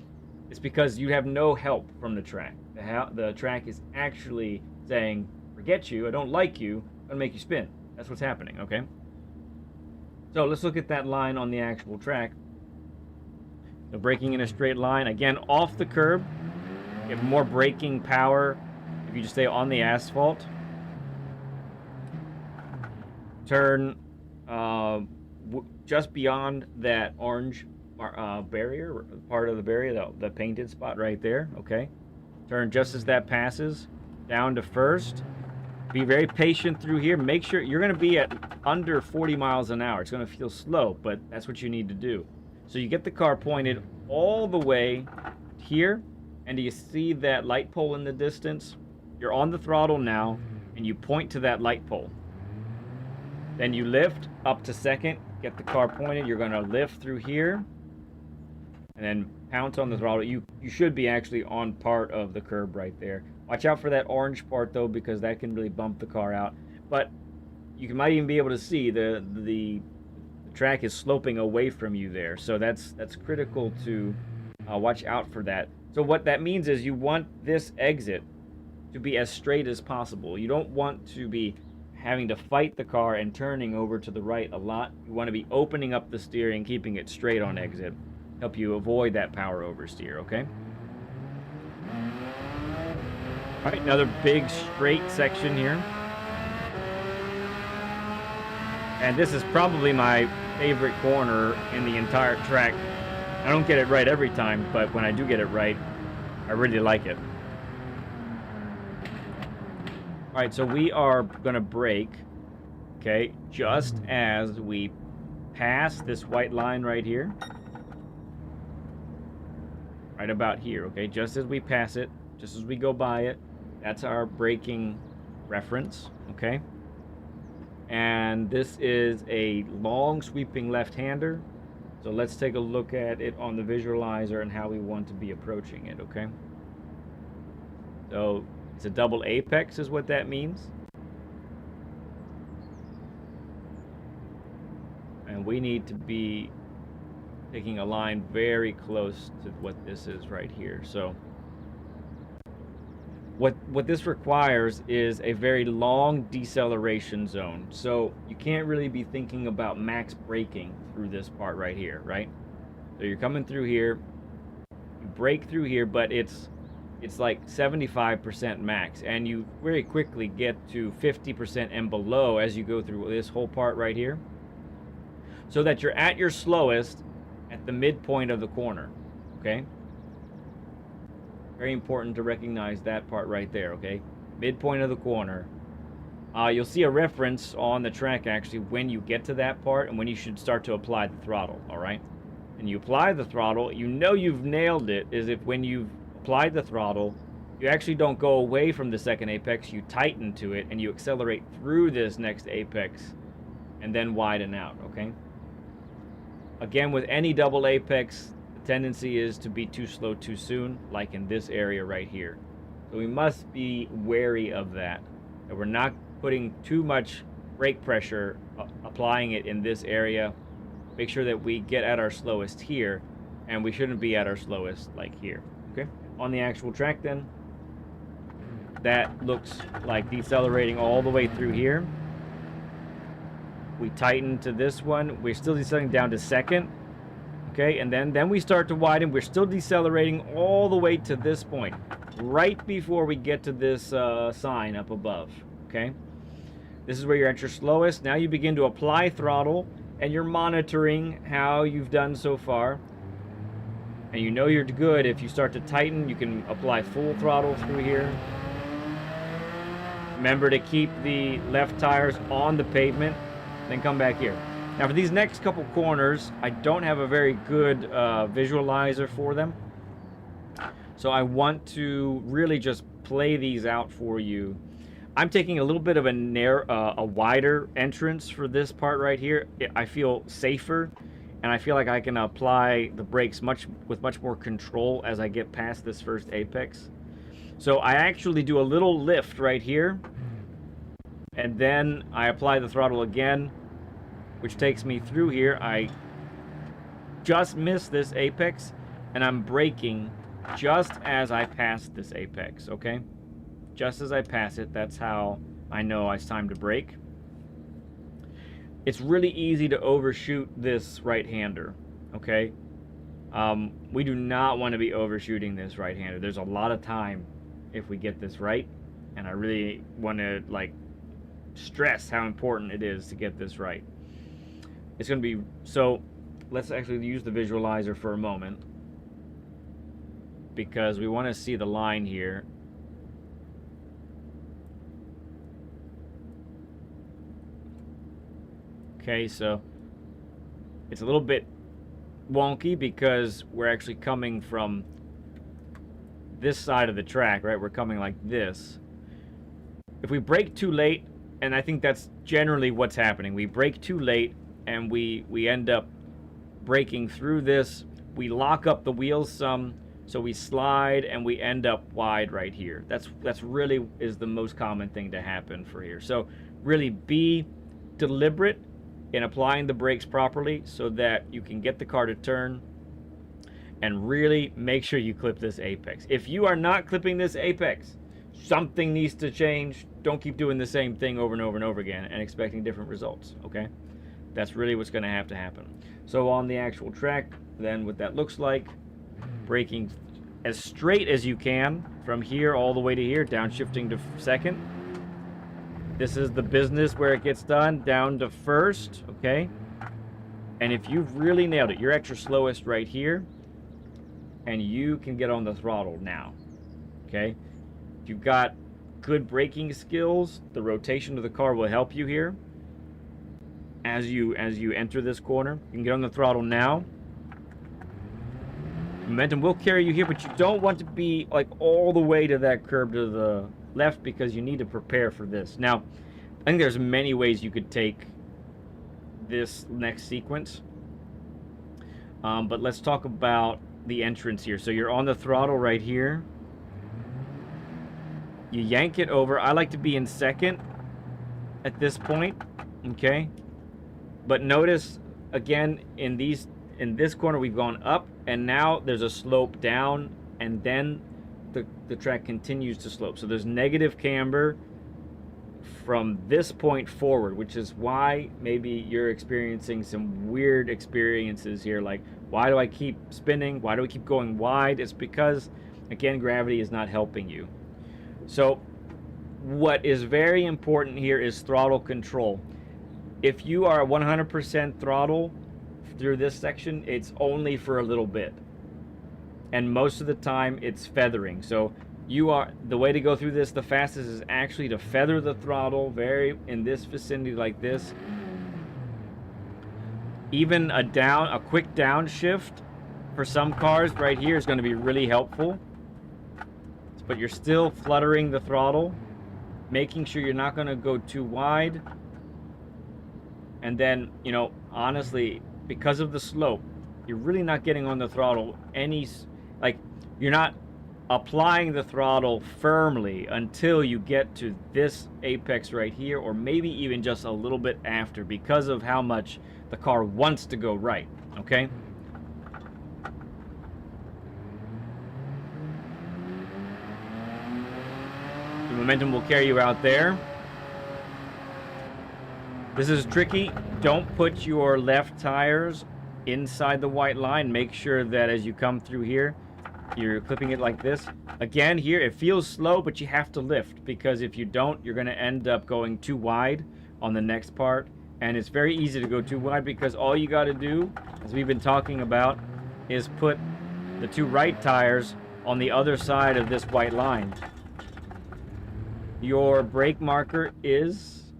it's because you have no help from the track. The track is actually saying, forget you, I don't like you, I'm gonna make you spin. That's what's happening, okay? So let's look at that line on the actual track. So braking in a straight line, again, off the curb. You have more braking power if you just stay on the asphalt. Turn just beyond that orange barrier, part of the barrier, the painted spot right there, okay? Turn just as that passes, down to first. Be very patient through here. Make sure you're going to be at under 40 miles an hour. It's going to feel slow, but that's what you need to do. So you get the car pointed all the way here, and do you see that light pole in the distance? You're on the throttle now, and you point to that light pole. Then you lift up to second, get the car pointed. You're going to lift through here, and then pounce on the throttle. You should be actually on part of the curb right there. Watch out for that orange part though, because that can really bump the car out. But you might even be able to see the track is sloping away from you there. So that's critical to watch out for that. So what that means is you want this exit to be as straight as possible. You don't want to be having to fight the car and turning over to the right a lot. You want to be opening up the steering, keeping it straight on exit. Help you avoid that power oversteer, okay? All right, another big straight section here. And this is probably my favorite corner in the entire track. I don't get it right every time, but when I do get it right, I really like it. All right, so we are gonna brake, okay, just as we pass this white line right here. Right about here, okay, just as we pass it, just as we go by it, that's our braking reference, okay? And this is a long sweeping left-hander. So let's take a look at it on the visualizer and how we want to be approaching it, okay? So it's a double apex is what that means. And we need to be taking a line very close to what this is right here. So what this requires is a very long deceleration zone. So you can't really be thinking about max braking through this part right here, right? So you're coming through here, you brake through here, but it's like 75% max, and you very quickly get to 50% and below as you go through this whole part right here, so that you're at your slowest at the midpoint of the corner, okay? Very important to recognize that part right there, okay? Midpoint of the corner. You'll see a reference on the track actually when you get to that part and when you should start to apply the throttle, all right? And you apply the throttle, you know you've nailed it, is if when you've applied the throttle, you actually don't go away from the second apex, you tighten to it and you accelerate through this next apex and then widen out, okay? Again, with any double apex, the tendency is to be too slow too soon, like in this area right here. So we must be wary of that we're not putting too much brake pressure, applying it in this area. Make sure that we get at our slowest here, and we shouldn't be at our slowest like here, okay? On the actual track then, that looks like decelerating all the way through here. We tighten to this one. We're still decelerating down to second. Okay, and then we start to widen. We're still decelerating all the way to this point, right before we get to this sign up above. Okay, this is where you're at your slowest. Now you begin to apply throttle, and you're monitoring how you've done so far. And you know you're good. If you start to tighten, you can apply full throttle through here. Remember to keep the left tires on the pavement, then come back here. Now for these next couple corners, I don't have a very good visualizer for them. So I want to really just play these out for you. I'm taking a little bit of a wider entrance for this part right here. I feel safer, and I feel like I can apply the brakes with much more control as I get past this first apex. So I actually do a little lift right here, and then I apply the throttle again, which takes me through here. I just missed this apex, and I'm braking just as I pass this apex, okay? Just as I pass it, that's how I know it's time to brake. It's really easy to overshoot this right-hander, okay? We do not want to be overshooting this right-hander. There's a lot of time if we get this right, and I really want to like stress how important it is to get this right. It's going to be, so let's actually use the visualizer for a moment, because we want to see the line here. Okay, so it's a little bit wonky because we're actually coming from this side of the track, right? We're coming like this. If we brake too late, and I think that's generally what's happening, we brake too late and we end up braking through this. We lock up the wheels some, so we slide and we end up wide right here. That's really is the most common thing to happen for here. So really be deliberate in applying the brakes properly so that you can get the car to turn, and really make sure you clip this apex. If you are not clipping this apex, something needs to change. Don't keep doing the same thing over and over and over again and expecting different results, okay? That's really what's going to happen. So on the actual track, then what that looks like, braking as straight as you can from here all the way to here, downshifting to second. This is the business where it gets done, down to first, okay? And if you've really nailed it, you're at your slowest right here, and you can get on the throttle now, okay? If you've got good braking skills, the rotation of the car will help you here. As you enter this corner, you can get on the throttle now. Momentum will carry you here, but you don't want to be like all the way to that curb to the left, because you need to prepare for this. Now, I think there's many ways you could take this next sequence, but let's talk about the entrance here. So you're on the throttle right here. You yank it over. I like to be in second at this point, okay? But notice again in this corner we've gone up, and now there's a slope down, and then the track continues to slope. So there's negative camber from this point forward, which is why maybe you're experiencing some weird experiences here. Like, why do I keep spinning? Why do we keep going wide? It's because, again, gravity is not helping you. So what is very important here is throttle control. If you are 100% throttle through this section, it's only for a little bit. And most of the time it's feathering. So the way to go through this the fastest is actually to feather the throttle very in this vicinity like this. Even a quick downshift for some cars right here is going to be really helpful. But you're still fluttering the throttle, making sure you're not going to go too wide. And then, you know, honestly, because of the slope, you're really not getting on the throttle you're not applying the throttle firmly until you get to this apex right here, or maybe even just a little bit after, because of how much the car wants to go right, okay? The momentum will carry you out there. This is tricky. Don't put your left tires inside the white line. Make sure that as you come through here, you're clipping it like this. Again, here, it feels slow, but you have to lift, because if you don't, you're going to end up going too wide on the next part. And it's very easy to go too wide, because all you got to do, as we've been talking about, is put the two right tires on the other side of this white line. Your brake marker is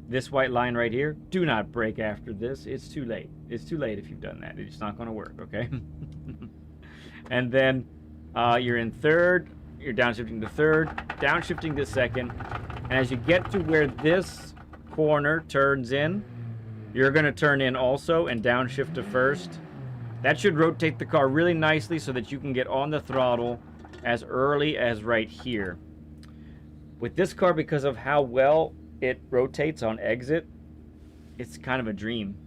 this white line right here. Do not brake after this. It's too late. It's too late if you've done that. It's not going to work, okay? And then you're in third. You're downshifting to third, downshifting to second. And as you get to where this corner turns in, you're going to turn in also and downshift to first. That should rotate the car really nicely so that you can get on the throttle as early as right here. With this car, because of how well it rotates on exit, it's kind of a dream.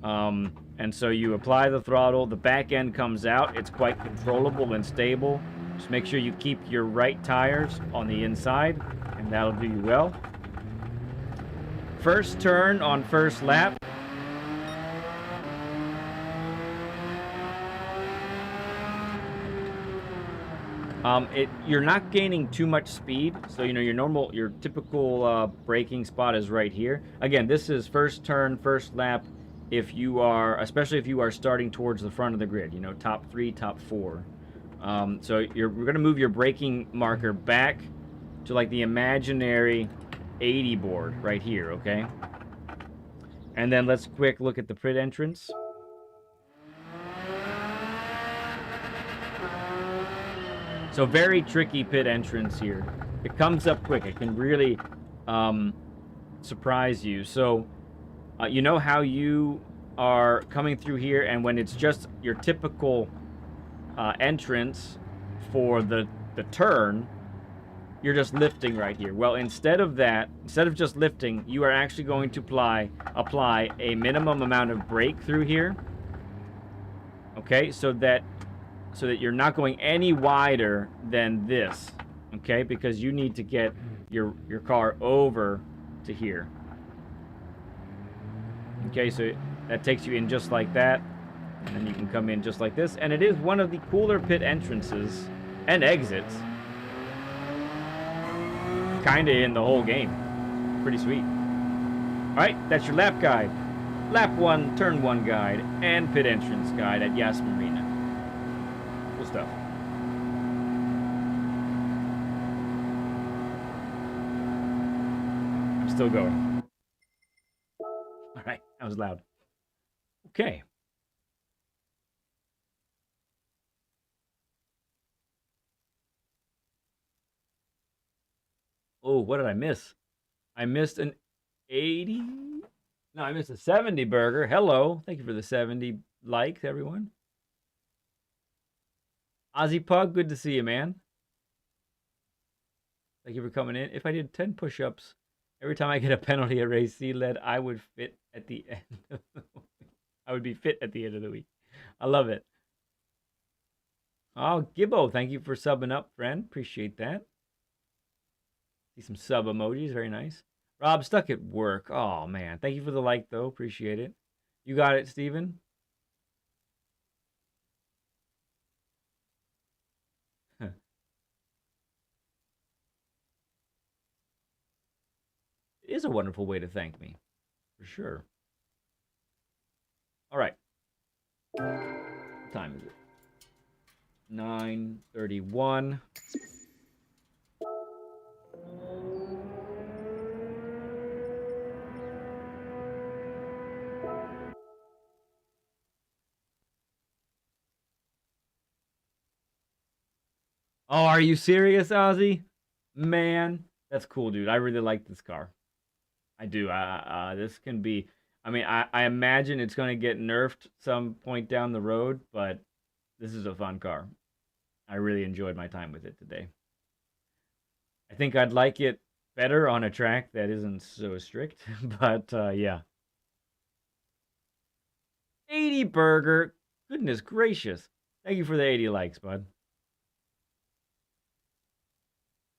And so you apply the throttle, the back end comes out, it's quite controllable and stable. Just make sure you keep your right tires on the inside, and that'll do you well. First turn on first lap. You're not gaining too much speed, so your typical braking spot is right here. Again, this is first turn, first lap. Especially if you are starting towards the front of the grid, top 3, top 4. So we're going to move your braking marker back to like the imaginary 80 board right here, okay? And then let's quick look at the pit entrance. So very tricky pit entrance here. It comes up quick. It can really surprise you. So you know how you are coming through here, and when it's just your typical entrance for the turn, you're just lifting right here. Well, instead of just lifting, you are actually going to apply a minimum amount of brake through here. Okay, so that you're not going any wider than this, okay? Because you need to get your car over to here. Okay, so that takes you in just like that, and then you can come in just like this. And it is one of the cooler pit entrances and exits, kind of in the whole game. Pretty sweet. All right, that's your lap guide. Lap 1, turn 1 guide, and pit entrance guide at Yas Marina. Cool stuff. I'm still going. All right, that was loud. Okay. Oh, what did I miss? I missed an 80? No, I missed a 70 burger. Hello. Thank you for the 70 likes, everyone. Ozzy Pug, good to see you, man. Thank you for coming in. If I did 10 push-ups every time I get a penalty at race C-led, I would fit at the end of the week. I would be fit at the end of the week. I love it. Oh, Gibbo, thank you for subbing up, friend. Appreciate that. See some sub emojis. Very nice. Rob, stuck at work. Oh, man. Thank you for the like, though. Appreciate it. You got it, Steven? It is a wonderful way to thank me. For sure. All right. What time is it? 9:31. Oh, are you serious, Ozzy? Man, that's cool, dude. I really like this car. I do. This can be... I mean, I imagine it's going to get nerfed some point down the road, but this is a fun car. I really enjoyed my time with it today. I think I'd like it better on a track that isn't so strict, but yeah. 80 burger. Goodness gracious. Thank you for the 80 likes, bud.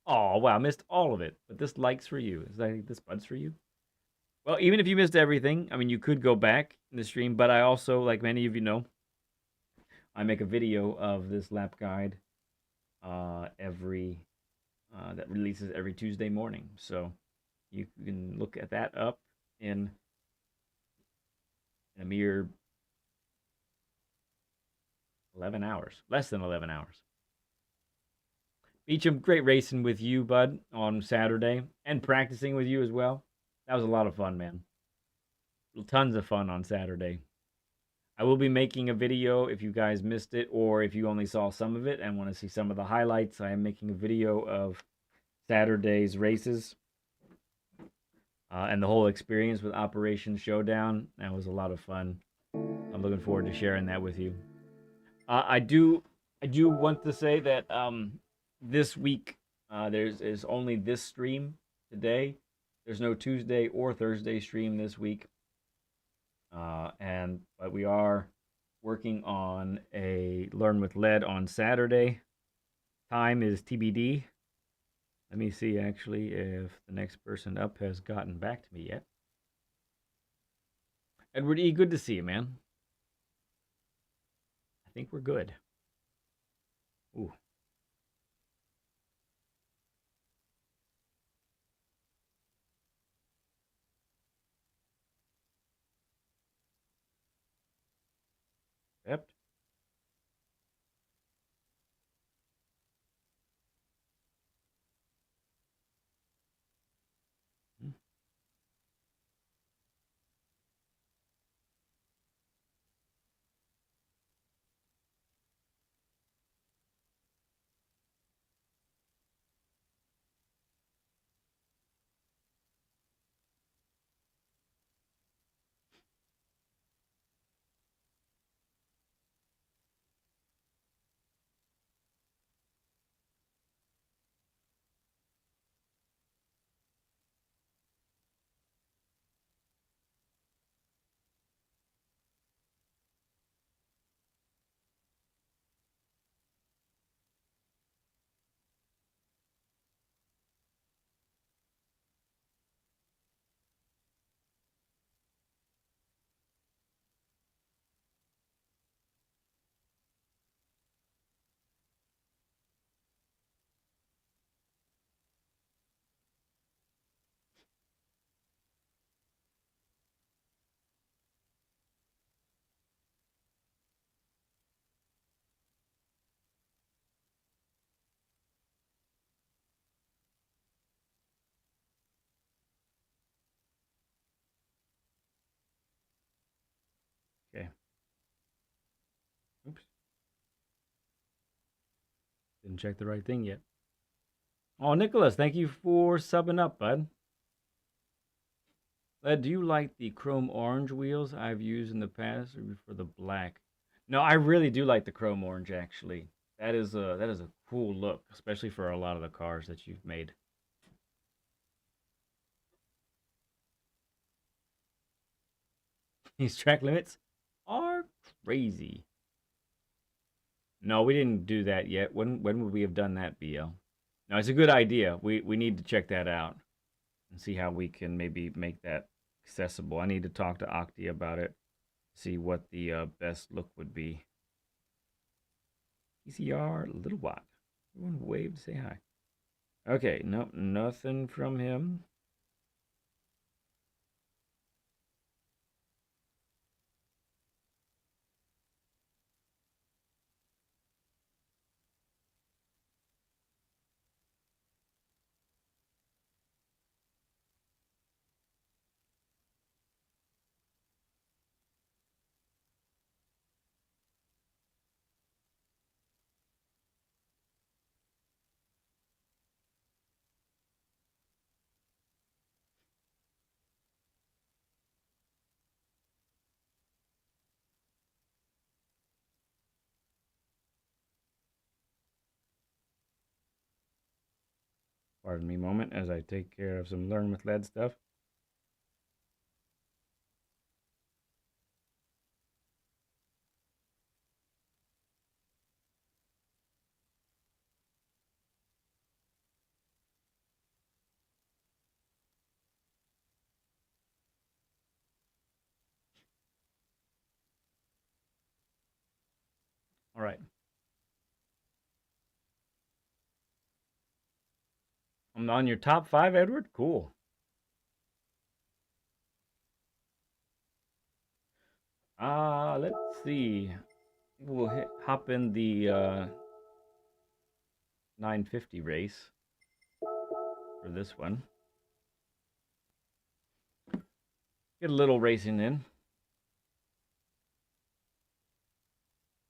Oh, wow, I missed all of it. But this like's for you. Is that this bud's for you? Well, even if you missed everything, I mean, you could go back in the stream, but I also, like many of you know, I make a video of this lap guide every that releases every Tuesday morning. So you can look at that up in, in a mere 11 hours, less than 11 hours. Beecham, great racing with you, bud, on Saturday and practicing with you as well. That was a lot of fun, man. Tons of fun on Saturday. I will be making a video if you guys missed it or if you only saw some of it and want to see some of the highlights. I am making a video of Saturday's races and the whole experience with Operation Showdown. That was a lot of fun. I'm looking forward to sharing that with you. I do want to say that this week there's only this stream today. There's no Tuesday or Thursday stream this week, but we are working on a Learn with Lead on Saturday. Time is TBD. Let me see actually if the next person up has gotten back to me yet. Edward E, good to see you, man. I think we're good. Ooh. Yep. Okay. Oops. Didn't check the right thing yet. Oh, Nicholas, thank you for subbing up, bud. Led, do you like the chrome orange wheels I've used in the past or for the black? No, I really do like the chrome orange actually. That is a cool look, especially for a lot of the cars that you've made. These track limits are crazy. No, we didn't do that yet. When would we have done that, BL? No, it's a good idea. We need to check that out and see how we can maybe make that accessible. I need to talk to Octi about it, see what the best look would be. PCR Little Watt. Everyone wave to say hi. Okay, nope, nothing from him. Pardon me a moment as I take care of some Learn with Lead stuff. All right. I'm on your top 5, Edward. Cool. Let's see. We'll hop in the 950 race for this one. Get a little racing in.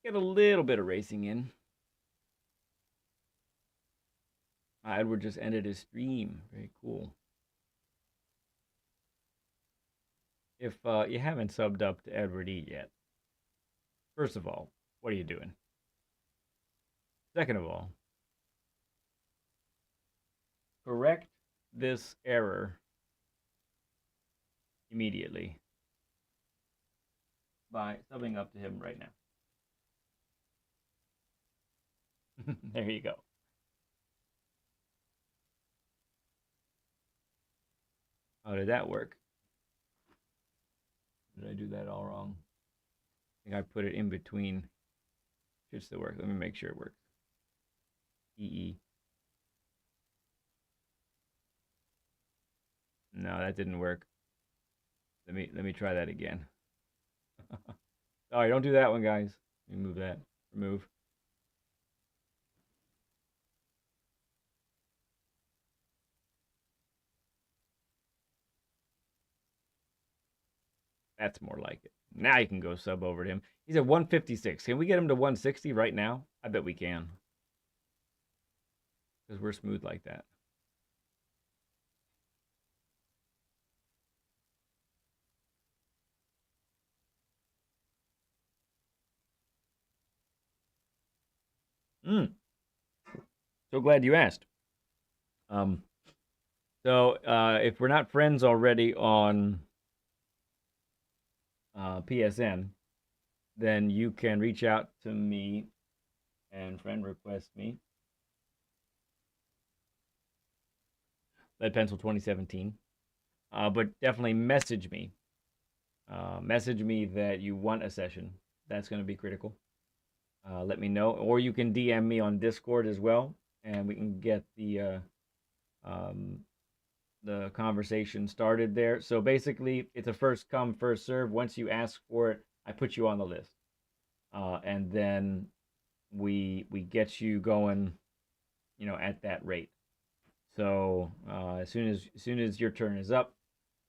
Get a little bit of racing in. Edward just ended his stream. Very cool. If you haven't subbed up to Edward E yet, first of all, what are you doing? Second of all, correct this error immediately by subbing up to him right now. There you go. How did that work? Did I do that all wrong? I think I put it in between. Should still work. Let me make sure it works. EE. No, that didn't work. Let me try that again. Sorry, don't do that one, guys. Let me move that. Remove. That's more like it. Now you can go sub over to him. He's at 156. Can we get him to 160 right now? I bet we can. Because we're smooth like that. So glad you asked. So if we're not friends already on PSN, then you can reach out to me and friend request me. Lead Pencil 2017. But definitely message me. Message me that you want a session. That's going to be critical. Let me know. Or you can DM me on Discord as well, and we can get the conversation started there. So basically, it's a first come, first serve. Once you ask for it, I put you on the list, and then we get you going, at that rate. So as soon as your turn is up,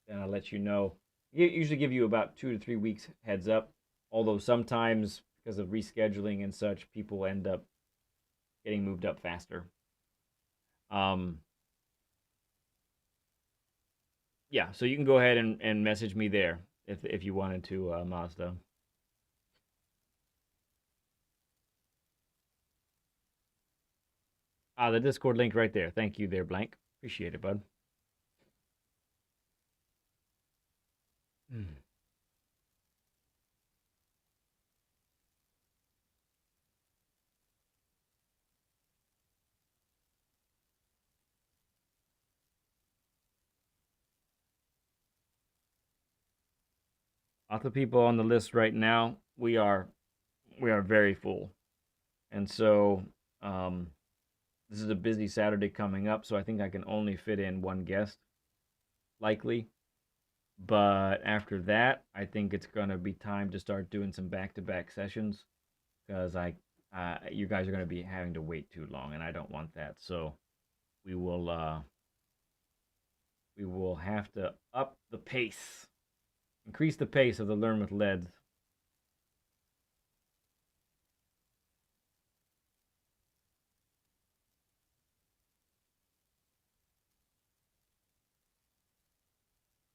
then I'll let you know. Usually give you about 2 to 3 weeks heads up. Although sometimes because of rescheduling and such, people end up getting moved up faster. Yeah, so you can go ahead and message me there if you wanted to, Mazda. The Discord link right there. Thank you there, Blank. Appreciate it, bud. Lots of people on the list right now. We are very full, and so this is a busy Saturday coming up. So I think I can only fit in one guest, likely. But after that, I think it's gonna be time to start doing some back-to-back sessions because you guys are gonna be having to wait too long, and I don't want that. So we will have to up the pace, increase the pace of the Learn with Leads.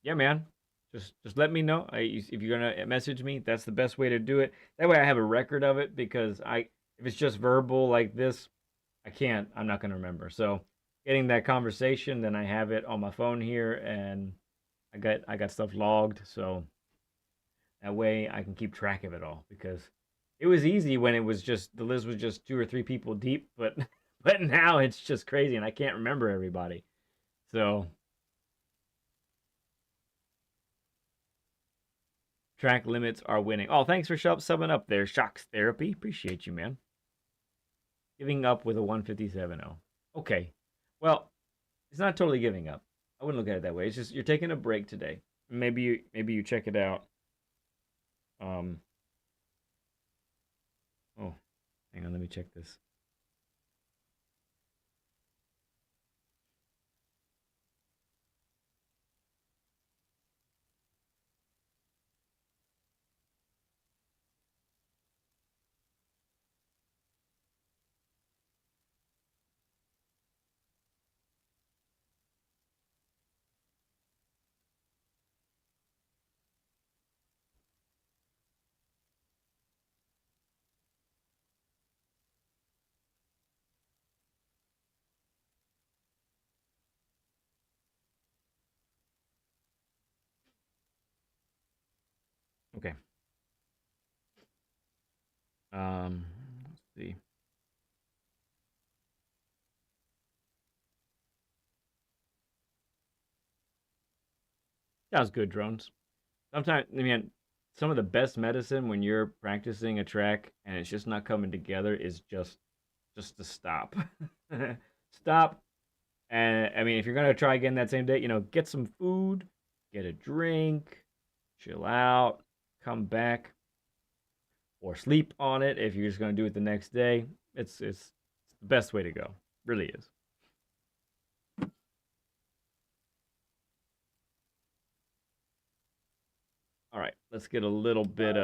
Yeah, man. Just let me know. If you're gonna message me, that's the best way to do it. That way I have a record of it because if it's just verbal like this, I'm not gonna remember. So getting that conversation, then I have it on my phone here and I got stuff logged, so that way I can keep track of it all because it was easy when it was just the list was just 2 or 3 people deep, but but now it's just crazy and I can't remember everybody. So Track limits are winning. Oh, thanks for subbing up there, Shocks Therapy. Appreciate you, man. Giving up with a 157.0. Okay. Well, it's not totally giving up. I wouldn't look at it that way. It's just you're taking a break today. Maybe you check it out. Oh, hang on, let me check this. Okay. Let's see. Sounds good, drones. Sometimes, I mean, some of the best medicine when you're practicing a track and it's just not coming together is just to stop. Stop. And I mean, if you're gonna try again that same day, get some food, get a drink, chill out, come back, or sleep on it if you're just gonna do it the next day. It's the best way to go. Really is. All right, let's get a little bit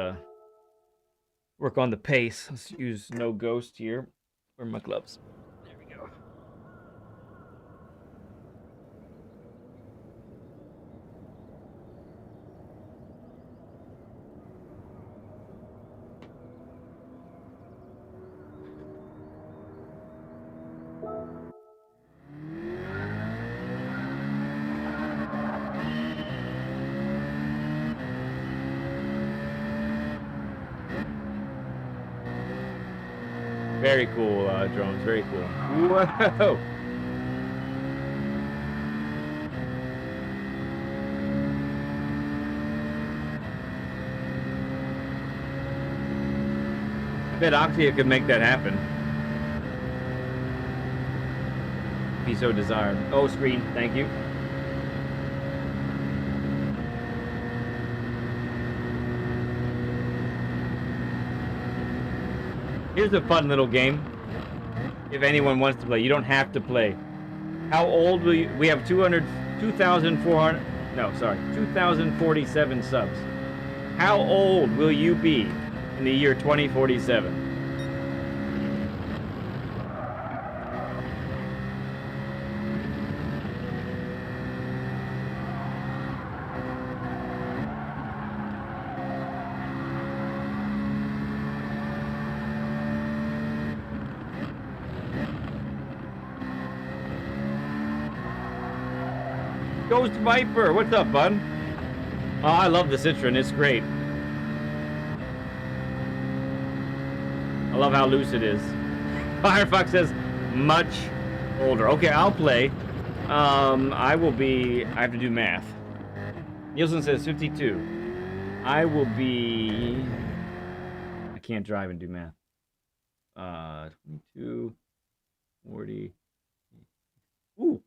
work on the pace. Let's use no ghost here. Where are my gloves? There we go. Very cool, drones. Very cool. Whoa! I bet Oxia could make that happen. If he so desired. Oh, screen. Thank you. Here's a fun little game. If anyone wants to play, you don't have to play. How old will you? We have 2,400. No, sorry, 2,047 subs. How old will you be in the year 2047? Ghost Viper, what's up, bud? Oh, I love the Citroen. It's great. I love how loose it is. Firefox says much older. Okay, I'll play. I have to do math. Nielsen says 52. I will be. I can't drive and do math. 22, 40. Ooh.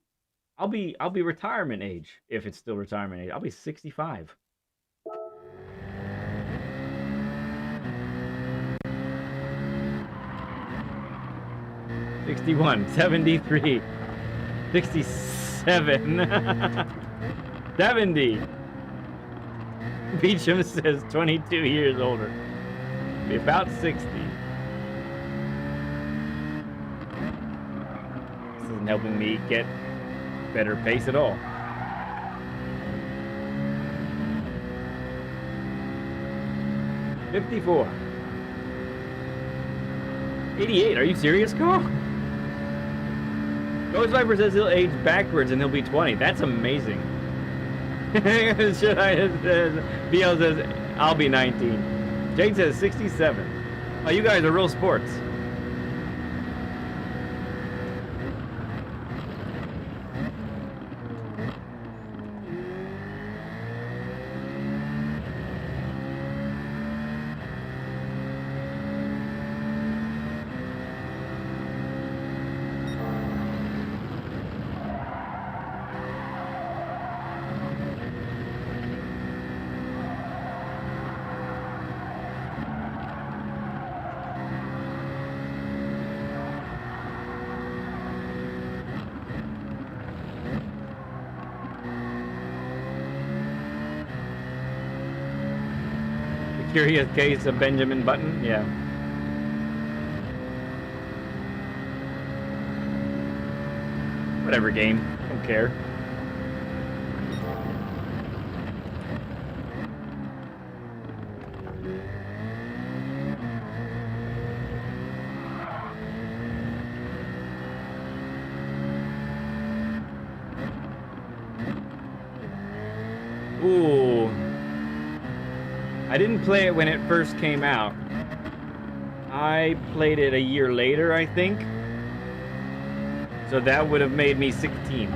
I'll be retirement age if it's still retirement age. I'll be 65. '61, 73, 67, 70. Beecham says 22 years older. Be about 60. This isn't helping me get better pace at all. '54. 88. Are you serious, Carl? Ghost Viper says he'll age backwards and he'll be 20. That's amazing. Should I? BL says I'll be 19. Jade says 67. Oh, you guys are real sports. Curious case of Benjamin Button, yeah. Whatever game, don't care. Ooh. I didn't play it when it first came out. I played it a year later, I think. So that would have made me 16.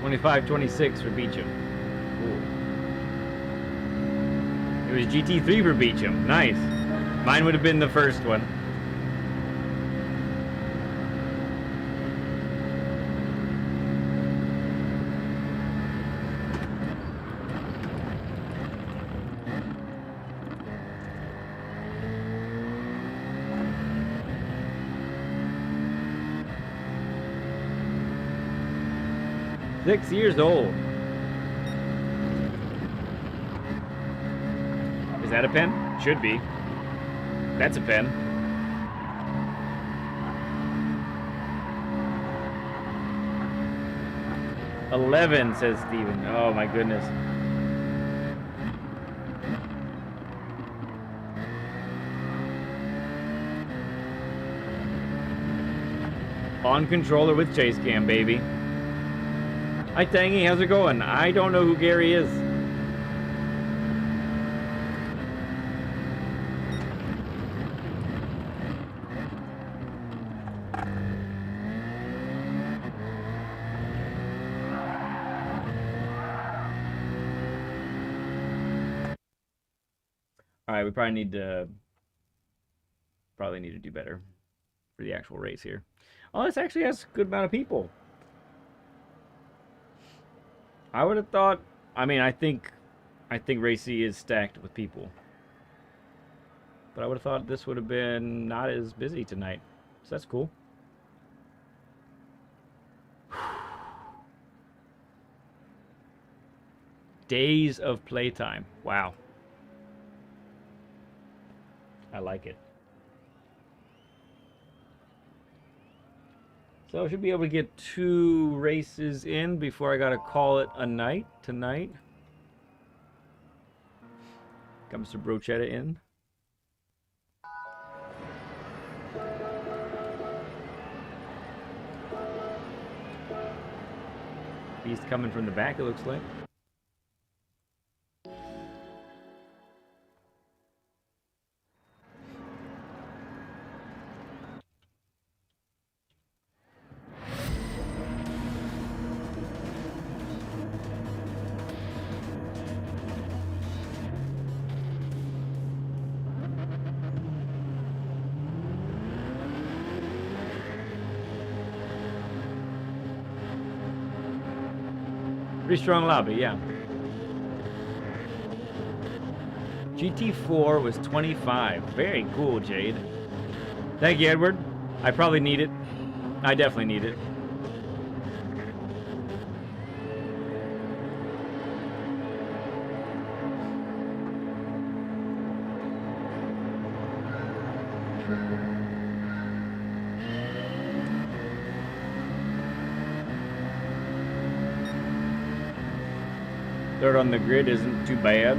$25.26 for Beecham. Cool. It was GT3 for Beecham. Nice. Mine would have been the first one. Six years old. Is that a pen? Should be. That's a pen. $11, says Steven. Oh my goodness. On controller with chase cam, baby. Hi Tangy, how's it going? I don't know who Gary is. Alright, we probably need to do better for the actual race here. Oh, this actually has a good amount of people. I would have thought, I mean, I think Race C is stacked with people. But I would have thought this would have been not as busy tonight. So that's cool. Days of playtime. Wow. I like it. So I should be able to get 2 races in before I gotta call it a night tonight. Comes to Brochetta in. Beast coming from the back, it looks like. Pretty strong lobby, yeah. GT4 was 25. Very cool, Jade. Thank you, Edward. I probably need it. I definitely need it. Third on the grid isn't too bad.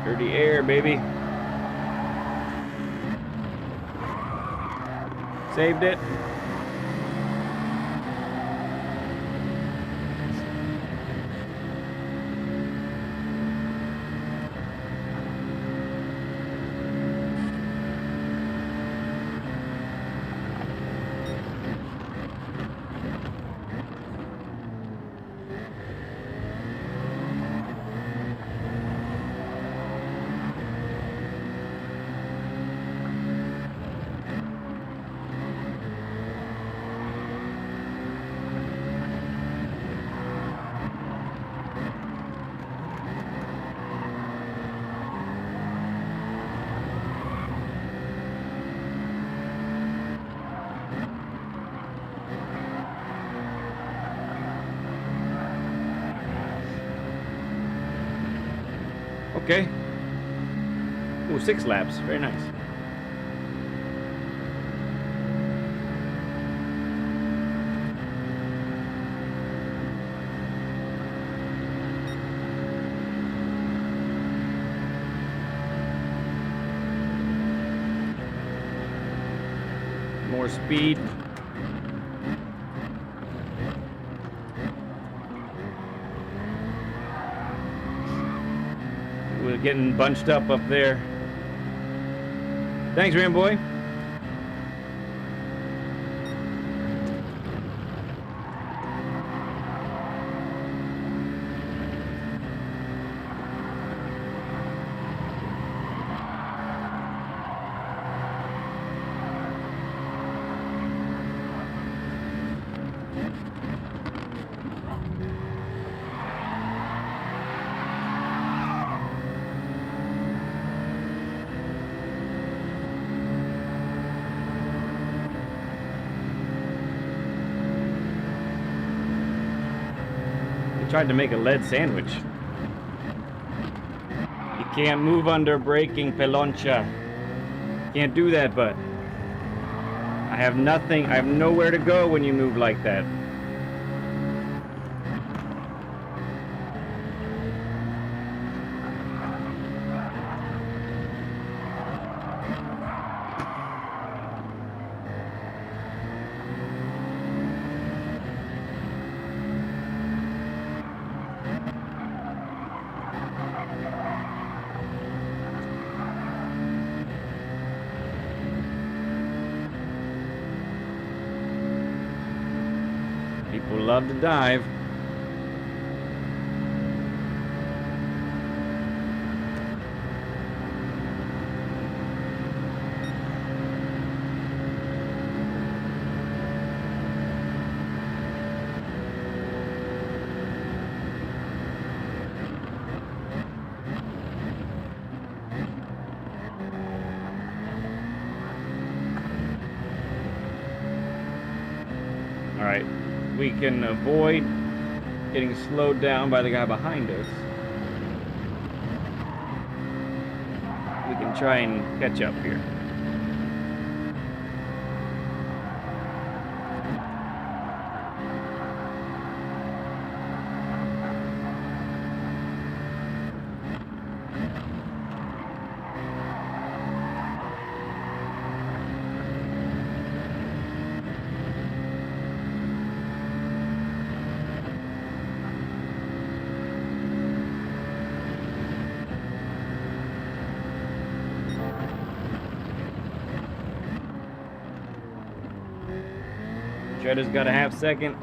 Dirty air, baby. Saved it. Okay. Ooh, 6 laps. Very nice. More speed. We're getting bunched up there. Thanks, Ramboy. Tried to make a lead sandwich. You can't move under braking, Peloncha. Can't do that, but I have nothing. I have nowhere to go when you move like that. People love to dive. All right. We can avoid getting slowed down by the guy behind us. We can try and catch up here. Shredder's got a half second.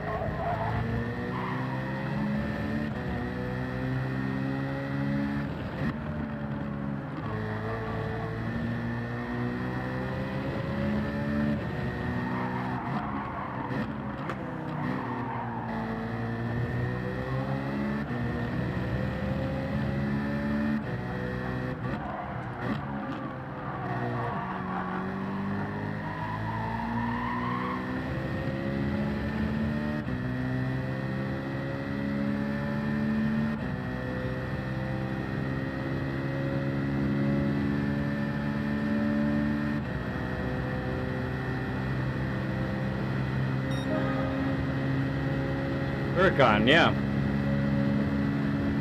Huracan, yeah.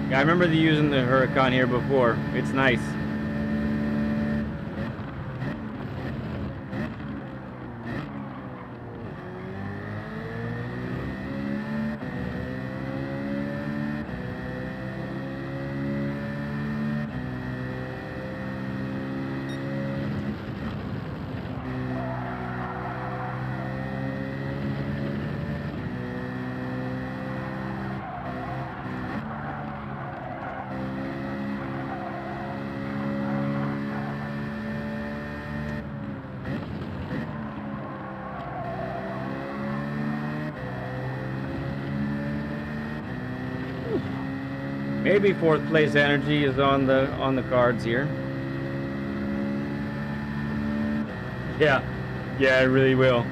Yeah, I remember using the Huracan here before. It's nice. Maybe fourth place energy is on the cards here. Yeah, it really will.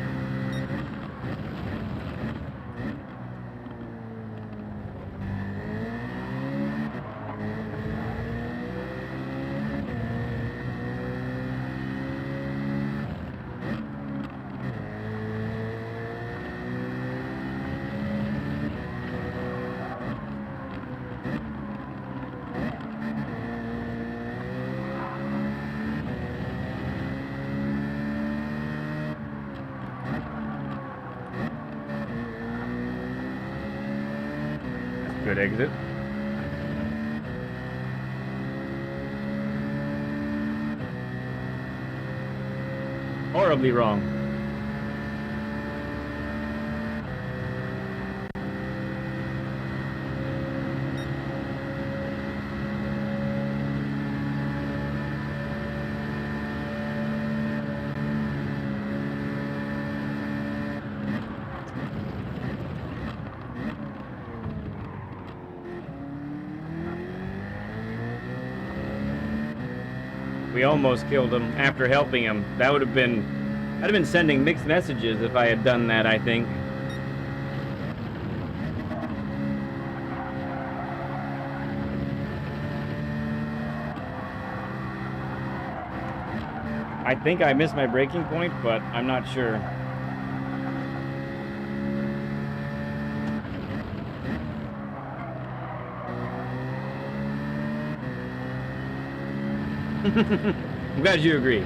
that exit. Horribly wrong. We almost killed him after helping him. That would have been... I'd have been sending mixed messages if I had done that, I think. I think I missed my braking point, but I'm not sure. I'm glad you agree.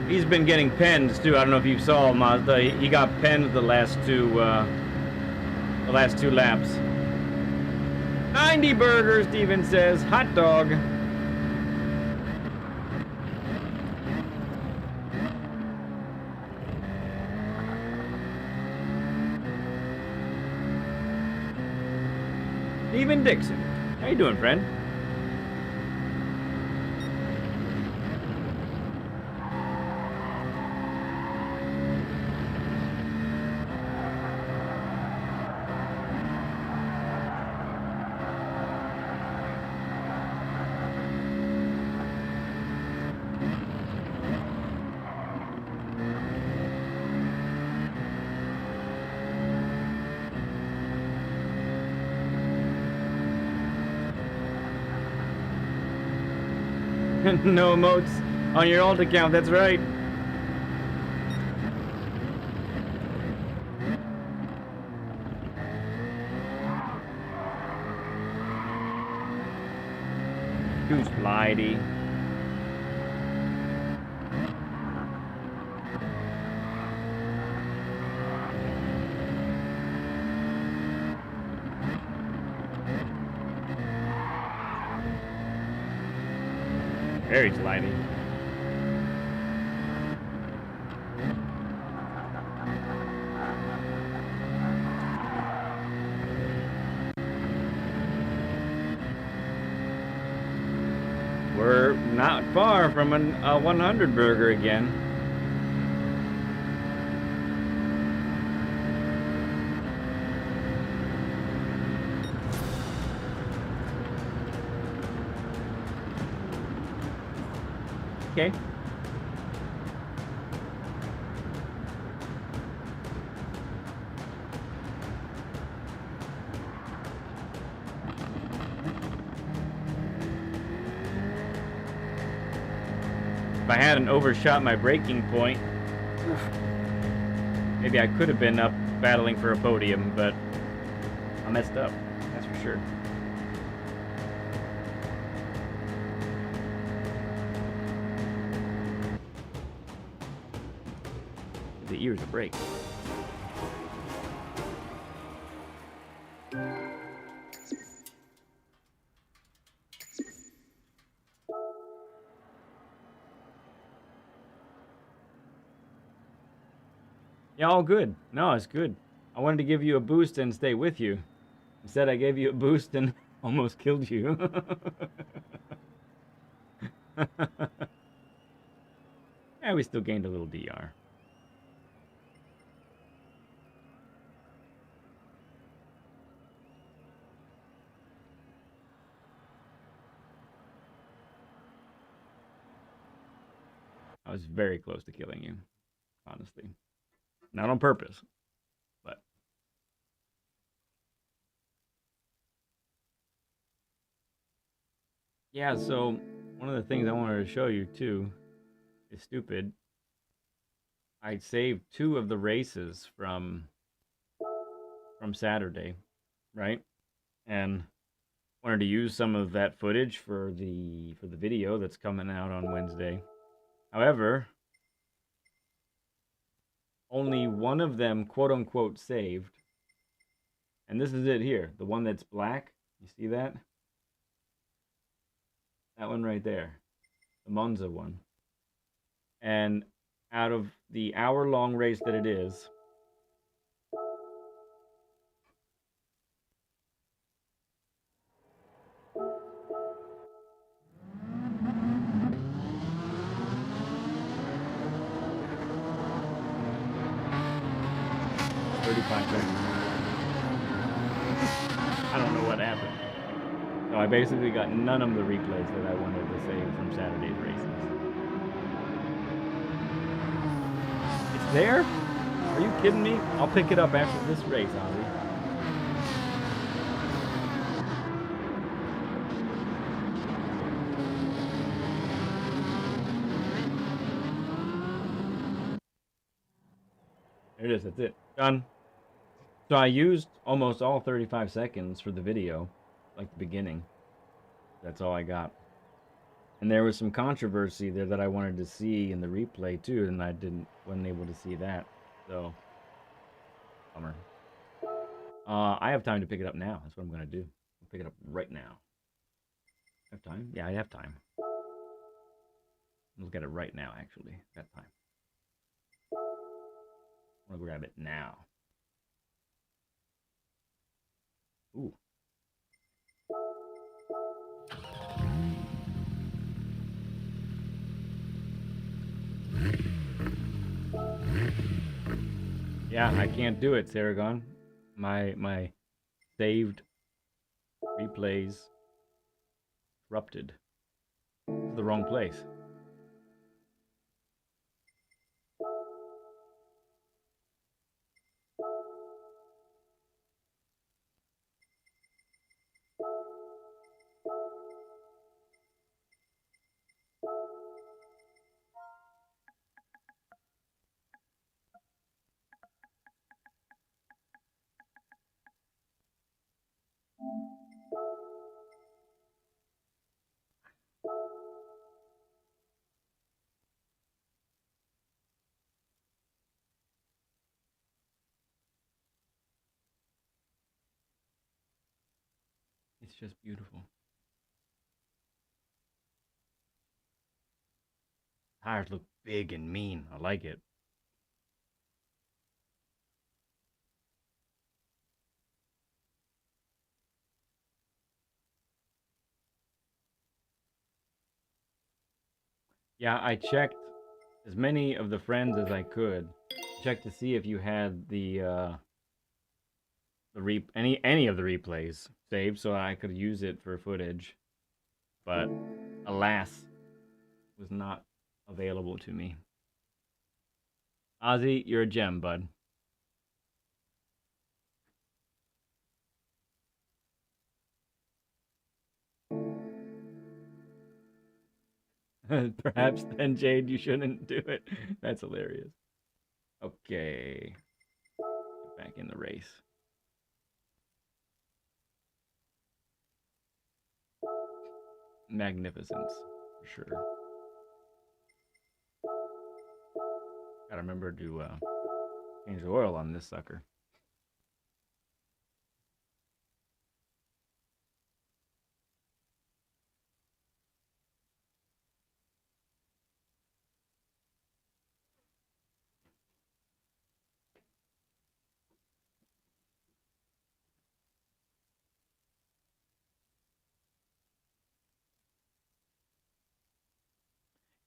He's been getting pens too. I don't know if you saw Mazda. He got pens the last two laps. 90 burgers, Steven says. Hot dog. Steven Dixon. How you doing, friend? No emotes on your alt account, that's right. Too slidey. Very slidey. We're not far from a 100 burger again. Okay. If I hadn't overshot my braking point, maybe I could have been up battling for a podium, but I messed up, that's for sure. The ears are break. Yeah, all good. No, it's good. I wanted to give you a boost and stay with you. Instead, I gave you a boost and almost killed you. Yeah, we still gained a little DR. I was very close to killing you, honestly. Not on purpose, but yeah, so one of the things I wanted to show you too is stupid. I saved 2 of the races from Saturday, right? And wanted to use some of that footage for the video that's coming out on Wednesday. However, only one of them quote unquote saved. And this is it here, the one that's black. You see that? That one right there, the Monza one. And out of the hour-long race that it is, $35. I don't know what happened. So I basically got none of the replays that I wanted to save from Saturday's races. It's there? Are you kidding me? I'll pick it up after this race, Ozzy. There it is. That's it. Done. So I used almost all 35 seconds for the video, like the beginning. That's all I got. And there was some controversy there that I wanted to see in the replay too, and I wasn't able to see that. So, bummer. I have time to pick it up now. That's what I'm gonna do. I'll pick it up right now. I have time? Yeah, I have time. Look at it right now. Actually, got time. I'm gonna grab it now. Ooh. Yeah, I can't do it, Saragon. My saved replays corrupted. This is the wrong place. It's just beautiful. Tires look big and mean. I like it. Yeah, I checked as many of the friends as I could. Checked to see if you had any of the replays saved so I could use it for footage. But alas, it was not available to me. Ozzy, you're a gem, bud. Perhaps then, Jade, you shouldn't do it. That's hilarious. Okay. Get back in the race. Magnificence, for sure. Gotta remember to change the oil on this sucker.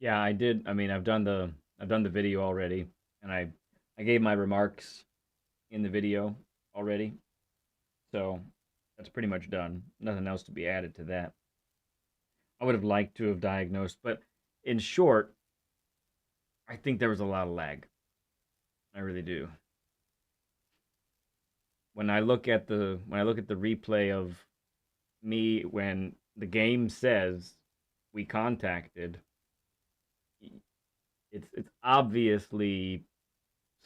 Yeah, I did. I mean, I've done the video already, and I gave my remarks in the video already. So that's pretty much done. Nothing else to be added to that. I would have liked to have diagnosed, but in short, I think there was a lot of lag. I really do. When I look at the replay of me when the game says we contacted, it's obviously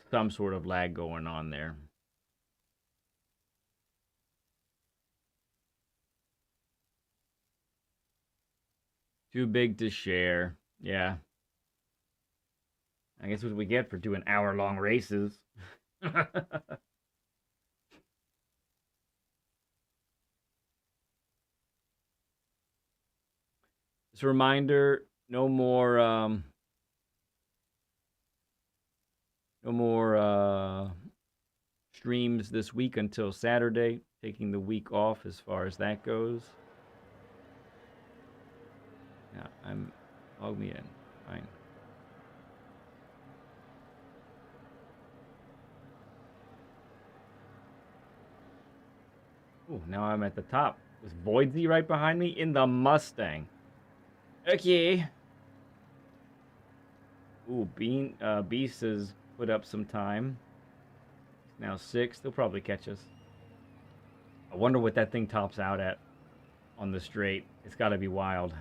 some sort of lag going on there. Too big to share. Yeah. I guess what we get for doing hour-long races. Just a reminder, no more streams this week until Saturday. Taking the week off as far as that goes. Yeah, log me in. Fine. Oh, now I'm at the top. Is Voidsy right behind me in the Mustang? Okay. Ooh, Beast has put up some time. He's now 6th. They'll probably catch us. I wonder what that thing tops out at on the straight. It's got to be wild.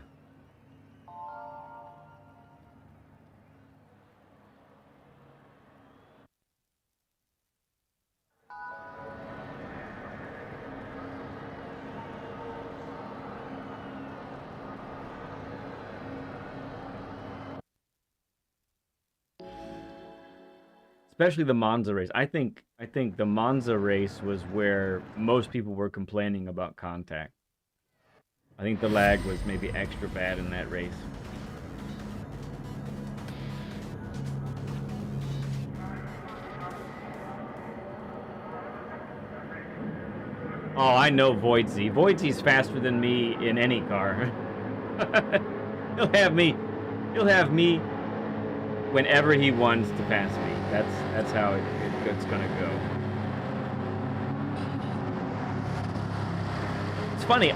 Especially the Monza race. I think the Monza race was where most people were complaining about contact. I think the lag was maybe extra bad in that race. Oh, I know Voidsy. Voidsy's faster than me in any car. He'll have me whenever he wants to pass me. That's how it's gonna go. It's funny,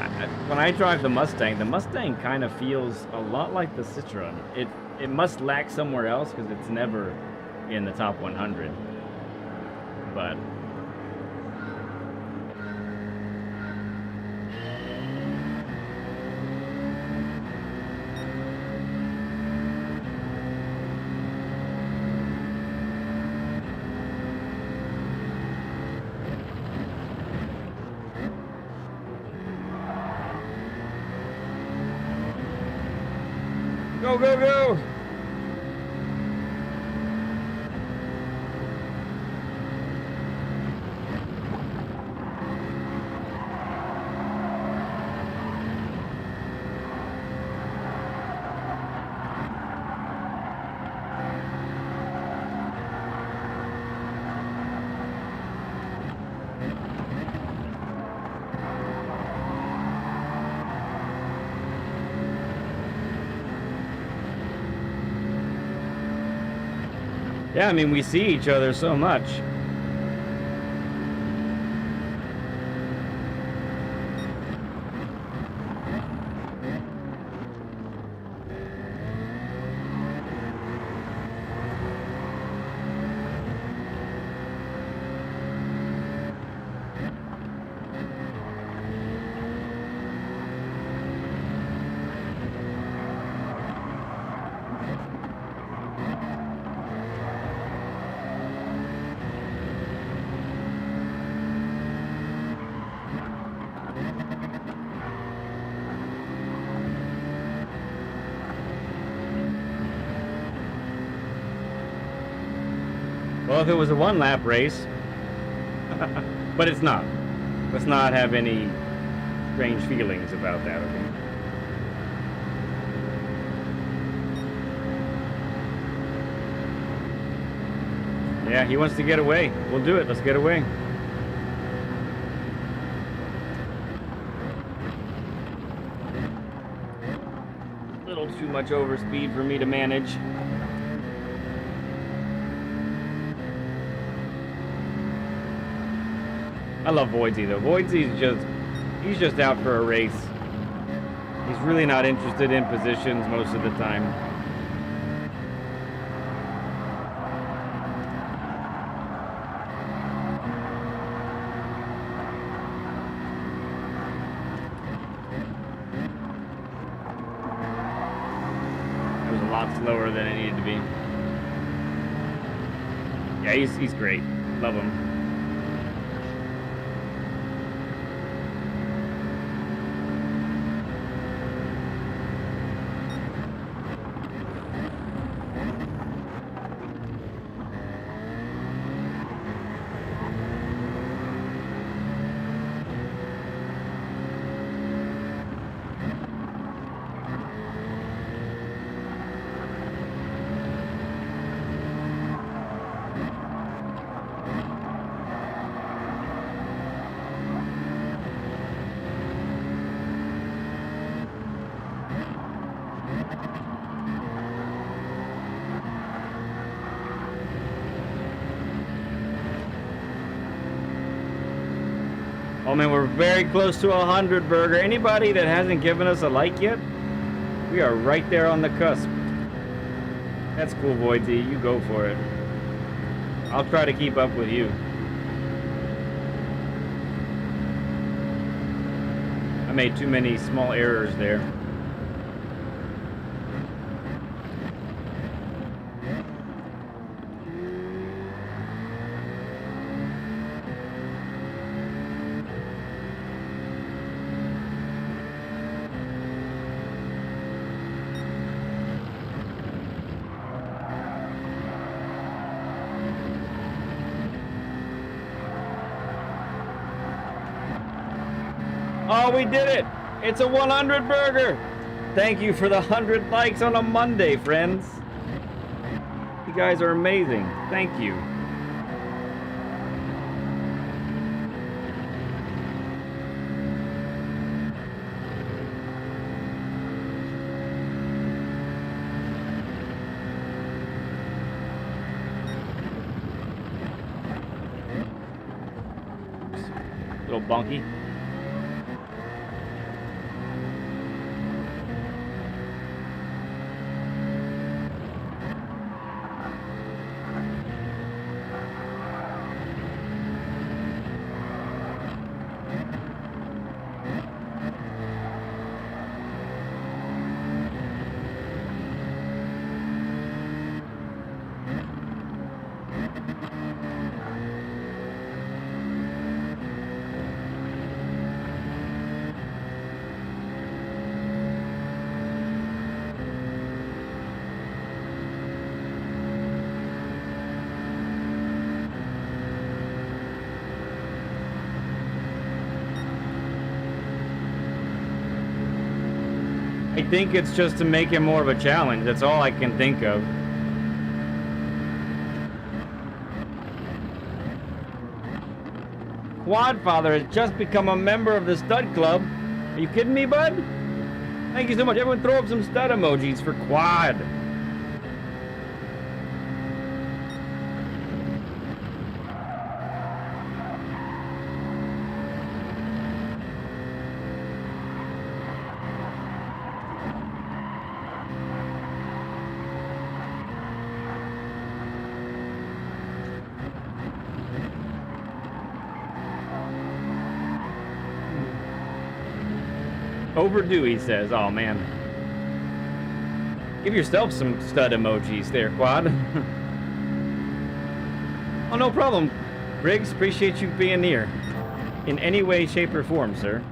when I drive the Mustang kind of feels a lot like the Citroen. It must lack somewhere else because it's never in the top 100. But go, go, go! Yeah, I mean, we see each other so much. Well, if it was a one-lap race, but it's not. Let's not have any strange feelings about that, okay? Yeah, he wants to get away. We'll do it. Let's get away. A little too much overspeed for me to manage. I love Voidsy though. He's just out for a race. He's really not interested in positions most of the time. That was a lot slower than it needed to be. Yeah, he's great. Love him. Oh man, we're very close to 100 burger. Anybody that hasn't given us a like yet, we are right there on the cusp. That's cool, Voidsy. You go for it. I'll try to keep up with you. I made too many small errors there. Oh, we did it! It's a 100 burger! Thank you for the 100 likes on a Monday, friends. You guys are amazing. Thank you. Little bunky. I think it's just to make it more of a challenge. That's all I can think of. Quadfather has just become a member of the Stud Club. Are you kidding me, bud? Thank you so much. Everyone throw up some stud emojis for Quad. Overdue, he says. Oh, man. Give yourself some stud emojis there, Quad. Oh, no problem. Briggs, appreciate you being here. In any way, shape, or form, sir.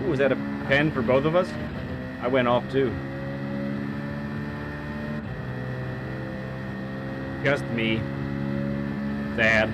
Was that a pen for both of us? I went off too. Just me. Sad.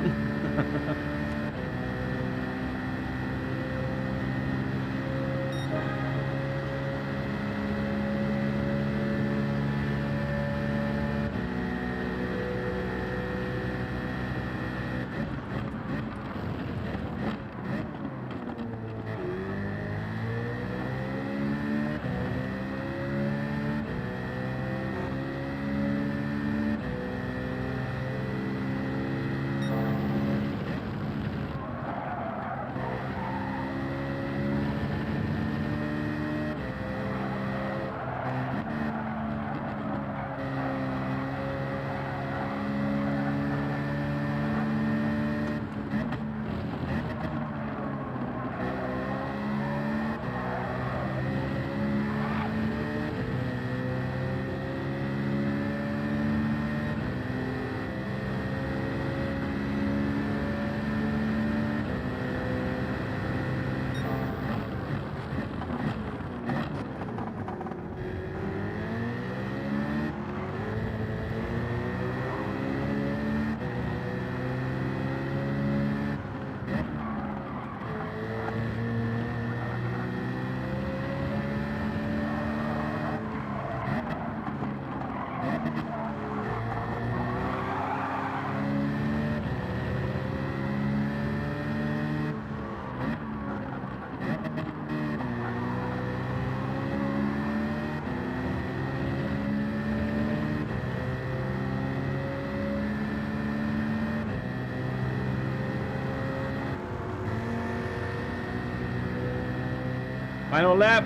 Final lap.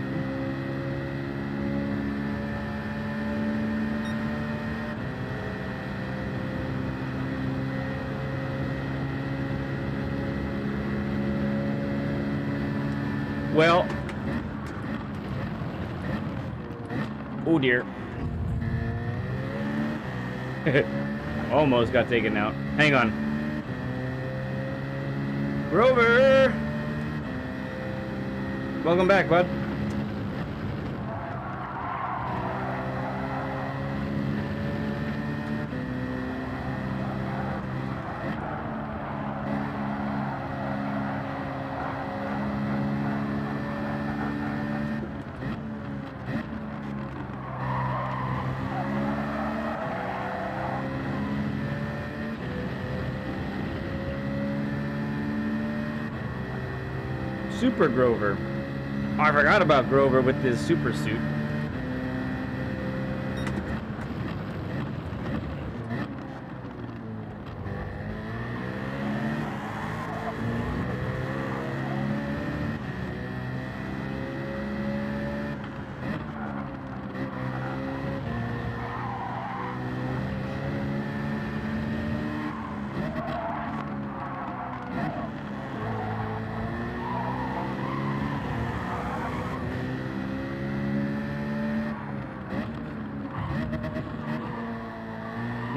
Well, oh dear. Almost got taken out. Hang on. Grover! Welcome back, bud. Super Grover. Oh, I forgot about Grover with his super suit.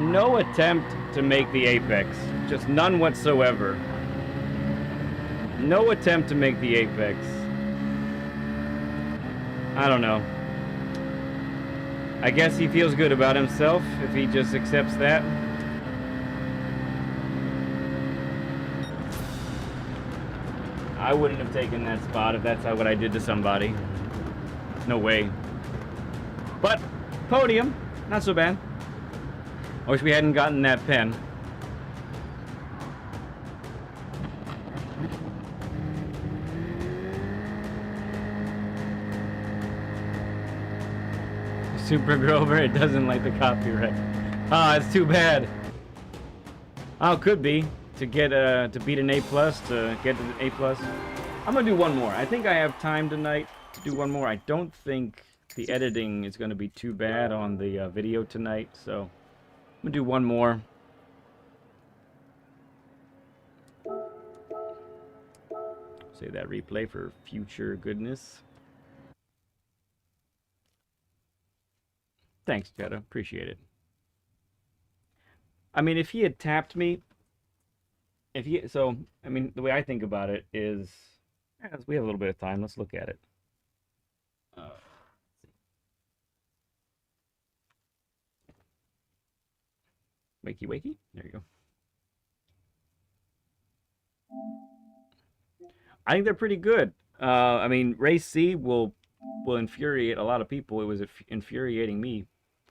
No attempt to make the apex. Just none whatsoever. No attempt to make the apex. I don't know. I guess he feels good about himself if he just accepts that. I wouldn't have taken that spot if that's what I did to somebody. No way. But, podium. Not so bad. I wish we hadn't gotten that pen. Super Grover, it doesn't like the copyright. Ah, it's too bad. Oh, it could be. To get to beat an A+, to get an A+. I'm gonna do one more. I think I have time tonight to do one more. I don't think the editing is gonna be too bad on the video tonight, so I'm gonna do one more. Save that replay for future goodness. Thanks, Jetta. Appreciate it. I mean, if he had tapped me, I mean, the way I think about it is, we have a little bit of time. Let's look at it. Wakey, wakey. There you go. I think they're pretty good. I mean, race C will infuriate a lot of people. It was infuriating me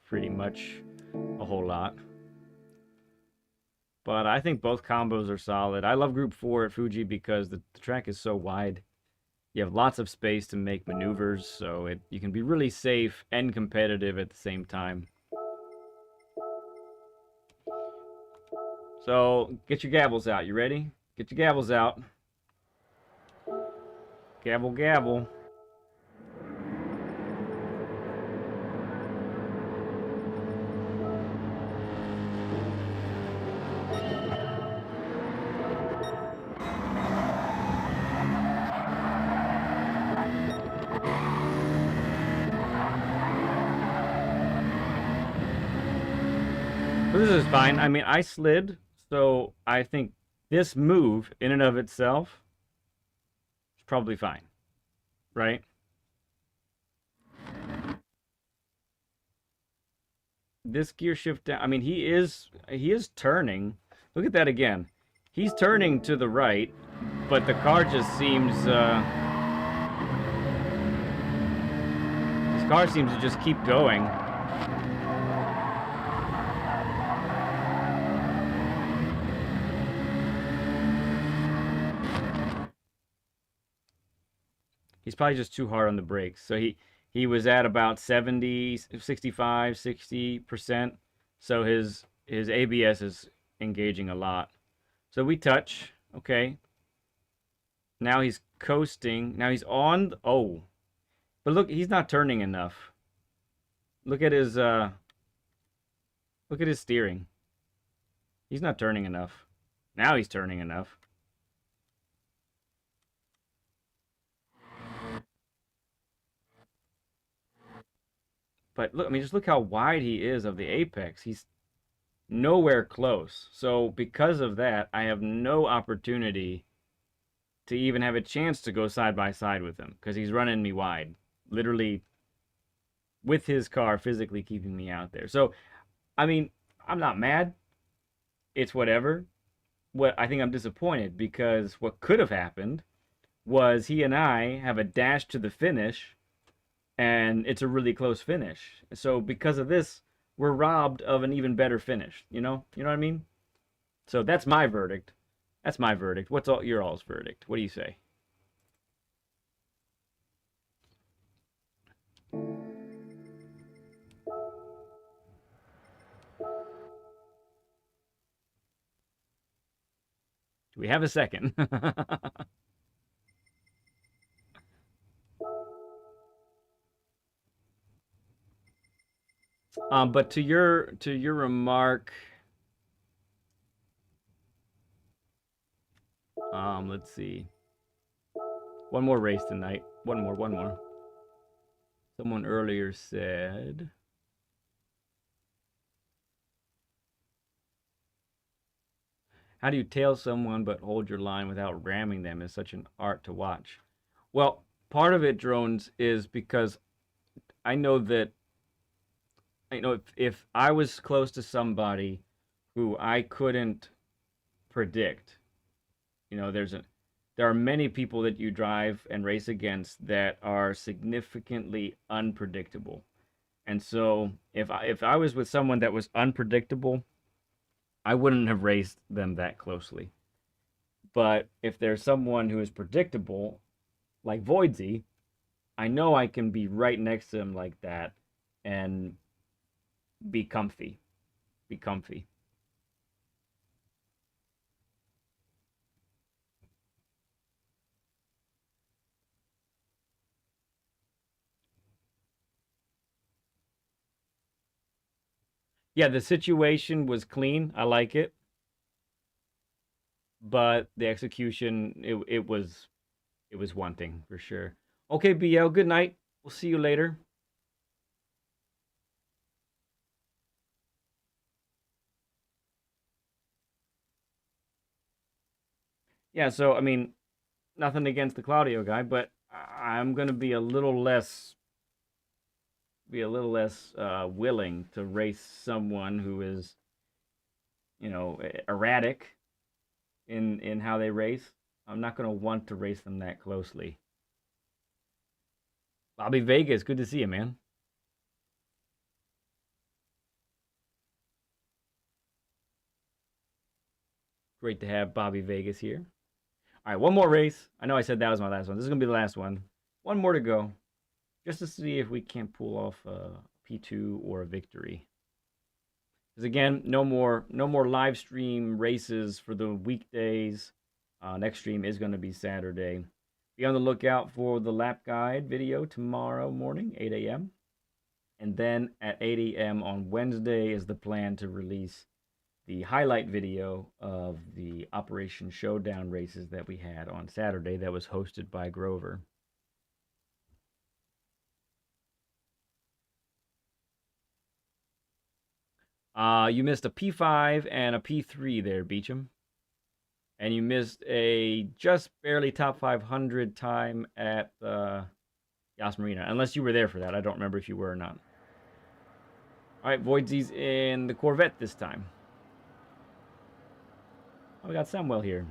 pretty much a whole lot. But I think both combos are solid. I love Group 4 at Fuji because the track is so wide. You have lots of space to make maneuvers, so you can be really safe and competitive at the same time. So get your gavels out. You ready? Get your gavels out. Gavel, gavel. But this is fine. I mean, I slid, so I think this move in and of itself is probably fine, right? This gear shift down. I mean, he is turning. Look at that again. He's turning to the right, but the car just seems his car seems to just keep going. He's probably just too hard on the brakes. So he was at about 70, 65, 60%. So his ABS is engaging a lot. So we touch, okay. Now he's coasting. Now he's on. Oh, but look, he's not turning enough. Look at his steering. He's not turning enough. Now he's turning enough. But look, I mean, just look how wide he is of the apex. He's nowhere close. So because of that, I have no opportunity to even have a chance to go side by side with him because he's running me wide, literally with his car physically keeping me out there. So, I mean, I'm not mad. It's whatever. What I think I'm disappointed because what could have happened was he and I have a dash to the finish and it's a really close finish. So because of this, we're robbed of an even better finish. You know what I mean? So that's my verdict. That's my verdict. What's your all's verdict? What do you say? Do we have a second? But to your remark, let's see. One more race tonight. One more. Someone earlier said, "How do you tail someone but hold your line without ramming them is such an art to watch." Well, part of it, drones, is because I know that if I was close to somebody who I couldn't predict, there are many people that you drive and race against that are significantly unpredictable. And so if I was with someone that was unpredictable, I wouldn't have raced them that closely. But if there's someone who is predictable, like Voidsy, I know I can be right next to him like that and be comfy. Be comfy. Yeah, the situation was clean. I like it, but the execution it was wanting for sure. Okay, BL, good night. We'll see you later. Yeah, so I mean, nothing against the Claudio guy, but I'm gonna be a little less willing to race someone who is erratic in how they race, I'm not going to want to race them that closely. Bobby Vegas, good to see you, man. Great to have Bobby Vegas here. All right, one more race. I know I said that was my last one. This is going to be the last one. One more to go, just to see if we can't pull off a P2 or a victory. Because again, no more live stream races for the weekdays. Next stream is going to be Saturday. Be on the lookout for the lap guide video tomorrow morning, 8 a.m. And then at 8 a.m. on Wednesday is the plan to release the highlight video of the Operation Showdown races that we had on Saturday that was hosted by Grover. You missed a P5 and a P3 there, Beecham. And you missed a just barely top 500 time at Yas Marina. Unless you were there for that. I don't remember if you were or not. All right, Voidsy's in the Corvette this time. Oh, we got Samuel here.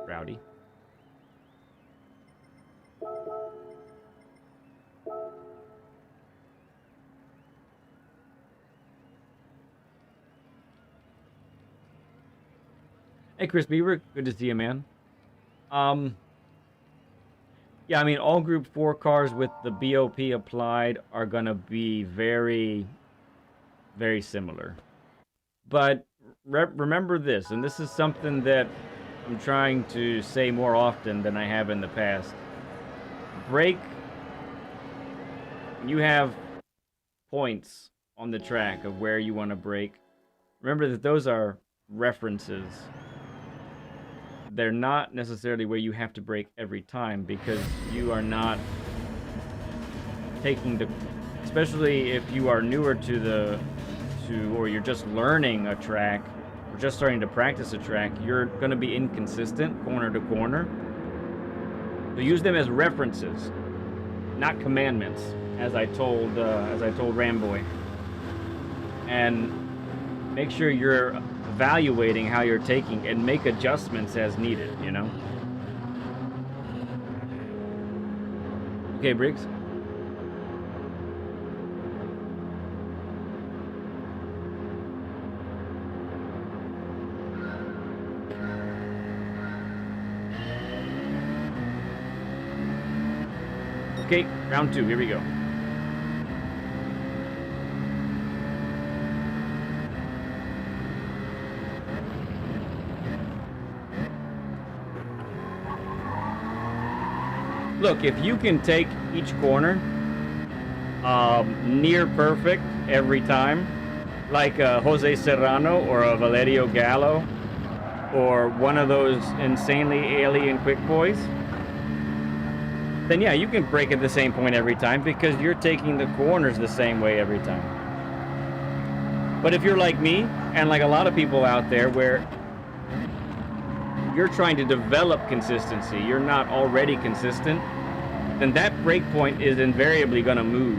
Rowdy. Hey, Chris Beaver, good to see you, man. Yeah, I mean, all Group 4 cars with the BOP applied are going to be very, very similar. But remember this, and this is something that I'm trying to say more often than I have in the past. Brake, you have points on the track of where you want to brake. Remember that those are references. They're not necessarily where you have to brake every time, because you are not taking the, especially if you are newer or you're just learning a track or just starting to practice a track, you're going to be inconsistent corner to corner. So use them as references, not commandments, as I told Ramboy. And make sure you're evaluating how you're taking and make adjustments as needed, you know? Okay, Briggs. Okay, round 2, here we go. Look, if you can take each corner near perfect every time, like Jose Serrano or a Valerio Gallo or one of those insanely alien quick boys, then yeah, you can brake at the same point every time because you're taking the corners the same way every time. But if you're like me and like a lot of people out there where you're trying to develop consistency, you're not already consistent, then that brake point is invariably going to move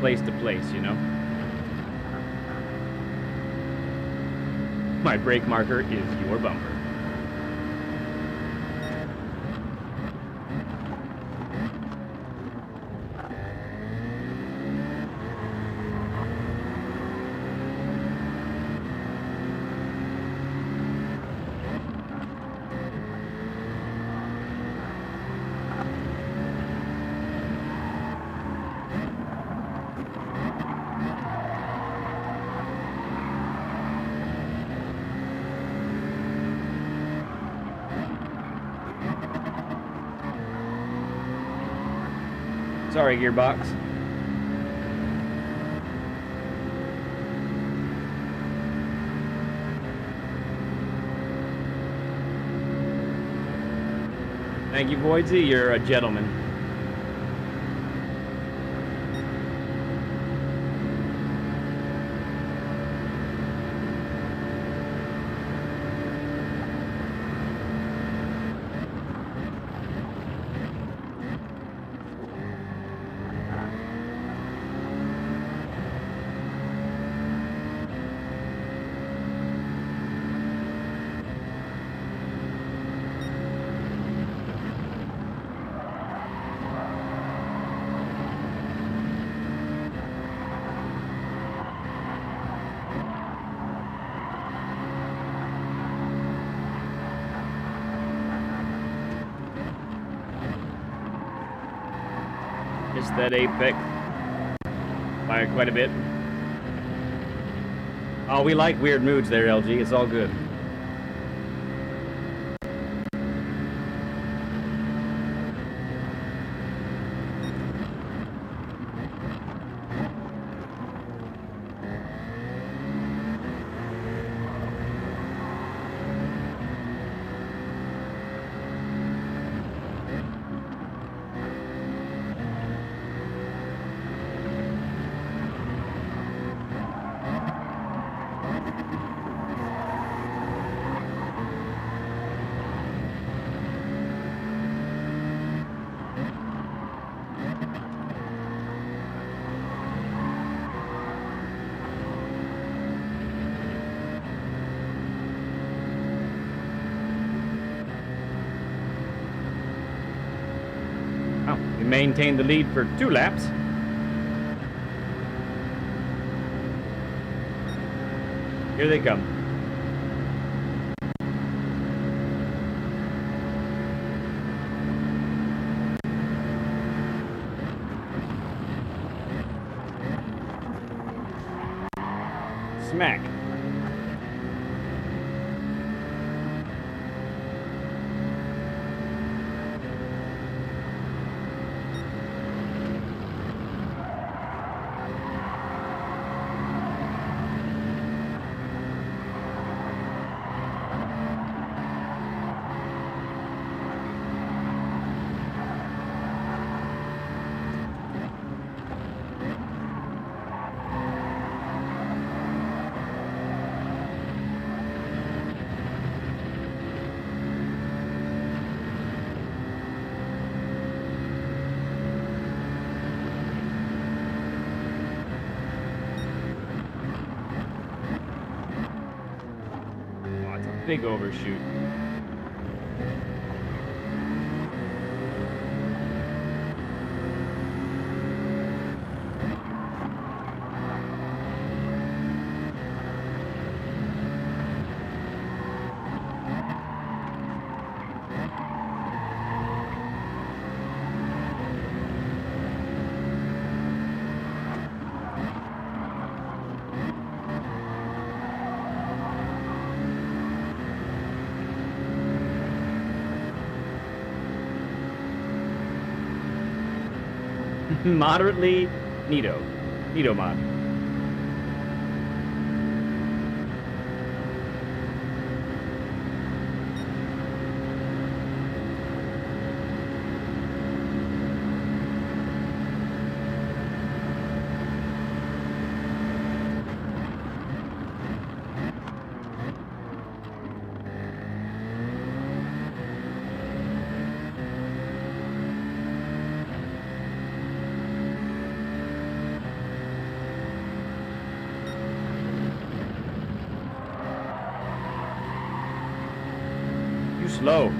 place to place, you know? My brake marker is your bumper. Sorry, gearbox. Thank you, Voidsy. You're a gentleman. Missed that apex by quite a bit. Oh, we like weird moods there, LG. It's all good. We maintained the lead for 2 laps. Here they come. Smack. Big overshoot. Moderately neato mod. Slow.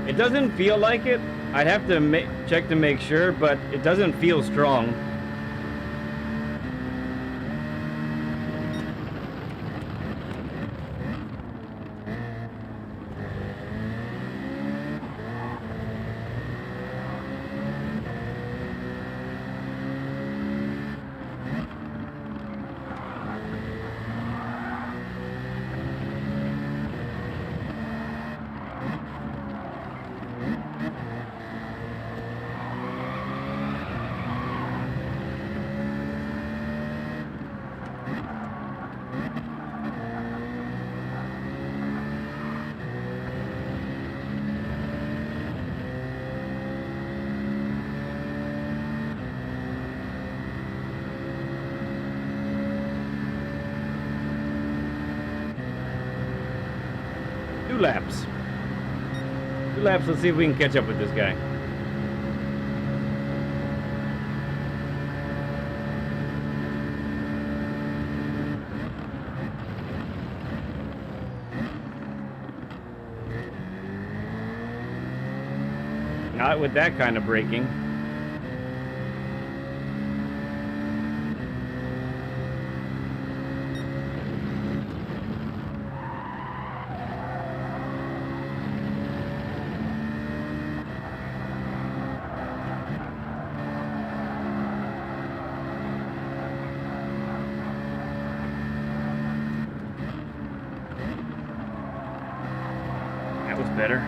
It doesn't feel like it. I'd have to check to make sure, but it doesn't feel strong. Laps. 2 laps, let's see if we can catch up with this guy. Not with that kind of braking. That was better.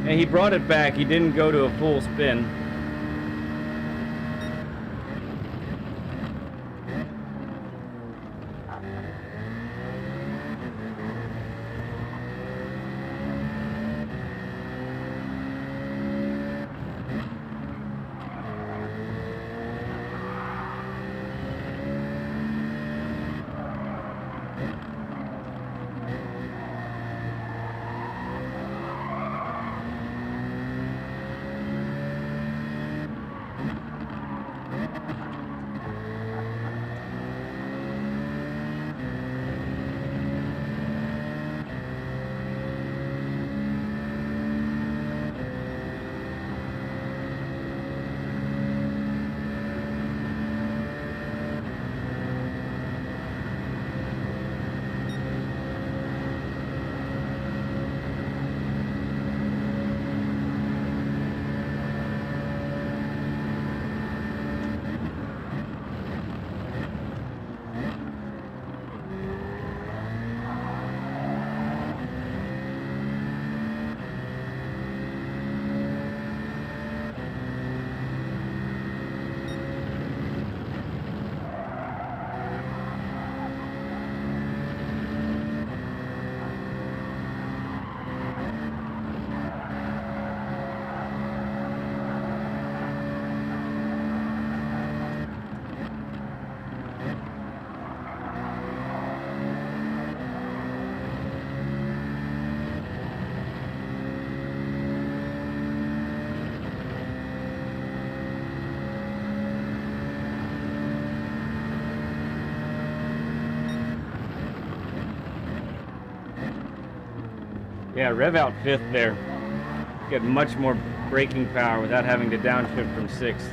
And he brought it back. He didn't go to a full spin. Yeah, rev out 5th there. Get much more braking power without having to downshift from 6th.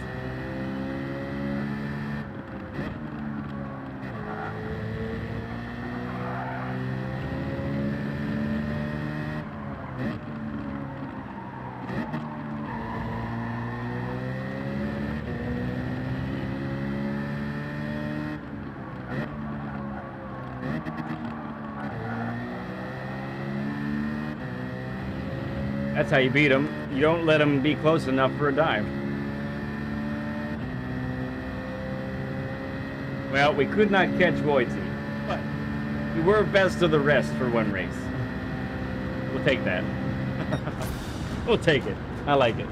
That's how you beat them. You don't let them be close enough for a dive. Well, we could not catch Voidsy, but we were best of the rest for one race. We'll take that. We'll take it. I like it.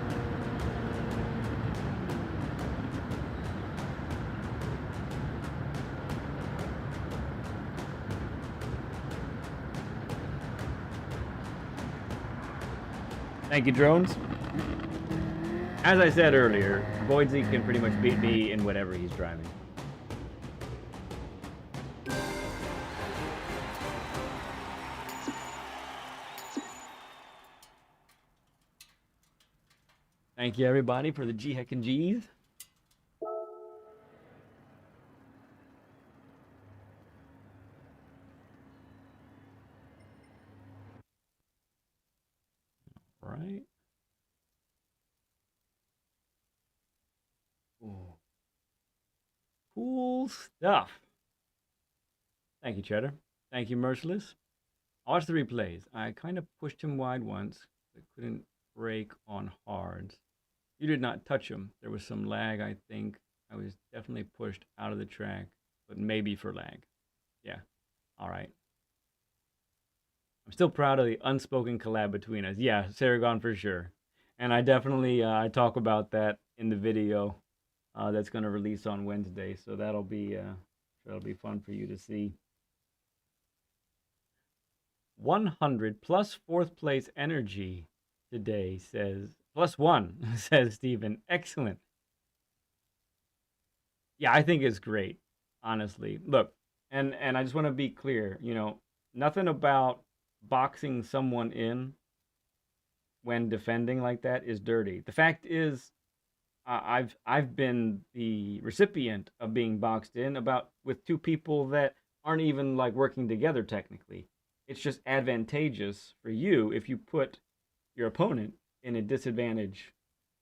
Thank you, drones. As I said earlier, Voidsy can pretty much beat me in whatever he's driving. Thank you, everybody, for the G Heck and G's. Right. Ooh. Cool stuff. Thank you, Cheddar. Thank you, Merciless. I'll watch the replays. I kind of pushed him wide once, but couldn't brake on hards. You did not touch him. There was some lag, I think. I was definitely pushed out of the track, but maybe for lag. Yeah. All right. I'm still proud of the unspoken collab between us. Yeah, Saragon for sure. And I definitely I talk about that in the video that's going to release on Wednesday. So that'll be fun for you to see. 100 plus 4th place energy today, says +1, says Steven. Excellent. Yeah, I think it's great. honestly. Look, and I just want to be clear, nothing about boxing someone in when defending like that is dirty. The fact is, I've been the recipient of being boxed in about with two people that aren't even like working together technically. It's just advantageous for you if you put your opponent in a disadvantage,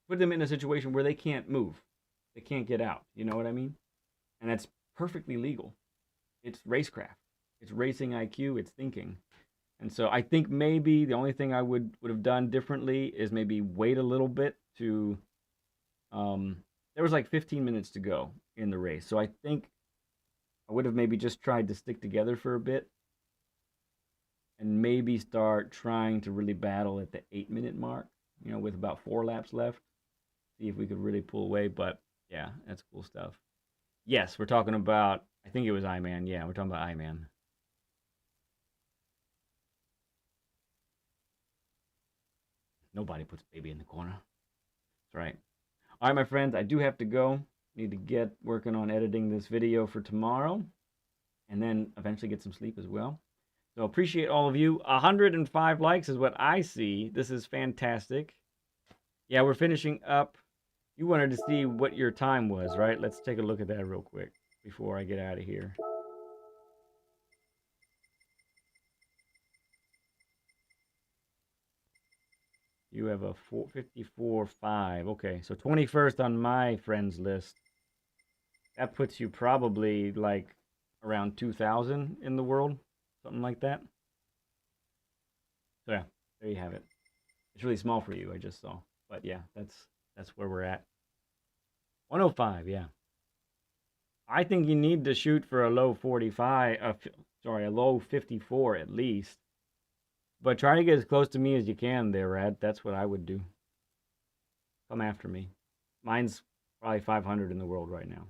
put them in a situation where they can't move, they can't get out. You know what I mean? And that's perfectly legal. It's racecraft. It's racing IQ. It's thinking. And so I think maybe the only thing I would have done differently is maybe wait a little bit to there was like 15 minutes to go in the race. So I think I would have maybe just tried to stick together for a bit and maybe start trying to really battle at the 8-minute mark, with about 4 laps left. See if we could really pull away. But yeah, that's cool stuff. Yes, we're talking about, I think it was I-Man. Yeah, we're talking about I-Man. Nobody puts baby in the corner. That's right. All right, my friends, I do have to go. Need to get working on editing this video for tomorrow and then eventually get some sleep as well. So appreciate all of you. 105 likes is what I see. This is fantastic. Yeah, we're finishing up. You wanted to see what your time was, right? Let's take a look at that real quick before I get out of here. You have a 454.5. Okay, so 21st on my friends list. That puts you probably like around 2,000 in the world, something like that. So yeah, there you have it. It's really small for you, I just saw. But yeah, that's where we're at. 105, yeah. I think you need to shoot for a low 45, sorry, a low 54 at least. But try to get as close to me as you can there, Rad. That's what I would do. Come after me. Mine's probably 500 in the world right now.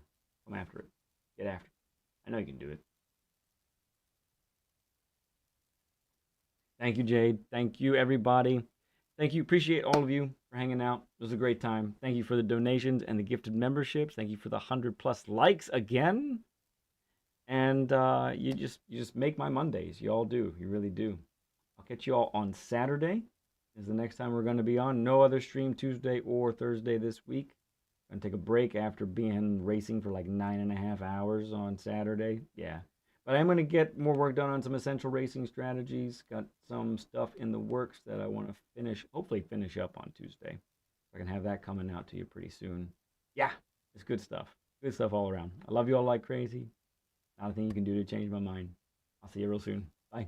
Come after it. Get after it. I know you can do it. Thank you, Jade. Thank you, everybody. Thank you. Appreciate all of you for hanging out. It was a great time. Thank you for the donations and the gifted memberships. Thank you for the 100+ likes again. And you just make my Mondays. You all do. You really do. I'll catch you all on Saturday. Is the next time we're going to be on. No other stream Tuesday or Thursday this week. I'm going to take a break after being racing for like 9.5 hours on Saturday. Yeah. But I'm going to get more work done on some essential racing strategies. Got some stuff in the works that I want to finish, hopefully finish up on Tuesday. I can have that coming out to you pretty soon. Yeah, it's good stuff. Good stuff all around. I love you all like crazy. Not a thing you can do to change my mind. I'll see you real soon. Bye.